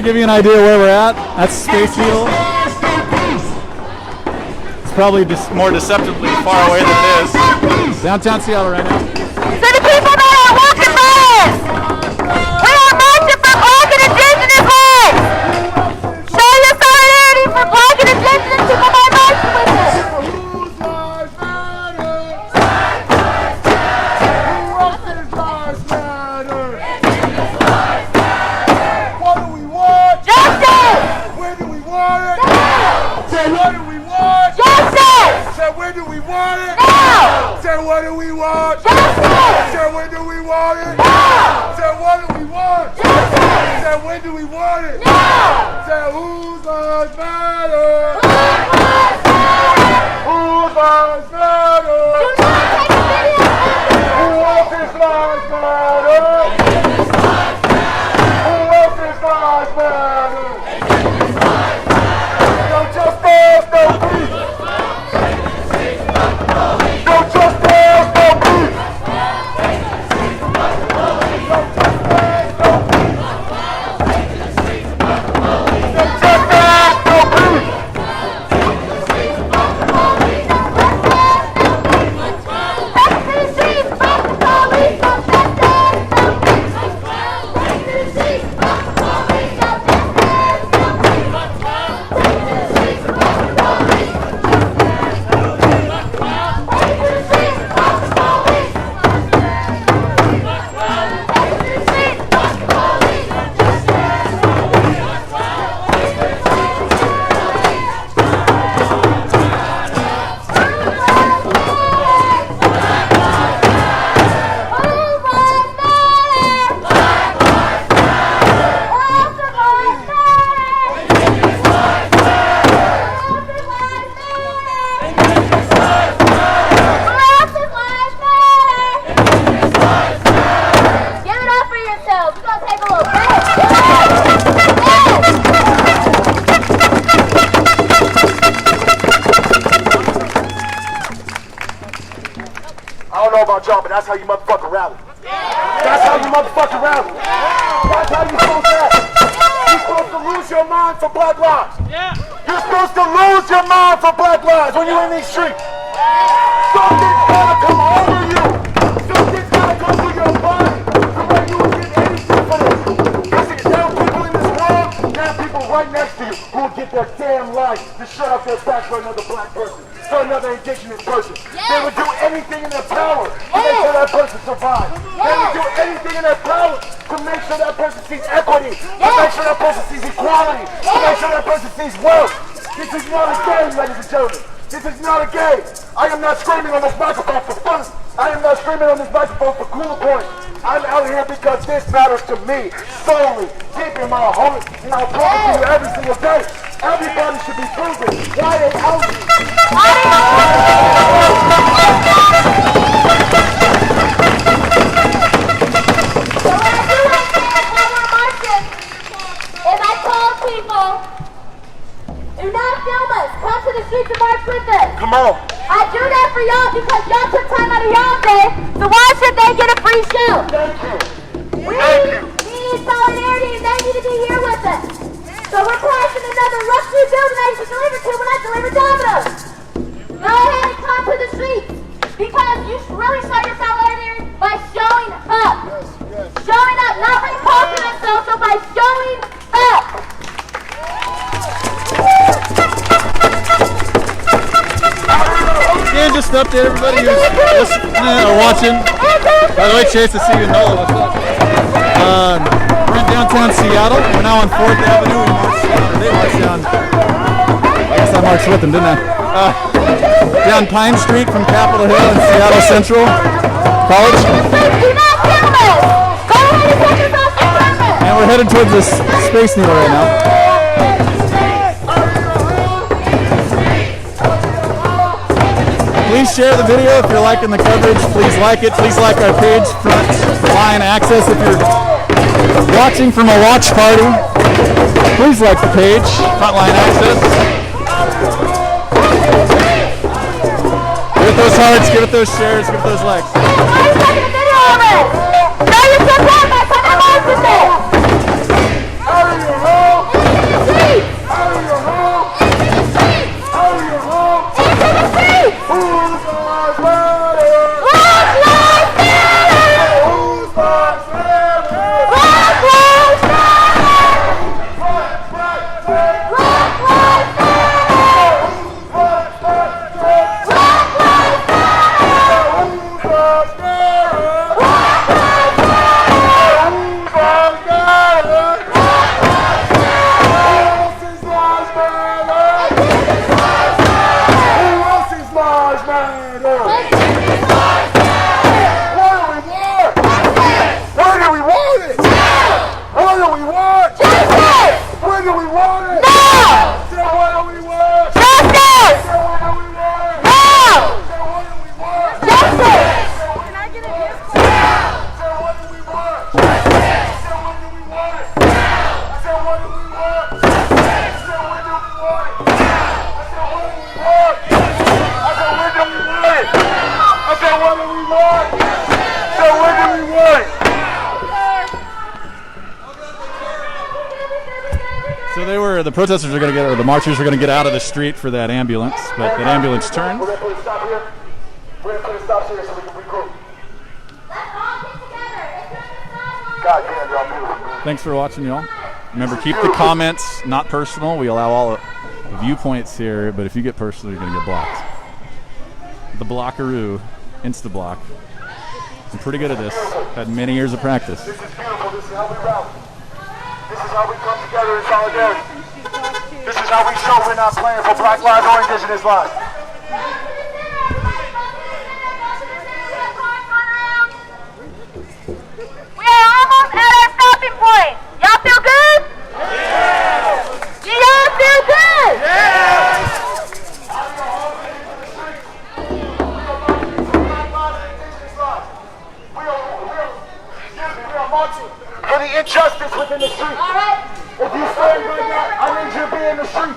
give you an idea where we're at, that's Space Needle. It's probably just more deceptively far away than it is. Downtown Seattle right now. To the people that are walking by us, we are marching for Black and Indigenous lives. Show your solidarity for Black and Indigenous people by marching with us. What do we want? Justice! Where do we want it? Now! Say what do we want? Justice! Say where do we want it? Now! Say what do we want? Justice! Say when do we want it? Now! Say what do we want? Justice! Say when do we want it? Now! Say whose lives matter? Black lives matter! Whose lives matter? Do not take a video of this. Who else's lives matter? Who else's lives matter? No justice, no peace. No justice, no peace. y'all, but that's how you motherfucking rally. That's how you motherfucking rally. That's how you supposed to act. You're supposed to lose your mind for Black lives. You're supposed to lose your mind for Black lives when you're in these streets. Something's gonna come over you. Something's gonna come through your body to where you will get anything for this. Listen, there are people in this world, there are people right next to you who will get their damn life to shut up their back for another black person, for another indigenous person. They would do anything in their power to make sure that person survives. They would do anything in their power to make sure that person sees equity, to make sure that person sees equality, to make sure that person sees wealth. This is not a game, ladies and gentlemen. This is not a game. I am not screaming on this microphone for fun. I am not screaming on this microphone for cool points. I'm out here because this matters to me solely, deep in my heart, and I'll promise to you every single day. Everybody should be proven why they out here. So what I do right there while we're marching is I call people, do not film us, come to the streets and march with us. Come on. I do that for y'all because y'all took time out of y'all day, so why should they get a free show? Thank you. We need solidarity and they need to be here with us. So we're passing another luxury building I used to deliver to when I delivered Domino's. Go ahead and come to the streets because you really show your solidarity by showing up. Showing up, not by posting on social, by showing up. Yeah, just to update everybody who's listening or watching. By the way, Chase, I see you in Nola. What's up? We're in downtown Seattle. We're now on 4th Avenue. They marched down. I guess I marched with them, didn't I? Down Pine Street from Capitol Hill in Seattle Central College. And we're headed towards this Space Needle right now. Please share the video if you're liking the coverage. Please like it. Please like our page, Front Line Access. If you're watching from a watch party, please like the page, Front Line Access. Give it those hearts, give it those shares, give it those likes. Show your support by coming along with it. Out of your home. want it? No! Say what do we want? Justice! Say what do we want? No! Say what do we want? Justice! Can I get a discount? Say what do we want? Say what do we want? Say what do we want? Say what do we want? I said what do we want? I said when do we want it? I said what do we want? Say when do we want it? So the protesters are going to get, or the marchers are going to get out of the street for that ambulance, but that ambulance turned. We're going to put a stop here. We're going to put a stop here so we can regroup. God damn, y'all beautiful. Thanks for watching, y'all. Remember, keep the comments not personal. We allow all the viewpoints here, but if you get personal, you're going to get blocked. The blockaroo, Insta-block. I'm pretty good at this. Had many years of practice. This is beautiful. This is how we rally. This is how we come together in solidarity. This is how we show we're not playing for Black lives or Indigenous lives. We are almost at our stopping point. Y'all feel good? Do y'all feel good? We are marching for the injustice within the street. All right. If you stand right now, I need you to be in the street.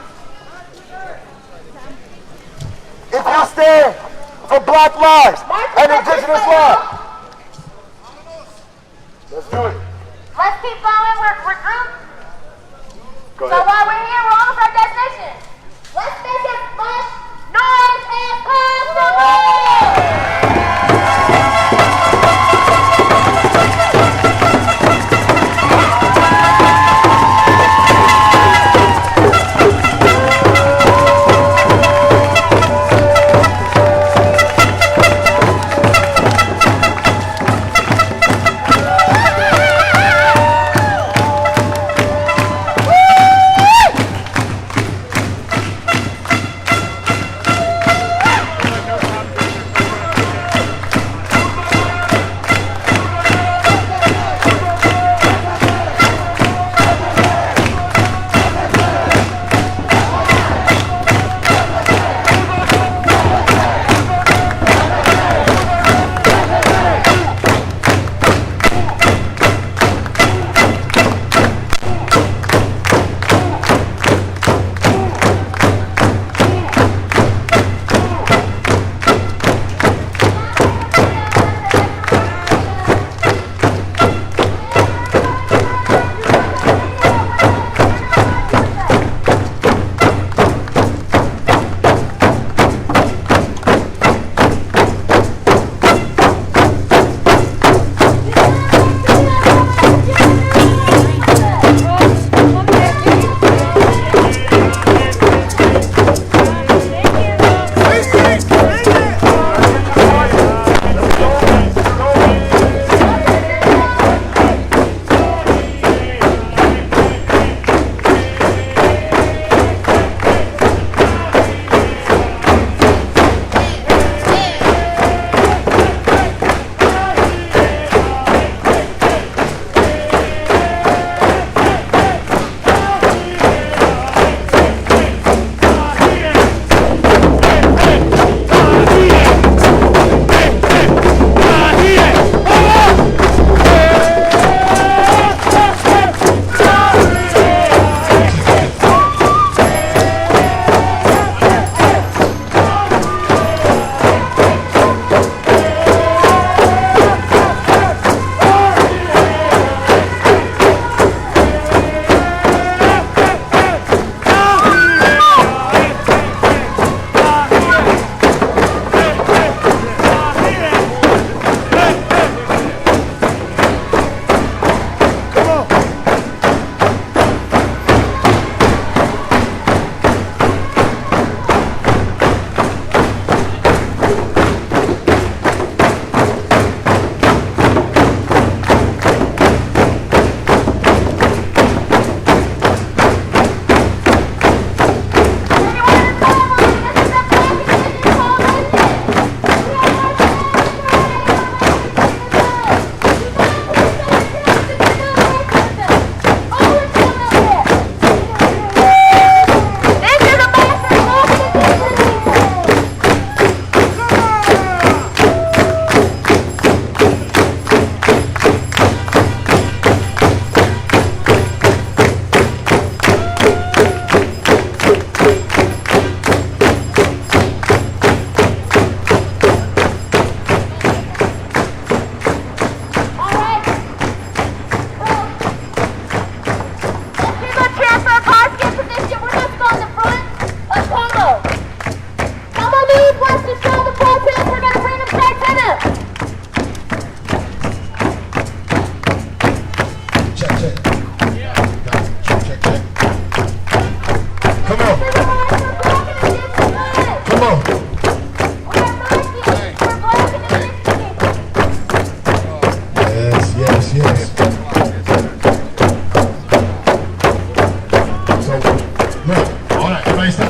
If you stand for Black lives and Indigenous lives, let's do it. Let's keep going. We're grouped. Go So ahead. while we're here, we're almost at our destination. Let's make as much noise as possible.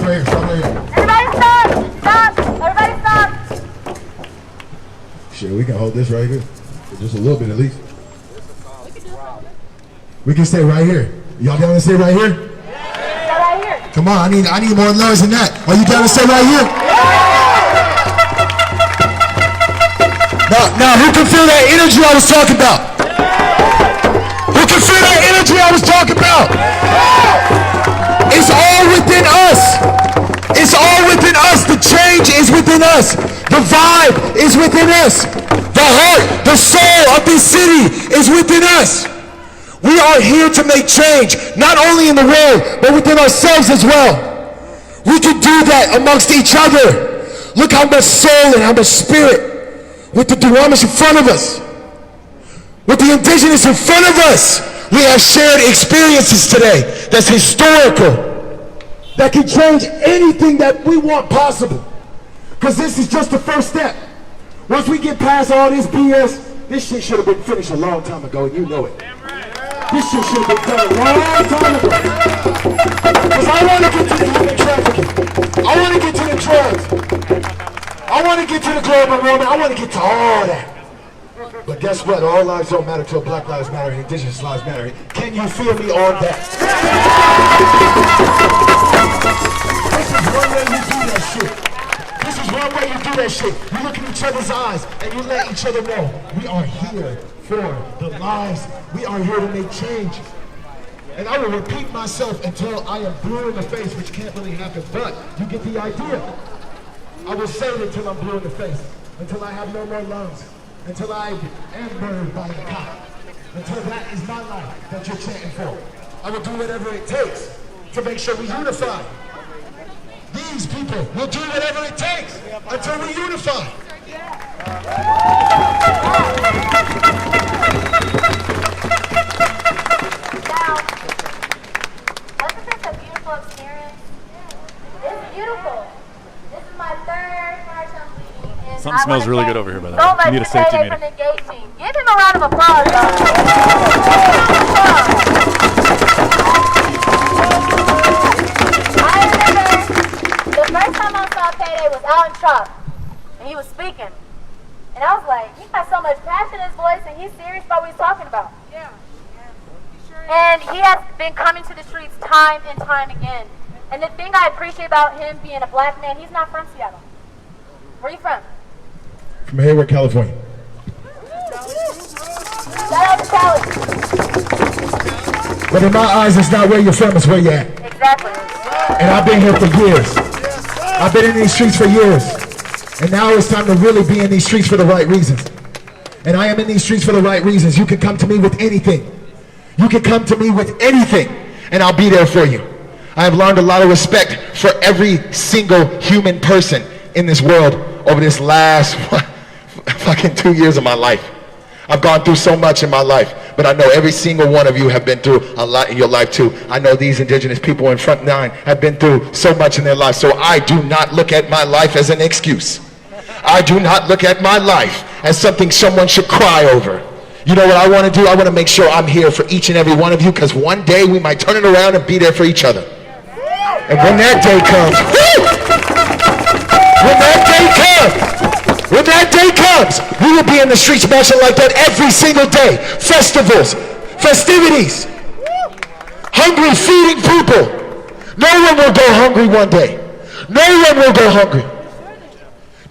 right here. Stop right here. Everybody stop! Stop! Everybody stop! Shit, we can hold this right here. Just a little bit at least. We can stay right here. Y'all down to stay right here? Stay right here. Come on, I need more loves than that. Are you down to stay right here? Now, who can feel that energy I was talking about? Who can feel that energy I was talking about? It's all within us. It's all within us. The change is within us. The vibe is within us. The heart, the soul of this city is within us. We are here to make change, not only in the world, but within ourselves as well. We can do that amongst each other. Look how much soul and how much spirit with the Duwamish in front of us, with the indigenous in front of us. We have shared experiences today that's historical, that can change anything that we want possible. Because this is just the first step. Once we get past all this BS, this shit should have been finished a long time ago, and you know it. This shit should have been done a long time ago. Because I want to get to the human trafficking. I want to get to the drugs. I want to get to the global warming. I want to get to all that. But guess what? All lives don't matter till Black Lives Matter and Indigenous Lives Matter. Can you feel me on that? This is one way you do that shit. This is one way you do that shit. You look in each other's eyes and you let each other know we are here for the lives. We are here to make change. And I will repeat myself until I am blue in the face, which can't really happen, but you get the idea. I will say it until I'm blue in the face, until I have no more lungs, until I am murdered by a cop, until that is my life that you're chanting for. I will do whatever it takes to make sure we unify. These people will do whatever it takes until we unify. Now, wasn't this a beautiful experience? It's beautiful. This is my third part-time meeting. And Something smells really good over here, by the way. So much You need a safety today meeting. from the gate team. Give him a round of applause, y'all. I remember the first time I saw Payday was out in Chop, and he was speaking. And I was like, he got so much passion in his voice, and he's serious about what he's talking about. Yeah. And he has been coming to the streets time and time again. And the thing I appreciate about him being a black man, he's not from Seattle. Where are you from? From Hayward, California. Shout out to Cali. But in my eyes, it's not where you're from, it's where you're at. Exactly. And I've been here for years. I've been in these streets for years. And now it's time to really be in these streets for the right reasons. And I am in these streets for the right reasons. You can come to me with anything. You can come to me with anything, and I'll be there for you. I have learned a lot of respect for every single human person in this world over this last fucking 2 years of my life. I've gone through so much in my life, but I know every single one of you have been through a lot in your life too. I know these indigenous people in front line have been through so much in their life, so I do not look at my life as an excuse. I do not look at my life as something someone should cry over. You know what I want to do? I want to make sure I'm here for each and every one of you, because one day we might turn it around and be there for each other. And when that day comes, when that day comes, we will be in the streets marching like that every single day. Festivals, festivities, hungry, feeding people. No one will go hungry one day. No one will go hungry.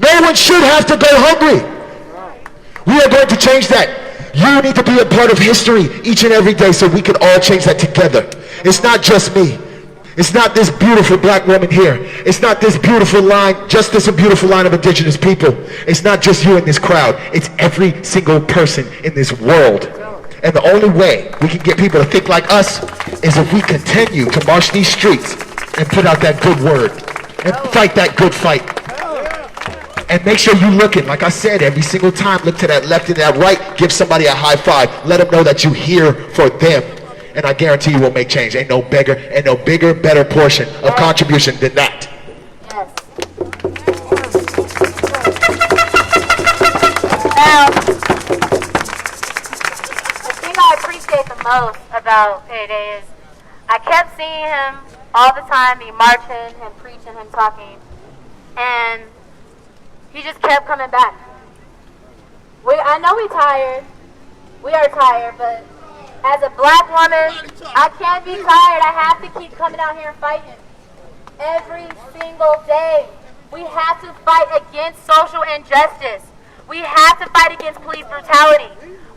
No one should have to go hungry. We are going to change that. You need to be a part of history each and every day so we can all change that together. It's not just me. It's not this beautiful black woman here. It's not this beautiful line, just this beautiful line of indigenous people. It's not just you in this crowd. It's every single person in this world. And the only way we can get people to think like us is if we continue to march these streets and put out that good word and fight that good fight. And make sure you're looking, like I said, every single time, look to that left and that right, give somebody a high five, let them know that you're here for them. And I guarantee you will make change. Ain't no bigger, better portion of contribution than that. Yes. Now, the thing I appreciate the most about Payday is I kept seeing him all the time, me marching, him preaching, him talking. And he just kept coming back. I know we're tired. We are tired, but as a black woman, I can't be tired. I have to keep coming out here and fighting. Every single day, we have to fight against social injustice. We have to fight against police brutality.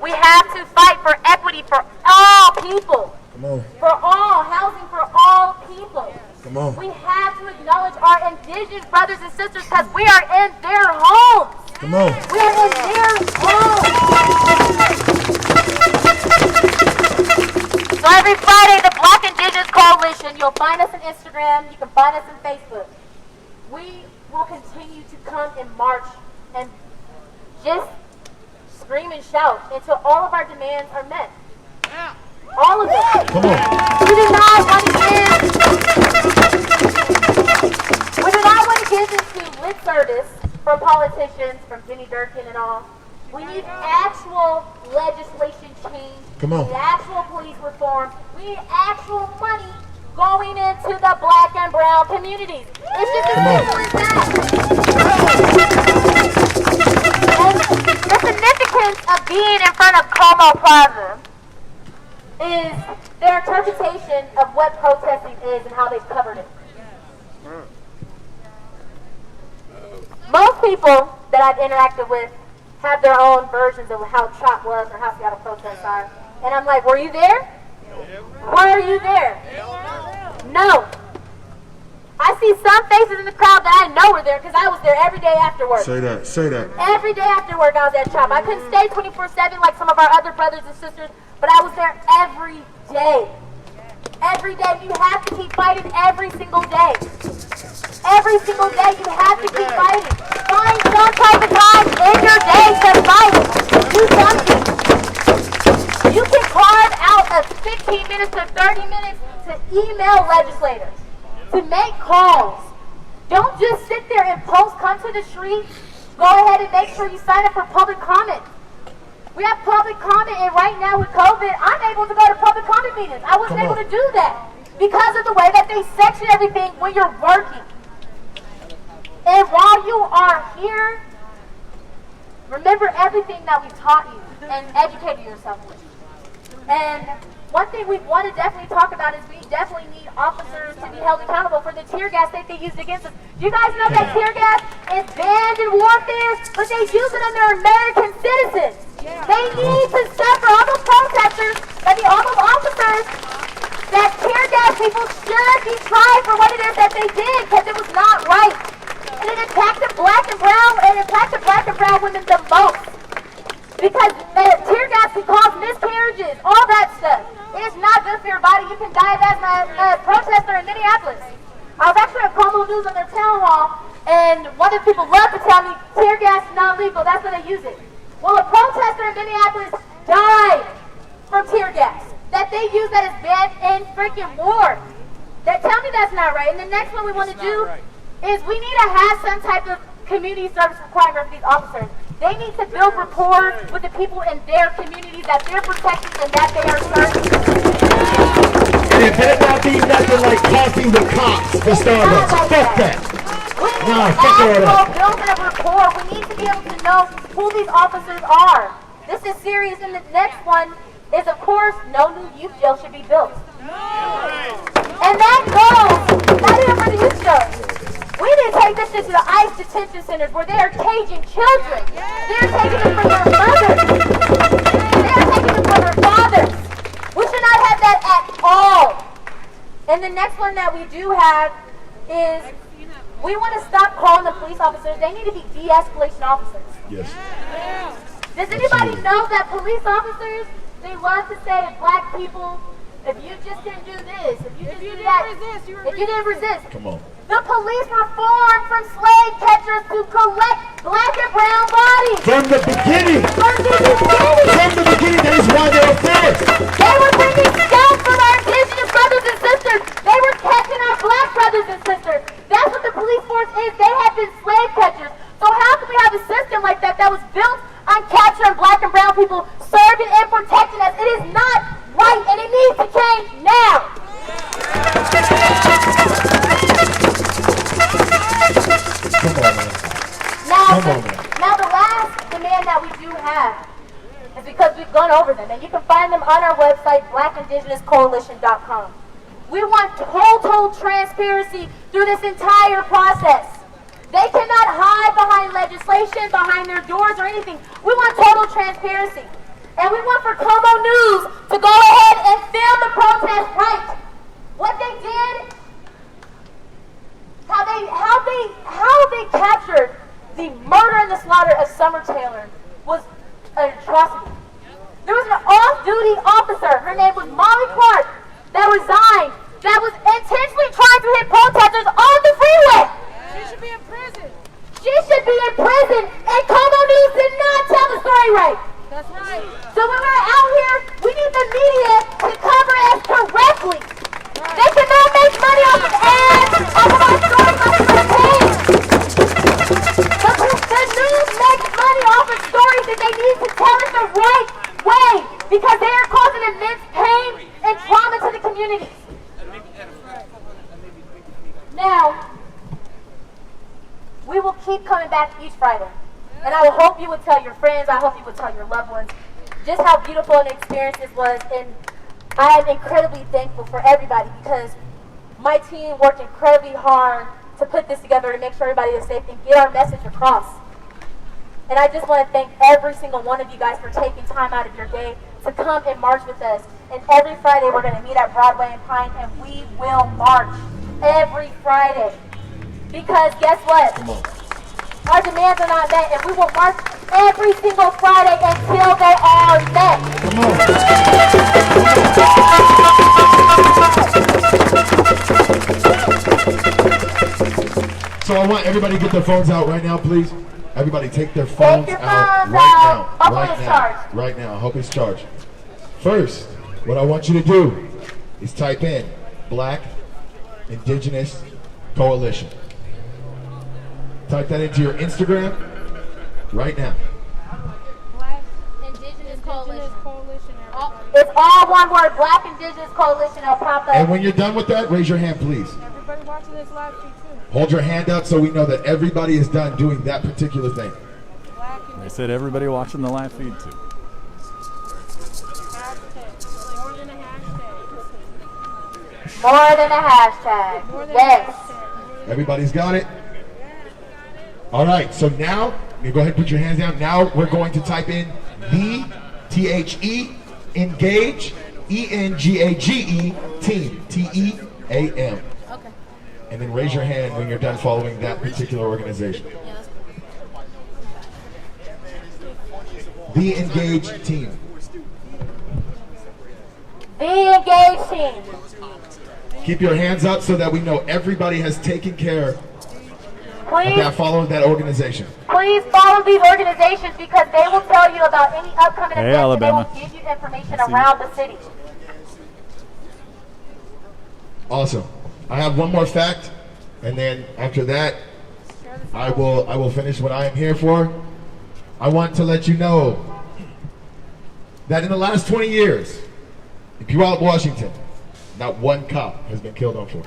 We have to fight for equity for all people. Come on. For all, housing for all people. Come on. We have to acknowledge our indigenous brothers and sisters because we are in their homes. Come on. We are in their homes. So every Friday, the Black Indigenous Coalition, you'll find us on Instagram, you can find us on Facebook. We will continue to come and march and just scream and shout until all of our demands are met. All of them. Come on. We do not want to give into lip service from politicians, from Jenny Durkin and all. We need actual legislation change. Come on. We need actual police reform. We need actual money going into the black and brown communities. It's just as simple as that. And the significance of being in front of Como Plaza is their interpretation of what protesting is and how they've covered it. Most people that I've interacted with have their own versions of how CHOP was or how Seattle protests are. And I'm like, were you there? Were you there? No. I see some faces in the crowd that I know were there because I was there every day after work. Say that. Say that. Every day after work I was at CHOP. I couldn't stay 24/7 like some of our other brothers and sisters, but I was there every day. Every day. You have to keep fighting every single day. Every single day you have to keep fighting. Find some type of time in your day to fight. Do something. You can carve out of 15 minutes to 30 minutes to email legislators, to make calls. Don't just sit there and post, come to the streets. Go ahead and make sure you sign up for public comment. We have public comment, and right now with COVID, I'm able to go to public comment meetings. I wasn't able to do that because of the way that they section everything when you're working. And while you are here, remember everything that we taught you and educated yourself with. And one thing we want to definitely talk about is we definitely need officers to be held accountable for the tear gas that they used against us. Do you guys know that tear gas is banned in warfare, but they use it on their American citizens? They need to stop for all those protesters, all those officers, that tear gas people should be tried for what it is that they did, because it was not right. And it impacted black and brown women the most. Because tear gas can cause miscarriages, all that stuff. It is not good for your body. You can die as a protester in Minneapolis. I was actually at Como News on their town hall, and one of the people loved to tell me tear gas is not legal. That's when they use it. Well, a protester in Minneapolis died from tear gas that they use that is banned in freaking war. Tell me that's not right. And the next one we want to do is we need to have some type of community service requirement for these officers. They need to build rapport with the people in their communities that they're protecting and that they are serving. And it better not be nothing like coffee with cops for Starbucks. Fuck that. Nah, fuck all that. Building a rapport. We need to be able to know who these officers are. This is serious. And the next one is, of course, no new youth jail should be built. And that goes not even for the youth jail. We need to take this shit to the ICE detention centers where they are caging children. They're taking them from their mothers. They're taking them from their fathers. We should not have that at all. And the next one that we do have is we want to stop calling the police officers. They need to be de-escalation officers. Yes. Does anybody know that police officers, they love to say black people, if you just didn't do this, if you just did that, if you didn't resist. Come on. The police were formed from slave catchers to collect black and brown bodies. From the beginning. From the beginning. From the beginning, that is why they were first. They were bringing scalps from our indigenous brothers and sisters. They were catching our black brothers and sisters. That's what the police force is. They have been slave catchers. So how can we have a system like that that was built on capturing black and brown people, serving and protecting us? It is not right, and it needs to change now. on over them, and you can find them on our website, blackindigenouscoalition.com. We want total transparency through this entire process. They cannot hide behind legislation, behind their doors or anything. We want total transparency. And we want for Como News to go ahead and film the protest right. What they did, how they captured the murder and the slaughter of Summer Taylor was an atrocity. There was an off-duty officer, her name was Molly Clark, that resigned, that was intentionally trying to hit protesters on the freeway. She should be in prison. She should be in prison, and Como News did not tell the story right. That's right. So when we're out here, we need the media to cover us correctly. Right. They cannot make money off of ads, off of our stories, off of campaigns. The news makes money off of stories that they need to tell it the right way because they are causing immense pain and trauma to the communities. Now, we will keep coming back each Friday. And I hope you would tell your friends, I hope you would tell your loved ones just how beautiful an experience this was. And I am incredibly thankful for everybody because my team worked incredibly hard to put this together to make sure everybody is safe and get our message across. And I just want to thank every single one of you guys for taking time out of your day to come and march with us. And every Friday we're going to meet at Broadway and Pine, and we will march every Friday. Because guess what? Our demands are not met, and we will march every single Friday until they are met. So I want everybody to get their phones out right now, please. Everybody take their phones your out phones right out. now. Hope Right it's now. charged. Right now. I hope it's charged. First, what I want you to do is type in Black Indigenous Coalition. Type that into your Instagram right now. Black Indigenous Coalition. It's all one word, Black Indigenous Coalition. It'll pop up. And when you're done with that, raise your hand, please. Everybody watching this live feed too. Hold your hand up so we know that everybody is done doing that particular thing. They said everybody watching the live feed too. More than a hashtag. More than a hashtag. Yes. Everybody's got it? All right, so now, you go ahead and put your hands down. Now we're going to type in the, T-H-E, engage, E-N-G-A-G-E, team, T-E-A-M. Okay. And then raise your hand when you're done following that particular organization. Yeah, that's cool. The engage team. The engaged team. Keep your hands up so that we know everybody has taken care of that, following that organization. Please follow these organizations because they will tell you about any upcoming events Alabama. and they will give you information around the city. Awesome. I have one more fact, and then after that, I will finish what I am here for. I want to let you know that in the last 20 years, in Puyallup, Washington, not one cop has been killed on foot.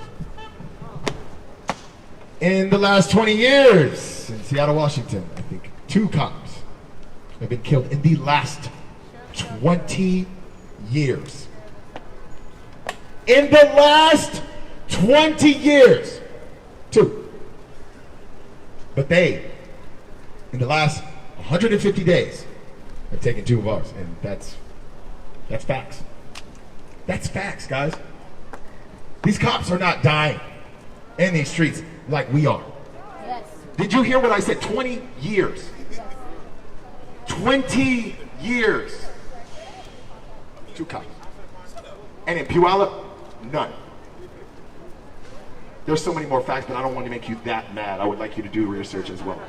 In the last 20 years, in Seattle, Washington, I think 2 cops have been killed in the last 20 years. In the last 20 years, 2. But they, in the last 150 days, have taken 2 of ours, and that's facts. That's facts, guys. These cops are not dying in these streets like we are. Yes. Did you hear what I said? 20 years. 20 years. 2 cops. And in Puyallup, none. There's so many more facts, but I don't want to make you that mad. I would like you to do research as well.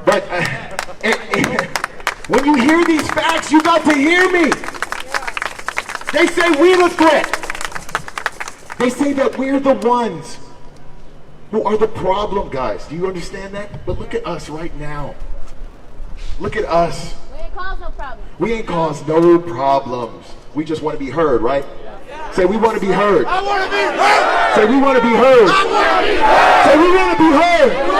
But when you hear these facts, you got to hear me. They say we're the threat. They say that we're the ones who are the problem, guys. Do you understand that? But look at us right now. Look at us. We ain't caused no problem. We ain't caused no problems. We just want to be heard, right? Say we want to be heard. I want to be heard. Say we want to be heard. I want to be heard. Say we want to be heard. I want to be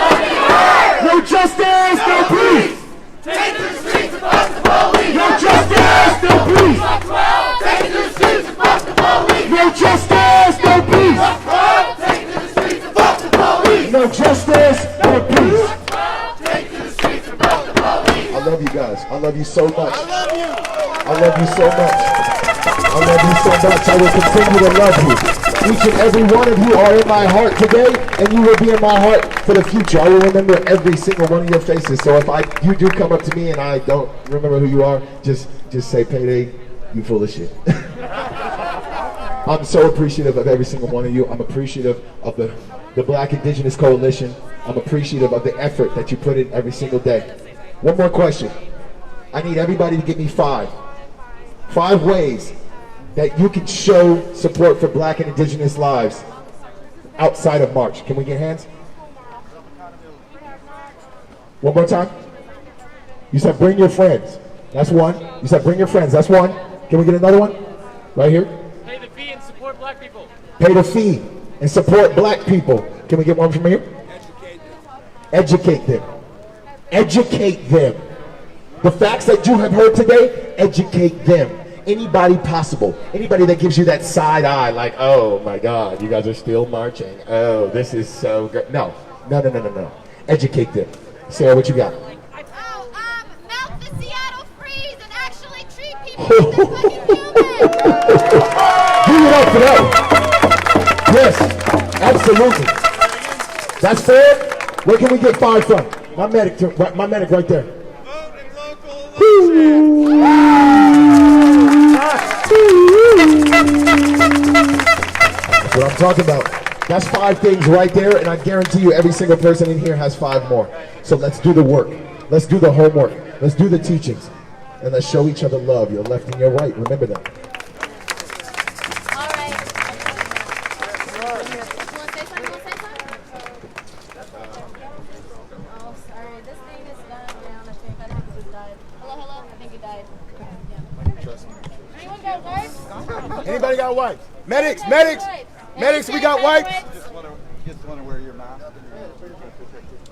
heard. No justice, no peace. Take the streets fuck the police. No justice, no peace. Fuck around, take it to the streets and fuck the police. No justice, no peace. Fuck around, take it to the streets and fuck the police. No justice, no peace. Fuck around, take it to the streets and fuck the police. I love you guys. I love you so much. I love you. I love you so much. I love you so much. I will continue to love you. Each and every one of you are in my heart today, and you will be in my heart for the future. I will remember every single one of your faces. So if you do come up to me and I don't remember who you are, just say, Payday, you full of shit. I'm so appreciative of every single one of you. I'm appreciative of the Black Indigenous Coalition. I'm appreciative of the effort that you put in every single day. One more question. I need everybody to give me 5 ways that you can show support for Black and Indigenous lives outside of March. Can we get hands? One more time. You said bring your friends. That's one. You said bring your friends. That's one. Can we get another one? Right here. Pay the fee and support Black people. Pay the fee and support Black people. Can we get one from here? Educate them. Educate them. The facts that you have heard today, educate them. Anybody possible. Anybody that gives you that side eye, like, oh my God, you guys are still marching. Oh, this is so good. No. Educate them. Sarah, what you got? Melt the Seattle freeze and actually treat people as fucking humans. Give it up for that. Yes, absolutely. That's fair. Where can we get 5 from? My medic right there. That's what I'm talking about. That's 5 things right there, and I guarantee you every single person in here has 5 more. So let's do the work. Let's do the homework. Let's do the teachings. And let's show each other love. Your left and your right. Remember that. All right. You want to say something? Oh, sorry. This thing is going down, I think. I think it just died. Hello? I think it died. Yeah. Anyone got wipes? Anybody got wipes? Medics, we got wipes. Just want to wear your mask.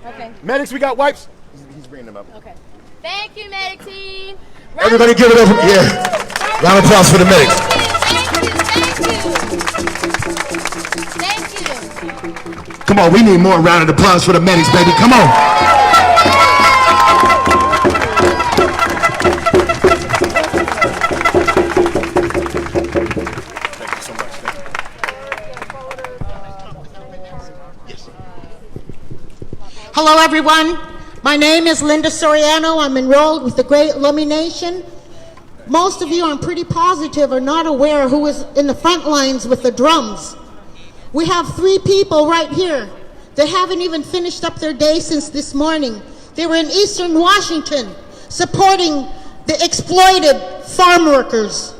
Okay. Medics, we got wipes. He's bringing them up. Okay. Thank you, medic team. Everybody give it up. Yeah. Round of applause for the medics. Thank you. Come on, we need more round of applause for the medics, baby. Come on. Hello everyone, my name is Linda Soriano. I'm enrolled with the Great Illumination. Most of you, I'm pretty positive, are not aware who is in the front lines with the drums. We have 3 people right here that haven't even finished up their day since this morning. They were in Eastern Washington supporting the exploited farm workers.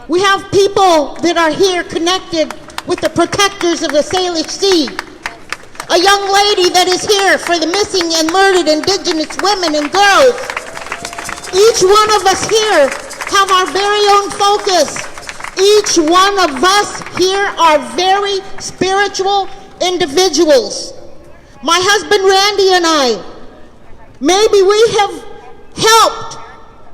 We have people that are here connected with the protectors of the Salish Sea. A young lady that is here for the missing and murdered Indigenous women and girls. Each one of us here have our very own focus. Each one of us here are very spiritual individuals. My husband Randy and I, maybe we have helped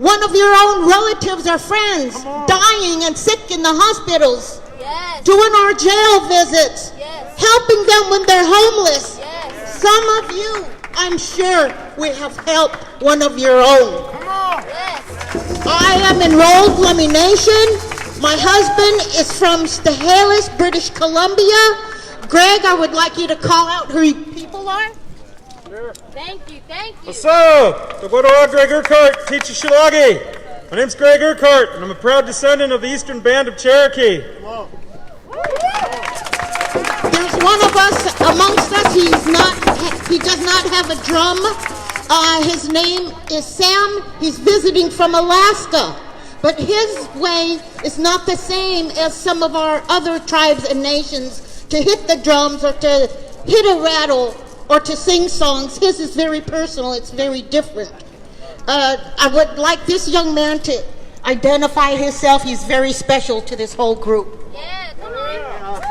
one of your own relatives or friends dying and sick in the hospitals. Yes. Doing our jail visits. Yes. Helping them when they're homeless. Yes. Some of you, I'm sure, we have helped one of your own. Yes. I am enrolled Lummi Nation. My husband is from Stehalis, British Columbia. Greg, I would like you to call out who your people are. Sure. Thank you. What's up? Greg Urquhart, teacher Shilagi. My name's Greg Urquhart, and I'm a proud descendant of the Eastern Band of Cherokee. There's one of us amongst us, he does not have a drum. His name is Sam. He's visiting from Alaska. But his way is not the same as some of our other tribes and nations to hit the drums or to hit a rattle or to sing songs. His is very personal. It's very different. I would like this young man to identify himself. He's very special to this whole group. Yeah, come on.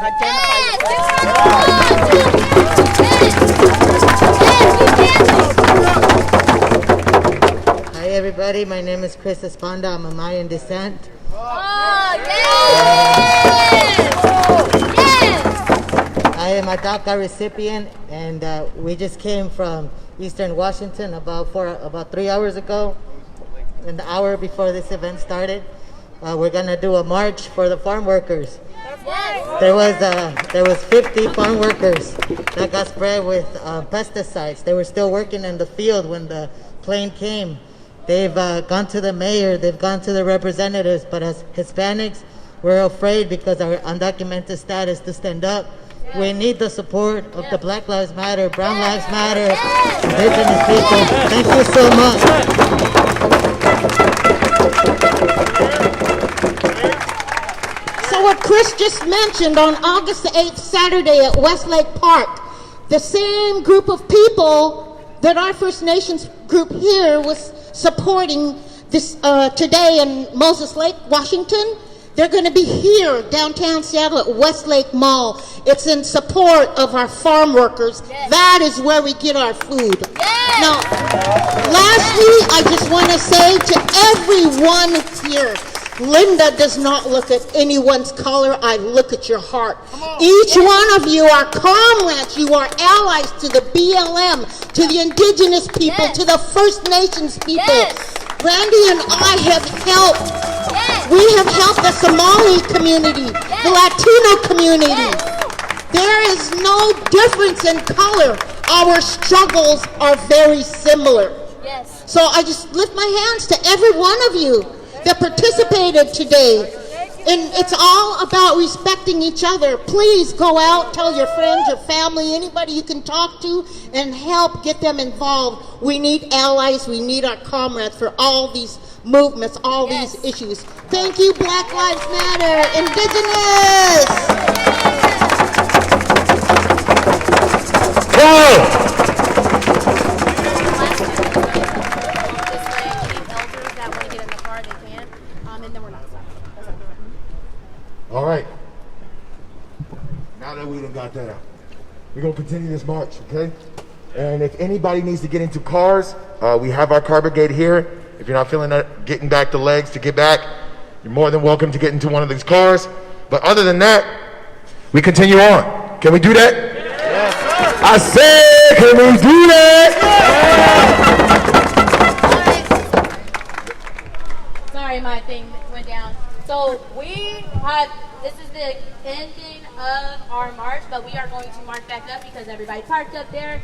Hi, everybody. everybody. My name is Chris Esponda. I'm a Mayan descent. Oh, yes! Yes! I am a DACA recipient, and we just came from Eastern Washington about 3 hours ago, an hour before this event started. We're gonna do a march for the farm workers. There was 50 farm workers that got sprayed with pesticides. They were still working in the field when the plane came. They've gone to the mayor, they've gone to the representatives, but as Hispanics, we're afraid because our undocumented status to stand up. We need the support of the Black Lives Matter, Brown Lives Matter, Indigenous people. Thank you so much. So what Chris just mentioned, on August the 8th, Saturday at Westlake Park, the same group of people that our First Nations group here was supporting this today in Moses Lake, Washington, they're going to be here downtown Seattle at Westlake Mall. It's in support of our farm workers. Yes. That is where we get our food. Yes. Now, lastly, I just want to say to everyone here, Linda does not look at anyone's color. I look at your heart. Each one of you are comrades. You are allies to the BLM, to the Indigenous people, to the First Nations people. Randy and I have helped. We have helped the Somali community, the Latino community. There is no difference in color. Our struggles are very similar. So I just lift my hands to every one of you that participated today. And it's all about respecting each other. Please go out, tell your friends, your family, anybody you can talk to, and help get them involved. We need allies, we need our comrades for all these movements, all these issues. Thank you, Black Lives Matter, Indigenous! Whoa! All right. Now that we done got that out, we're going to continue this march, okay? And if anybody needs to get into cars, we have our car brigade here. If you're not feeling that, getting back the legs to get back, you're more than welcome to get into one of these cars. But other than that, we continue on. Can we do that? Yes, sir. I said, can we do that? Sorry, my thing went down. So this is the ending of our march, but we are going to march back up because everybody parked up there.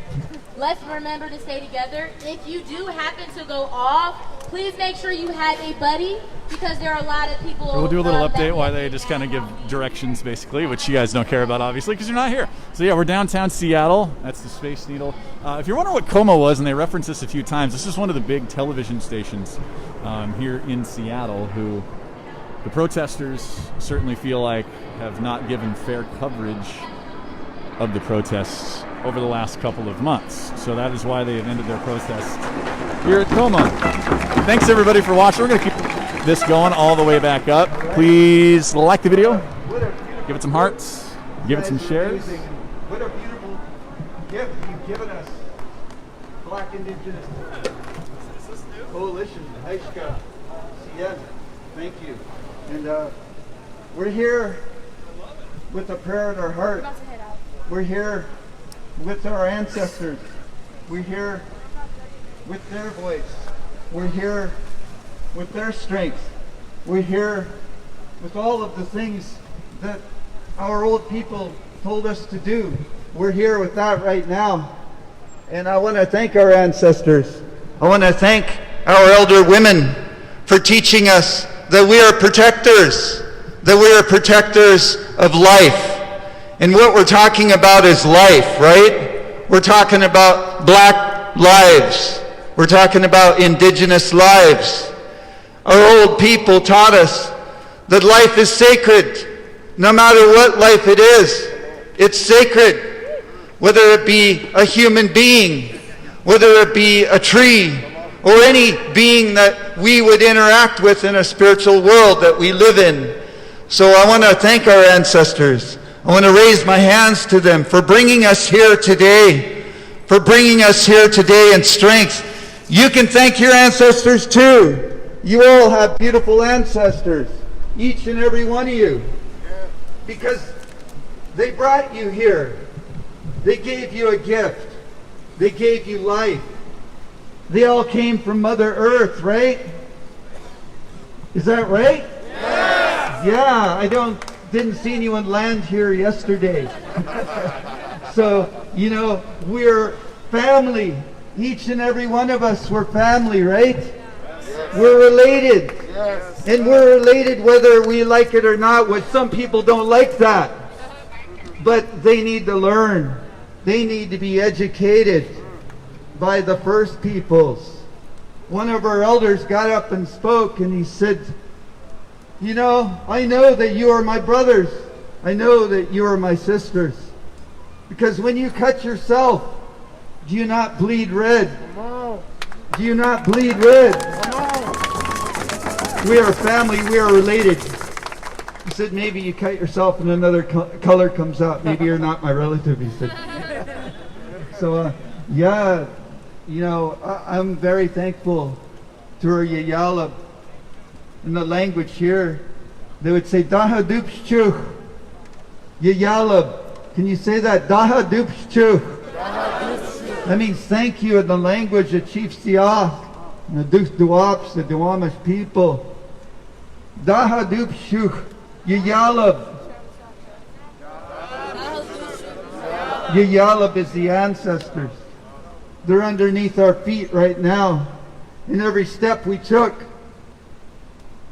Let's remember to stay together. If you do happen to go off, please make sure you have a buddy because there are a lot of people. We'll do a little update while they just kind of give directions, basically, which you guys don't care about, obviously, because you're not here. So yeah, we're downtown Seattle. That's the Space Needle. If you're wondering what Como was, and they referenced this a few times, this is one of the big television stations here in Seattle who the protesters certainly feel like have not given fair coverage of the protests over the last couple of months. So that is why they have ended their protests here at Como. Thanks everybody for watching. We're going to keep this going all the way back up. Please like the video, give it some hearts, give it some shares. What a beautiful gift you've given us, Black Indigenous Coalition, Haishka, Sienna. Thank you. And we're here with a prayer in our heart. We're here with our ancestors. We're here with their voice. We're here with their strength. We're here with all of the things that our old people told us to do. We're here with that right now. And I want to thank our ancestors. I want to thank our elder women for teaching us that we are protectors, of life. And what we're talking about is life, right? We're talking about Black lives. We're talking about Indigenous lives. Our old people taught us that life is sacred. No matter what life it is, it's sacred. Whether it be a human being, whether it be a tree, or any being that we would interact with in a spiritual world that we live in. So I want to thank our ancestors. I want to raise my hands to them for bringing us here today, in strength, You can thank your ancestors too. You all have beautiful ancestors, each and every one of you, because they brought you here. They gave you a gift. They gave you life. They all came from Mother Earth, right? Is that right? Yeah, I didn't see anyone land here yesterday. So, you know, we're family. Each and every one of us, we're family, right? We're related. And we're related whether we like it or not, which some people don't like that. But they need to learn. They need to be educated by the first peoples. One of our elders got up and spoke, and he said, you know, I know that you are my brothers. I know that you are my sisters. Because when you cut yourself, do you not bleed red? Do you not bleed red? We are family, we are related. He said, maybe you cut yourself and another color comes out. Maybe you're not my relative, he said. So, yeah, you know, I'm very thankful to our Yayala. In the language here, they would say, Daha Dupschuch. Yayala. Can you say that? Daha Dupschuch. That means thank you in the language of Chief Siah, the Dukes Duaps, the Duwamish people. Daha Dupschuch. Yayalab. Yayalab is the ancestors. They're underneath our feet right now. In every step we took,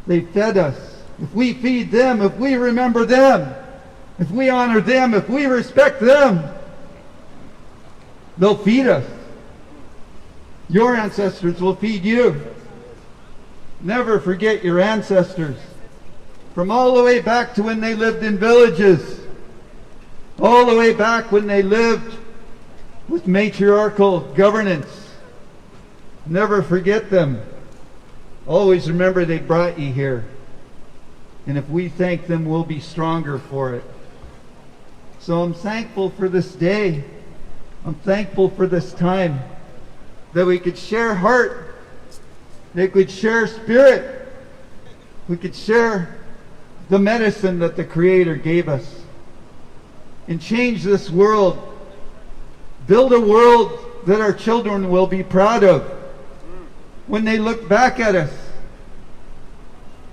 they fed us. If we feed them, if we remember them, if we honor them, if we respect them, they'll feed us. Your ancestors will feed you. Never forget your ancestors. From all the way back to when they lived in villages, all the way back when they lived with matriarchal governance. Never forget them. Always remember they brought you here. And if we thank them, we'll be stronger for it. So I'm thankful for this day. I'm thankful for this time that we could share heart, that we could share spirit, we could share the medicine that the Creator gave us and change this world. Build a world that our children will be proud of when they look back at us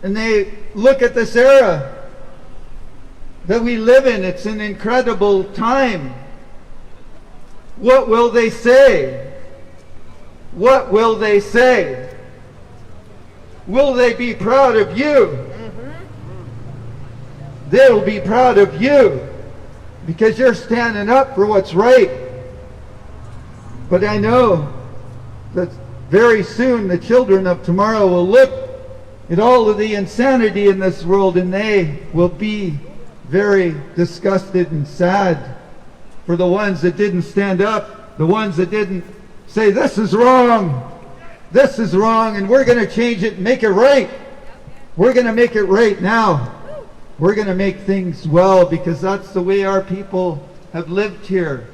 and they look at this era that we live in. It's an incredible time. What will they say? What will they say? Will they be proud of you? They'll be proud of you because you're standing up for what's right. But I know that very soon the children of tomorrow will look at all of the insanity in this world and they will be very disgusted and sad for the ones that didn't stand up, the ones that didn't say, this is wrong, and we're going to change it and make it right. We're going to make it right now. We're going to make things well because that's the way our people have lived here.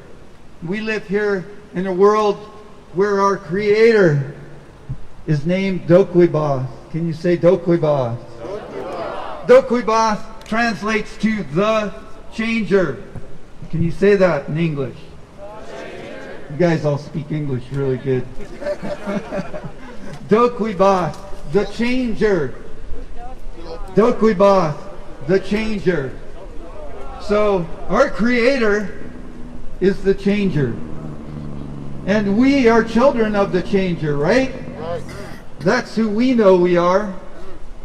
We live here in a world where our Creator is named Dokwiba. Can you say Dokwiba? Dokwiba translates to the changer. Can you say that in English? You guys all speak English really good. Dokwiba, the changer. Dokwiba, the changer. So our Creator is the changer. And we are children of the changer, right? That's who we know we are.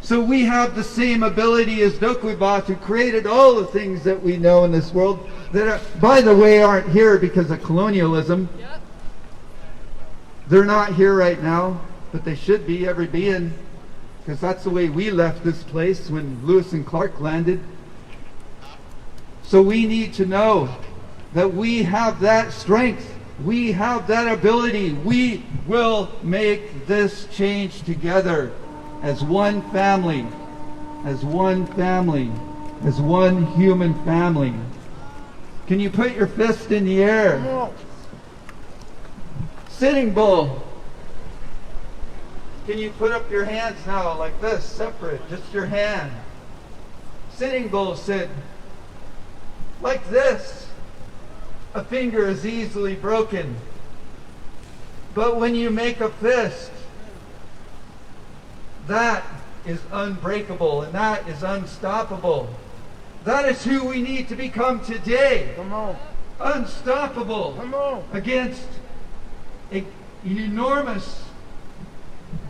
So we have the same ability as Dokwiba who created all the things that we know in this world that are, by the way, aren't here because of colonialism. They're not here right now, but they should be, every being, because that's the way we left this place when Lewis and Clark landed. So we need to know that we have that strength. We have that ability. We will make this change together as one family, as one family, as one human family. Can you put your fist in the air? Sitting Bull. Can you put up your hands now like this, separate, just your hand? Sitting Bull said, like this, a finger is easily broken. But when you make a fist, that is unbreakable and that is unstoppable. That is who we need to become today. Come on. Unstoppable. Come on. Against an enormous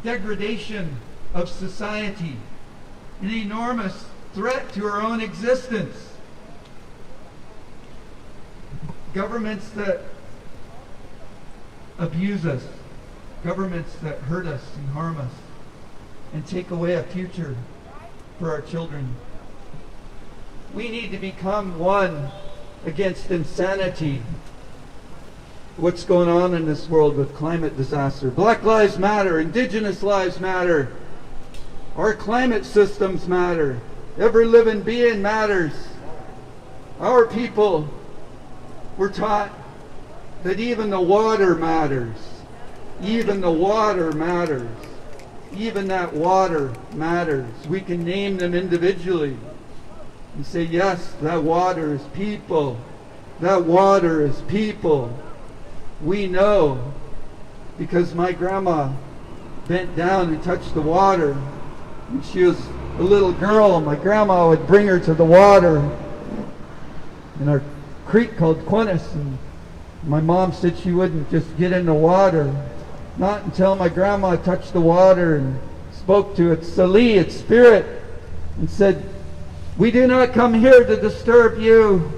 degradation of society, an enormous threat to our own existence. Governments that abuse us, governments that hurt us and harm us, and take away a future for our children. We need to become one against insanity. What's going on in this world with climate disaster? Black lives matter, indigenous lives matter, our climate systems matter, every living being matters. Our people were taught that even the water matters. Even the water matters. Even that water matters. We can name them individually and say, yes, that water is people. That water is people. We know because my grandma bent down and touched the water. When she was a little girl, my grandma would bring her to the water in our creek called Quinnis, and my mom said she wouldn't just get in the water, not until my grandma touched the water and spoke to its Sali, its spirit, and said, we do not come here to disturb you,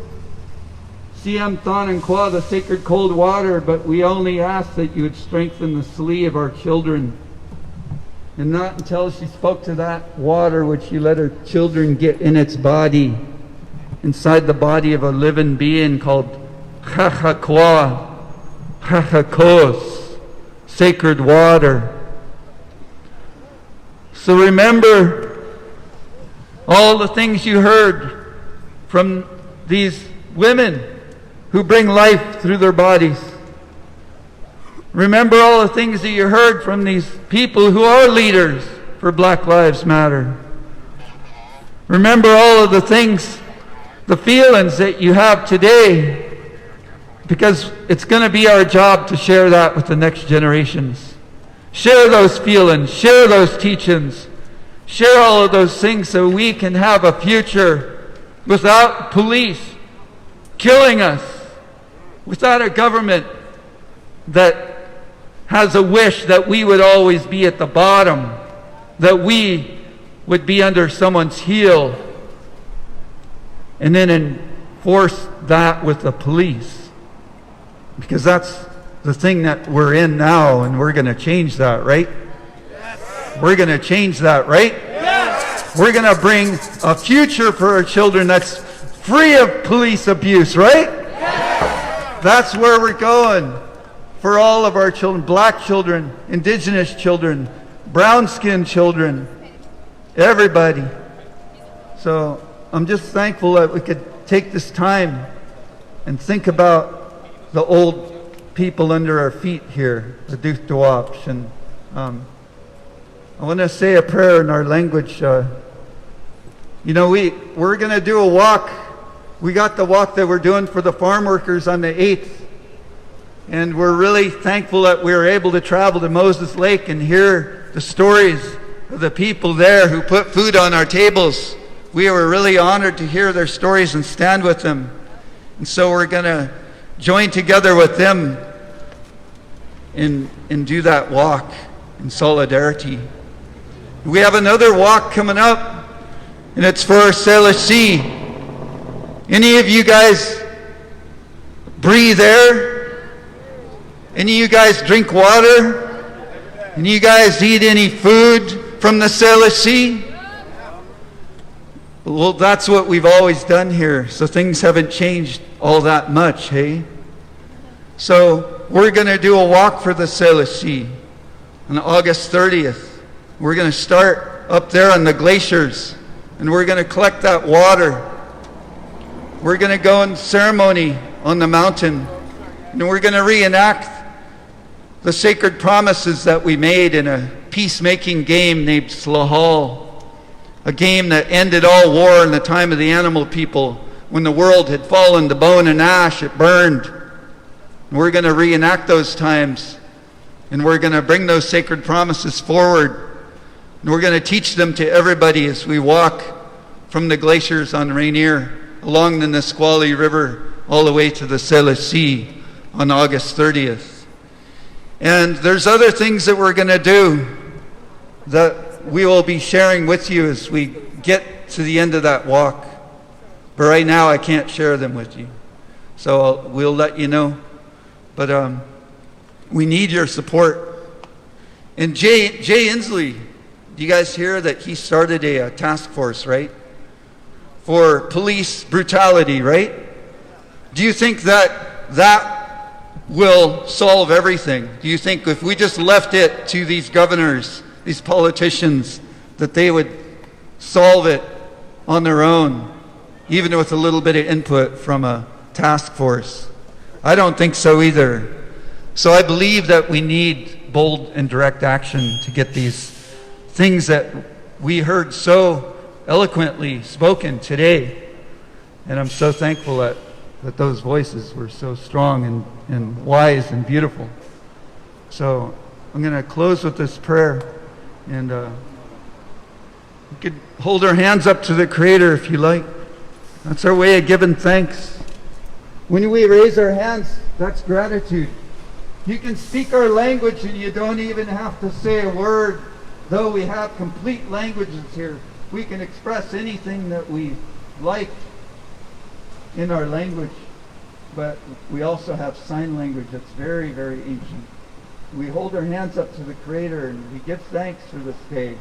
Siam Than and Kwa, the sacred cold water, but we only ask that you would strengthen the Sali of our children. And not until she spoke to that water would she let her children get in its body, inside the body of a living being called Chachakwa, Chachakos, sacred water. So remember all the things you heard from these women who bring life through their bodies. Remember all the things that you heard from these people who are leaders for Black Lives Matter. Remember all of the things, the feelings that you have today, because it's going to be our job to share that with the next generations. Share those feelings, share those teachings, share all of those things so we can have a future without police killing us, without a government that has a wish that we would always be at the bottom, that we would be under someone's heel, and then enforce that with the police. Because that's the thing that we're in now, and we're going to change that, right? Yes. We're going to change that, right? Yes. We're going to bring a future for our children that's free of police abuse, right? Yes. That's where we're going for all of our children, black children, indigenous children, brown-skinned children, everybody. So I'm just thankful that we could take this time and think about the old people under our feet here, the Duth Dwapsh. And I want to say a prayer in our language. You know, we're going to do a walk. We got the walk that we're doing for the farm workers on the 8th. And we're really thankful that we were able to travel to Moses Lake and hear the stories of the people there who put food on our tables. We were really honored to hear their stories and stand with them. And so we're going to join together with them and do that walk in solidarity. We have another walk coming up, and it's for Selassie. Any of you guys breathe air? Any of you guys drink water? Any of you guys eat any food from the Selassie? Well, that's what we've always done here, so things haven't changed all that much, hey? So we're going to do a walk for the Selassie on August 30th. We're going to start up there on the glaciers, and we're going to collect that water. We're going to go in ceremony on the mountain, and we're going to reenact the sacred promises that we made in a peacemaking game named Slahal, a game that ended all war in the time of the animal people. When the world had fallen to bone and ash, it burned. And we're going to reenact those times, and we're going to bring those sacred promises forward, and we're going to teach them to everybody as we walk from the glaciers on Rainier, along the Nisqually River, all the way to the Salish Sea on August 30th. And there's other things that we're going to do that we will be sharing with you as we get to the end of that walk. But right now I can't share them with you. So we'll let you know. But we need your support. And Jay Inslee, do you guys hear that he started a task force, right? For police brutality, right? Do you think that will solve everything? Do you think if we just left it to these governors, these politicians, that they would solve it on their own, even with a little bit of input from a task force? I don't think so either. So I believe that we need bold and direct action to get these things that we heard so eloquently spoken today. And I'm so thankful that those voices were so strong and wise and beautiful. So I'm going to close with this prayer. And you could hold our hands up to the Creator if you like. That's our way of giving thanks. When we raise our hands, that's gratitude. You can speak our language and you don't even have to say a word. Though we have complete languages here, we can express anything that we like in our language. But we also have sign language that's very, very ancient. We hold our hands up to the Creator and we give thanks for this day.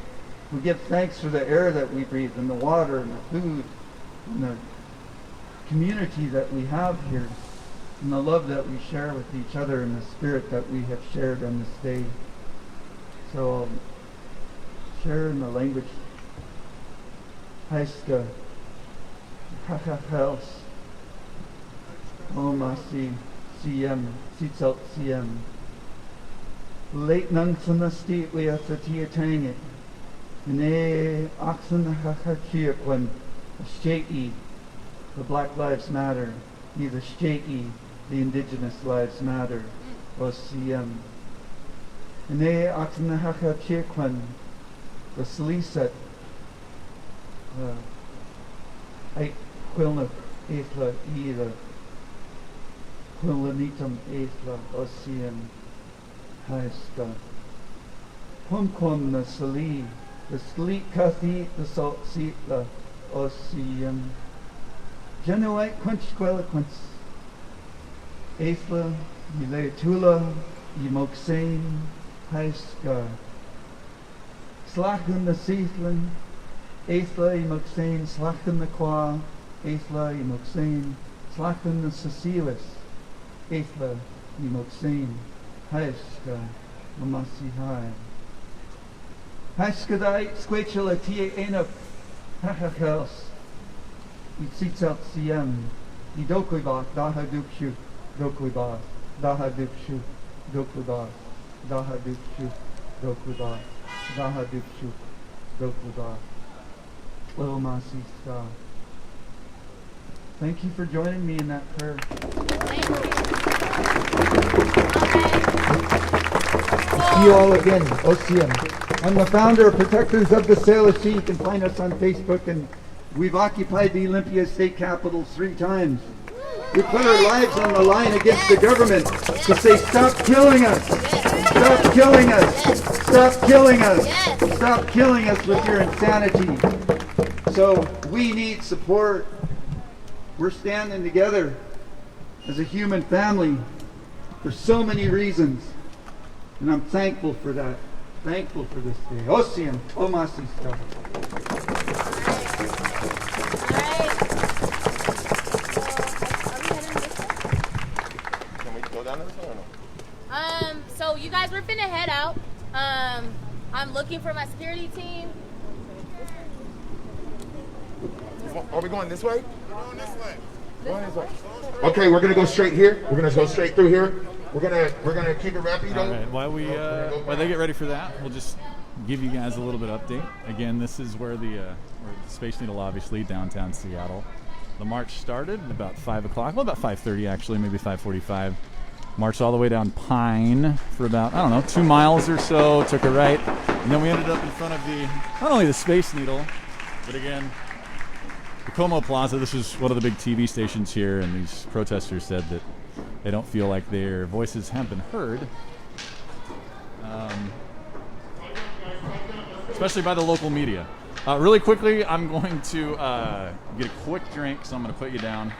We give thanks for the air that we breathe and the water and the food and the community that we have here and the love that we share with each other and the spirit that we have shared on this day. So I'll share in the language. Haiska, Hachachels, Omasi, Siem, Sitzelt Siem. Late Nansanasti, we are Satiatang. Ne Oxen Hachachiakwan, Shei, the Black Lives Matter, neither Shei, the Indigenous Lives Matter, or Siem. Ne Oxen Hachachiakwan, the Salisat, Ait Quilna Aithla Ida, Quilanitum Aithla, or Siem. Haiska. Humquam the Sali, the Sleet Kathi, the Salt Seat, the Ossium. Genuite Quenchqueliquence. Aithla, Yileatula, Yimoksain, Haiska. Slachun the Seathlin, Aithla, Yimoksain, Slachun the Qua, Aithla, Yimoksain, Slachun the Cecilis, Aithla, Yimoksain. Haiska, Mamasi Hai. Haiskadai, Squachela Tia Enop, Hachachels, Itzitsat Siem, Idokuiba, Daha Dukshu, Dokuiba, Daha Dukshu, Dokuiba, Daha Dukshu, Dokuiba, Daha Dukshu, Dokuiba. Little Masi Ska. Thank you for joining me in that prayer. See you all again. Ossium. I'm the founder of Protectors of the Salish Sea. You can find us on Facebook, and we've occupied the Olympia State Capitol 3 times. We put our lives on the line against the government to say, stop killing us. Stop killing us. Stop killing us. Stop killing us with your insanity. So we need support. We're standing together as a human family for so many reasons. And I'm thankful for that. Thankful for this day. Ossium, Tomasi stuff. Can we go down this one or no? So you guys, we're finna head out. I'm looking for my security team. Are we going this way? We're going this way. Going this way. Okay, we're gonna go straight here. We're gonna go straight through here. We're gonna keep it rapid. All right. While they get ready for that, we'll just give you guys a little bit of update. Again, this is where the Space Needle, obviously, downtown Seattle. The march started at about 5 o'clock, well, about 5:30 actually, maybe 5:45. Marched all the way down Pine for about, I don't know, 2 miles or so, took a right, and then we ended up in front of not only the Space Needle, but again, the Como Plaza. This is one of the big TV stations here, and these protesters said that they don't feel like their voices have been heard, especially by the local media. Really quickly, I'm going to get a quick drink, so I'm going to put you down.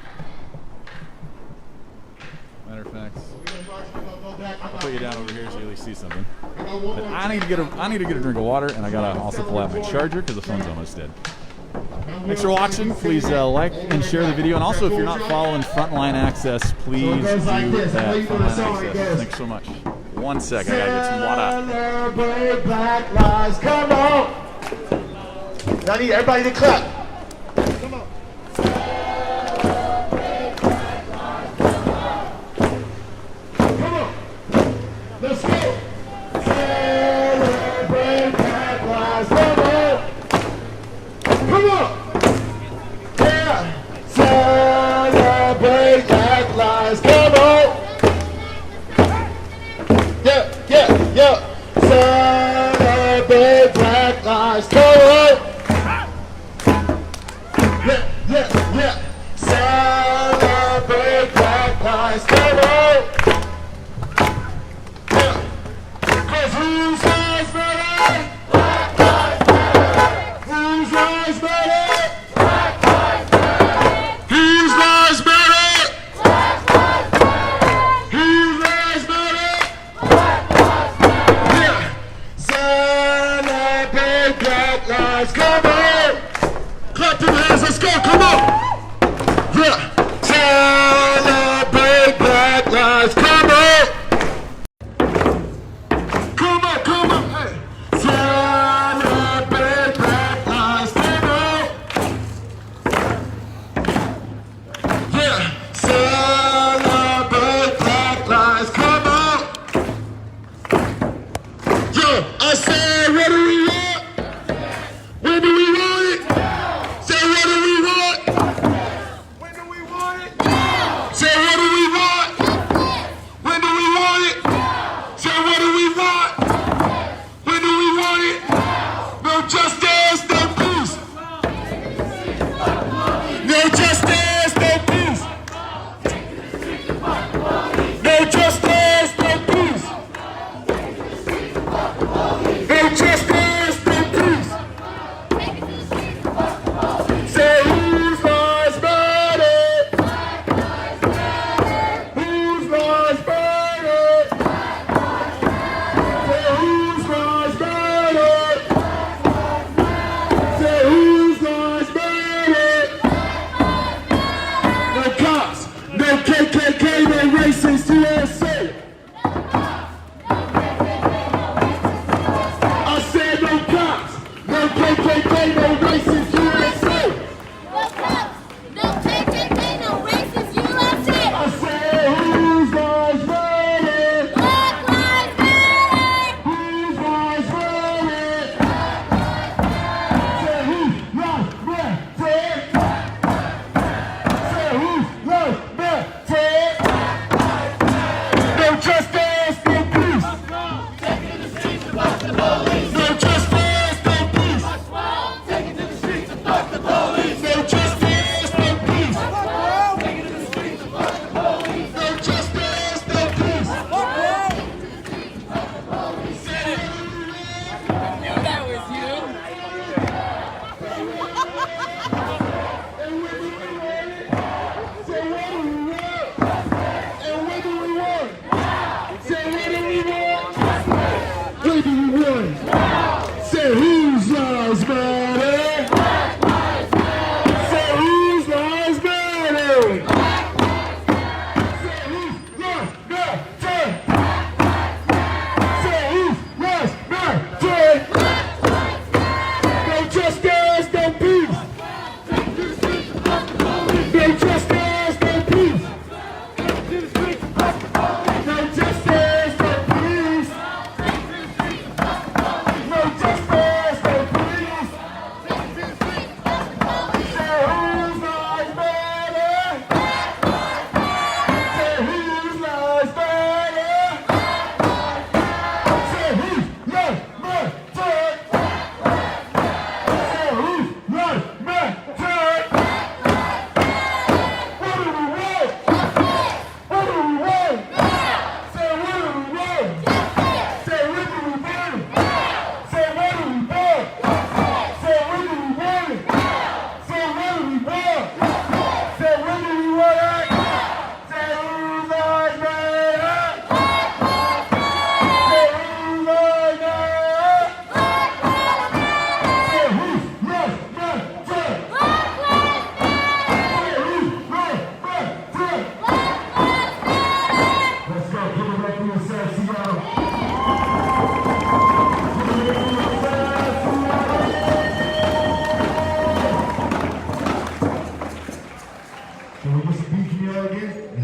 Matter of fact, I'll put you down over here so you at least see something. But I need to get a drink of water, and I gotta also pull out my charger because the phone's almost dead. Thanks for watching. Please like and share the video, and also if you're not following Frontline Access, please do that. Frontline Access. Thanks so much. 1 sec, I gotta get some water. Celebrate Black Lives, come on! Now I need everybody to clap. Come on. Come on. Let's go. Celebrate Black Lives, come on. Come on. Yeah. Celebrate Black Lives, come on. Yeah. Celebrate Black Lives, come on. Yeah. Celebrate Black Lives, come on. Yeah. 'Cause whose lives matter? Black lives matter. Whose lives matter? Black lives matter. Whose lives matter? Black lives matter. Whose lives matter? Black lives matter. Yeah. Celebrate Black Lives, come on. Clap your hands, let's go, come on! Yeah! Celebrate Black Lives!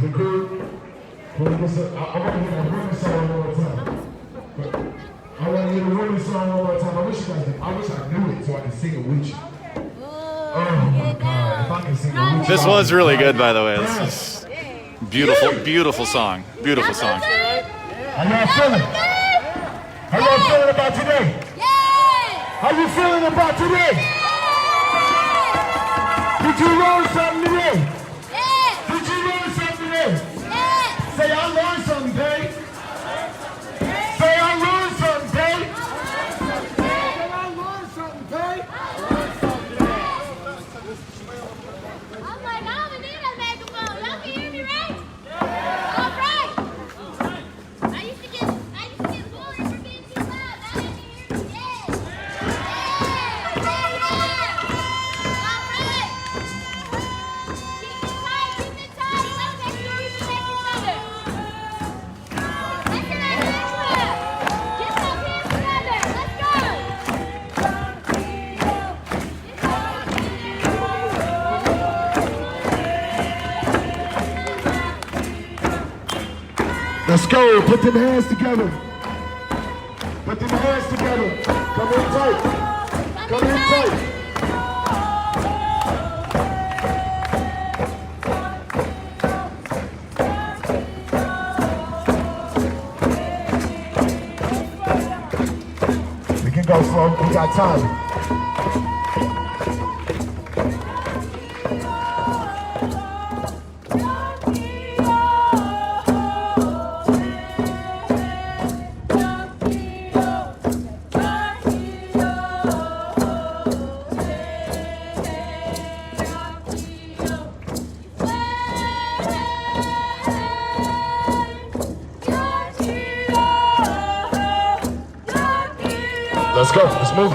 it cool? I want to hear that running song one more time. I want to hear the running song one more time. I wish I knew it so I could sing it with you. Oh my God, if I can sing it with you. This was really good, by the way. This is beautiful, beautiful song. Beautiful song. How y'all feeling? How y'all feeling about today? How you feeling about today? Did you learn something today? Did you learn something today? Say, I learned something, babe. Say, I learned something, babe. Say, I learned something, babe. I'm like, I don't need a microphone. Y'all can hear me, right? All right. I used to get bullied for being too loud. Now they can hear me. All right. Keep it tight. Let's make sure we protect each other. Let's get out of this one. Get those hands together. Let's go. Let's go. Put them hands together. Put them hands together. Come in tight. Come in tight. We can go slow. We got time. Let's go. Let's move.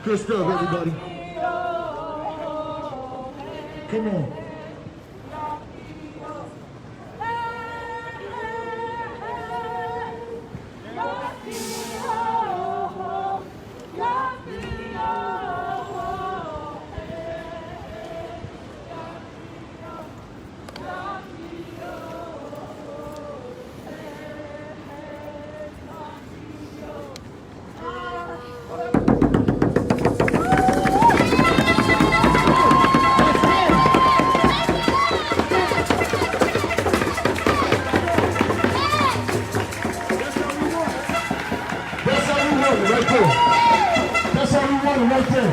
Good stuff, everybody. Come on. got it right there.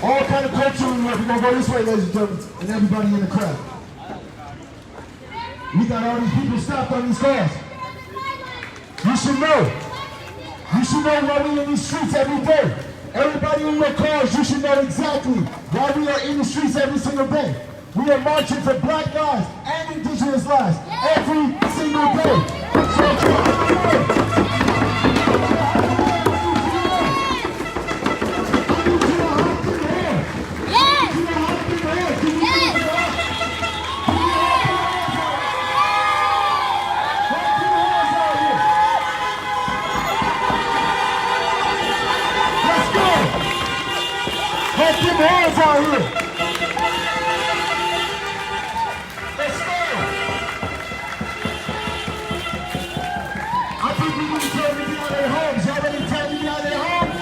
All kind of culture in here. We're gonna go this way, ladies and gentlemen, and everybody in the crowd. We got all these people stopped on these cars. You should know. You should know why we're in these streets every day. Everybody in your cars, you should know exactly why we are in the streets every single day. We are marching for black lives and indigenous lives every single day. Let's get hands out here. Let's go. I think we need to tell them to be on their homes. Y'all ready to tell them to be on their homes?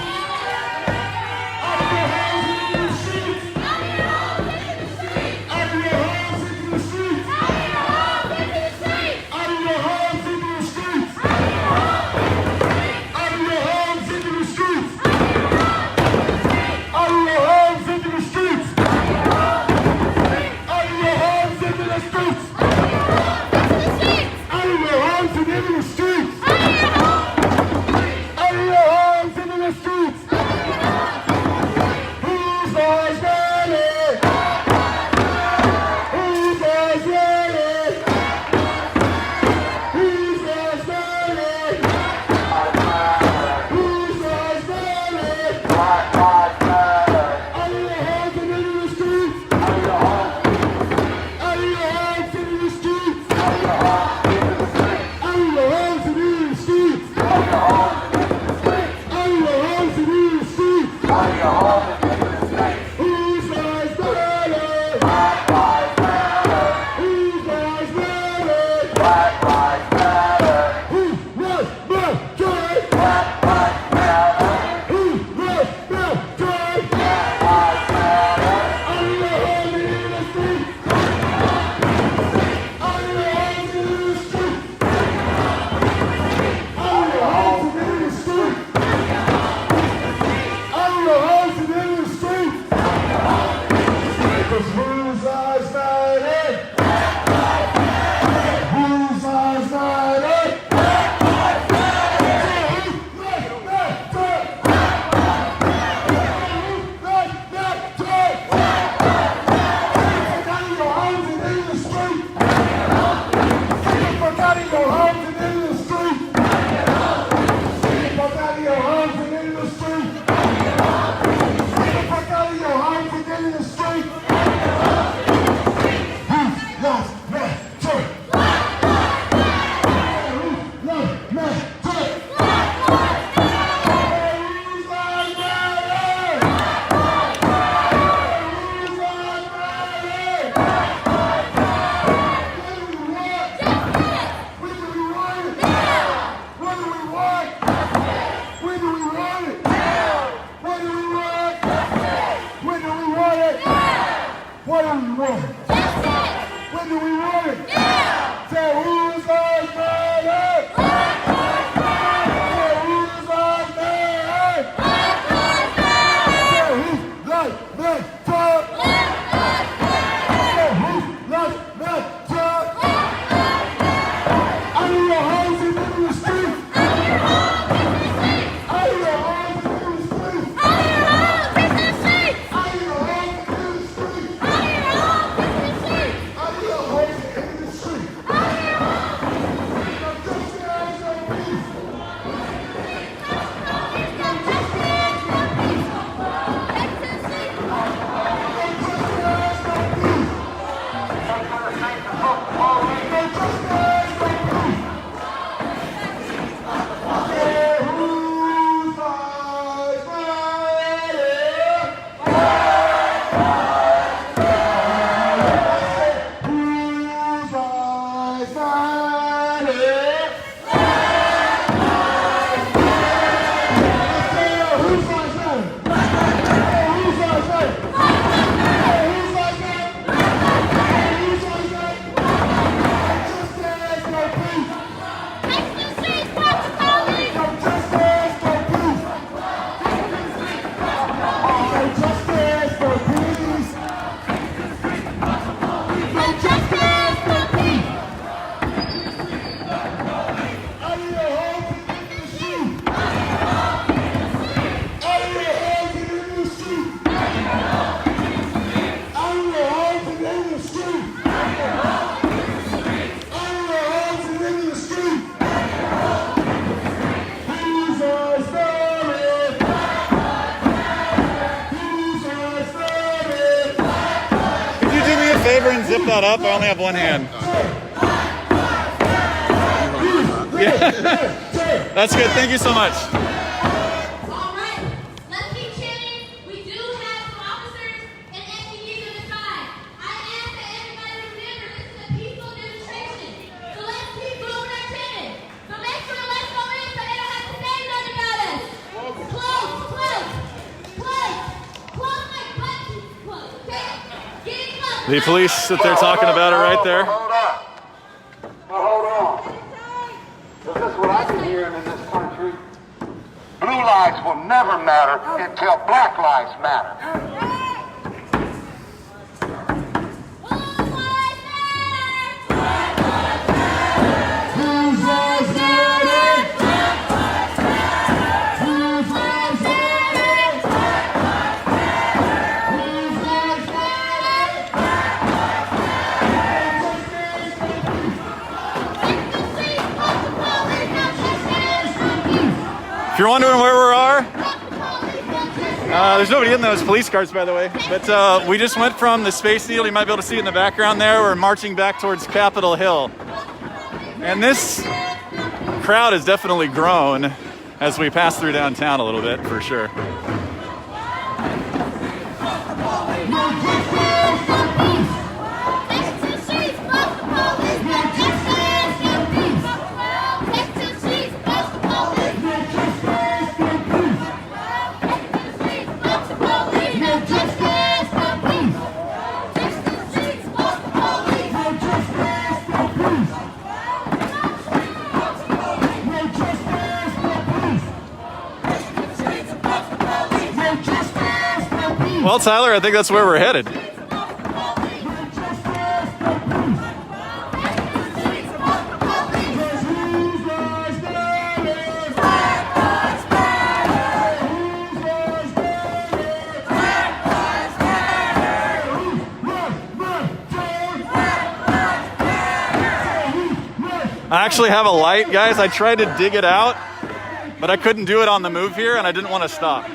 Out of your homes into the streets. Out of your homes into the streets. Out of your homes into the streets. Out of your homes into the streets. Out of your homes into the streets. Out of your homes into the streets. Out of your homes and into the streets. Out of your homes into the streets. Who's always ready? Who's always ready? Who's always ready? Who's always ready? Out of your homes and into the streets. Out of your homes into the streets. Out of your homes and into the streets. Out of your homes and into the streets. Who's always ready? Who's always ready? Who was the joy? Who was the joy? Out of your homes and into the streets. Out of your homes and into the streets. Out of your homes and into the streets. Out of your homes and into the streets. Because whose eyes matter? Whose eyes matter? What do we want? When do we want it? Now! Say who's on matter? Say who's on matter? Say who's like that talk? Say who's like that talk? Out of your homes and into the streets. Out of your homes and into the streets. Out of your homes and into the streets. Out of your homes and into the streets. Out of your homes and into the streets. Out of your homes and over and zip that up? I only have one hand. Yeah. That's good. Thank you so much. All right, let's keep chanting. We do have some officers and SPDs on the side. I ask that everybody remember this is a peaceful demonstration. So let's keep moving our chanting. So make sure let's go in so they don't have to say nothing about us. Close, close, close, close my butt cheeks close, okay? Get it close. The police that they're talking about are right there. Hold on. Now hold on. This is what I've been hearing in this country. Blue lives will never matter until black lives matter. If you're wondering where we are, there's nobody in those police cars, by the way. But we just went from the Space Needle. You might be able to see it in the background there. We're marching back towards Capitol Hill. And this crowd has definitely grown as we pass through downtown a little bit, for sure. Well, Tyler, I think that's where we're headed. I actually have a light, guys. I tried to dig it out, but I couldn't do it on the move here, and I didn't want to stop.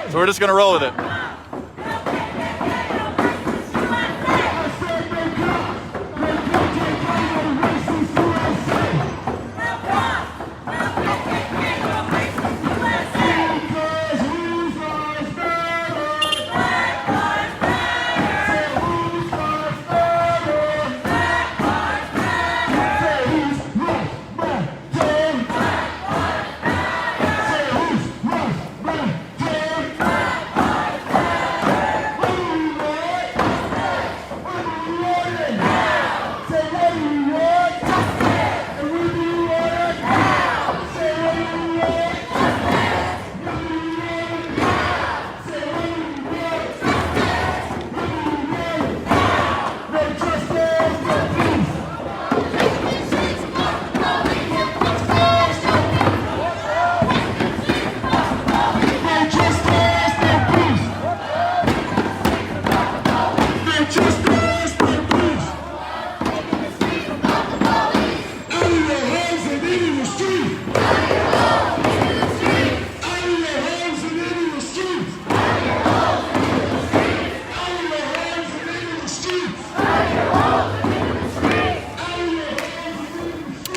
So we're just going to roll with it.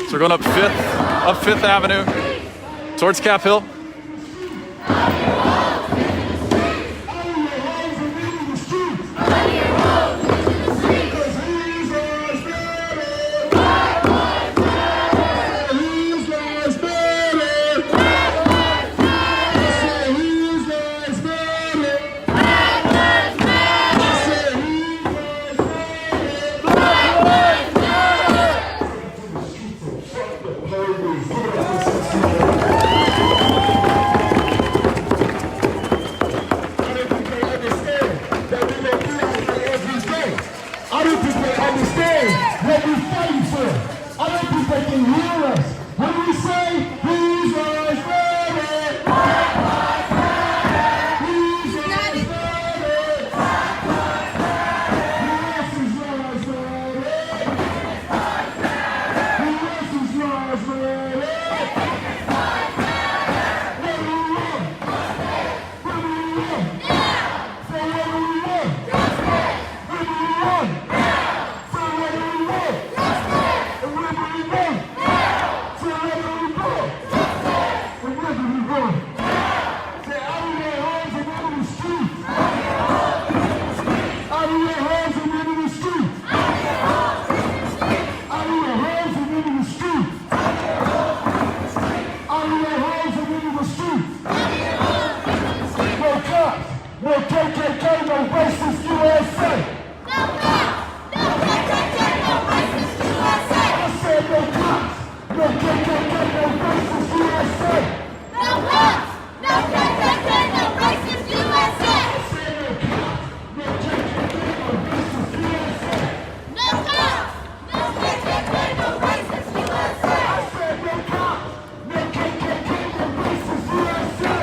So we're going up Fifth Avenue towards Cap Hill. no KKK, no racist USA. No cops, no KKK, no racist USA. I said no cops, no KKK, no racist USA. No cops, no KKK, no racist USA. No cops, no KKK, no racist USA. I said no cops, no KKK, no racist USA.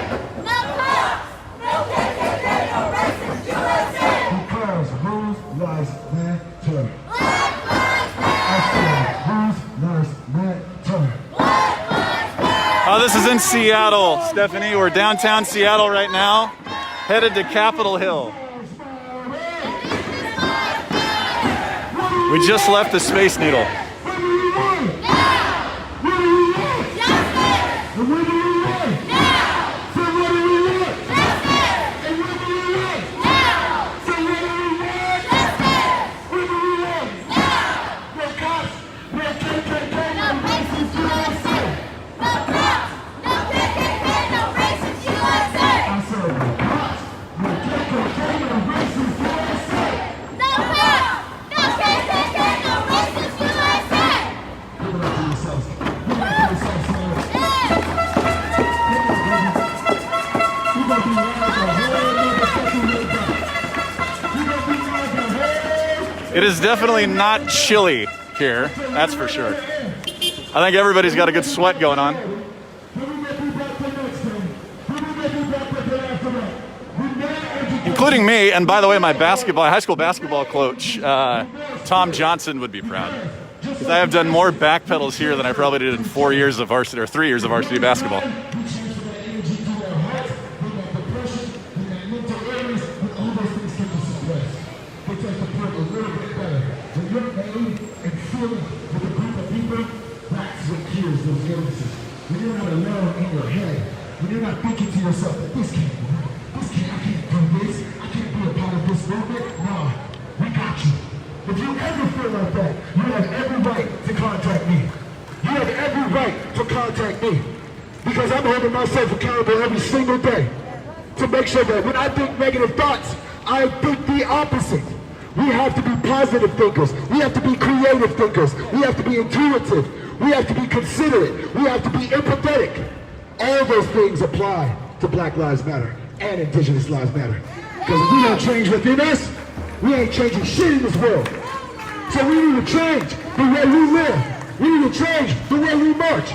No cops, no KKK, no racist USA. Because whose lives matter? Black lives I matter. said whose lives matter? Black lives matter. Oh, this is in Seattle, Stephanie. We're downtown Seattle right now, headed to Capitol Hill. We just left the Space Needle. It is definitely not chilly here, that's for sure. I think everybody's got a good sweat going on. Including me, and by the way, my high school basketball coach, Tom Johnson, would be proud. Because I have done more back pedals here than I probably did in 4 years of varsity, or 3 years of varsity basketball. When you're not alone in your head, when you're not thinking to yourself, this can't work, I can't do this, I can't be a part of this movement, no, we got you. If you ever feel like that, you have every right to contact me. You have every right to contact me. Because I'm holding myself accountable every single day to make sure that when I think negative thoughts, I think the opposite. We have to be positive thinkers. We have to be creative thinkers. We have to be intuitive. We have to be considerate. We have to be empathetic. All those things apply to Black Lives Matter and Indigenous Lives Matter. Because if we don't change within us, we ain't changing shit in this world. So we need to change the way we live. We need to change the way we march.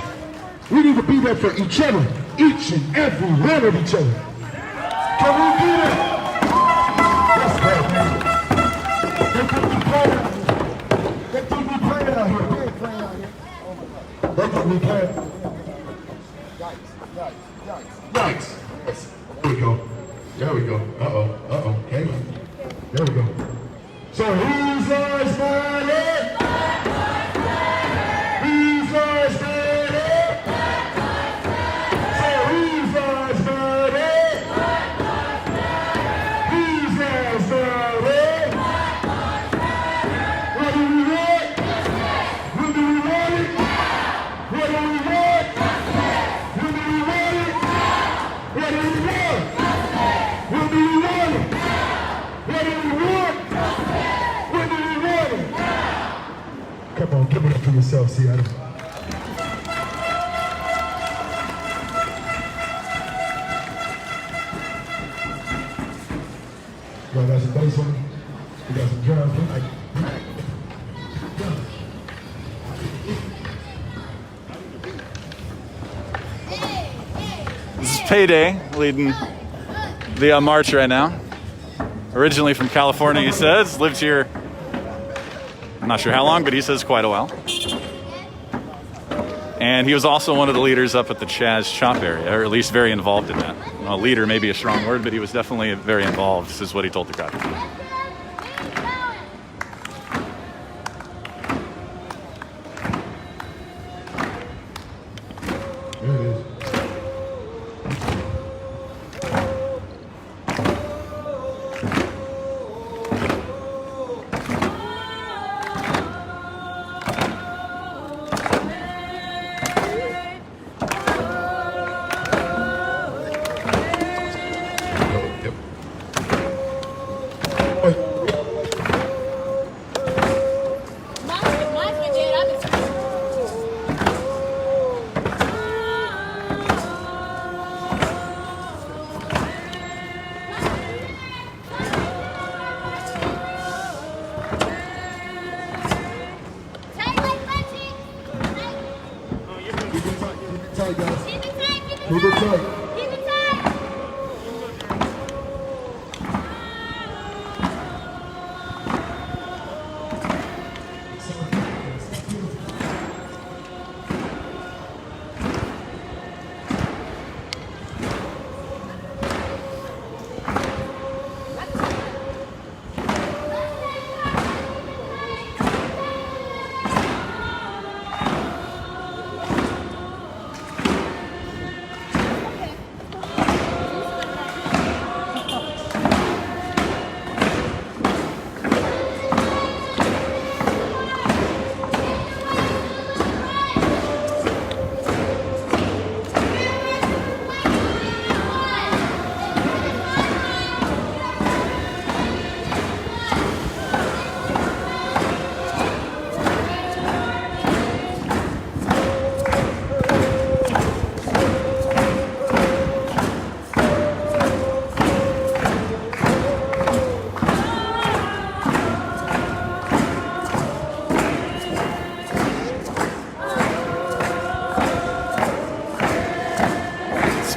We need to be there for each other, each and every one of each other. Can we do that? Let's go, man. They think we playing. They think we playing out here. We ain't playing out here. They think we playing. Yikes. There we go. There we go. Uh-oh. Okay. There we go. So whose lives matter? Whose lives matter? So whose lives matter? Whose lives matter? What do we want? When do we want it? What do we want? When do we want it? What do we want? When do we want it? What do we want? When do we want it? Come on, give it up for yourself, Seattle. Y'all got some bass on me? We got some drums. This is Payday leading the march right now. Originally from California, he says. Lived here, I'm not sure how long, but he says quite a while. And he was also one of the leaders up at the Chaz Chop area, or at least very involved in that. Well, leader may be a strong word, but he was definitely very involved. This is what he told the crowd.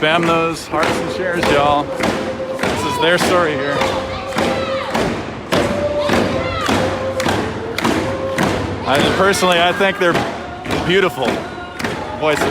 Spam those hearts and shares, y'all. This is their story here. Personally, I think they're beautiful voices.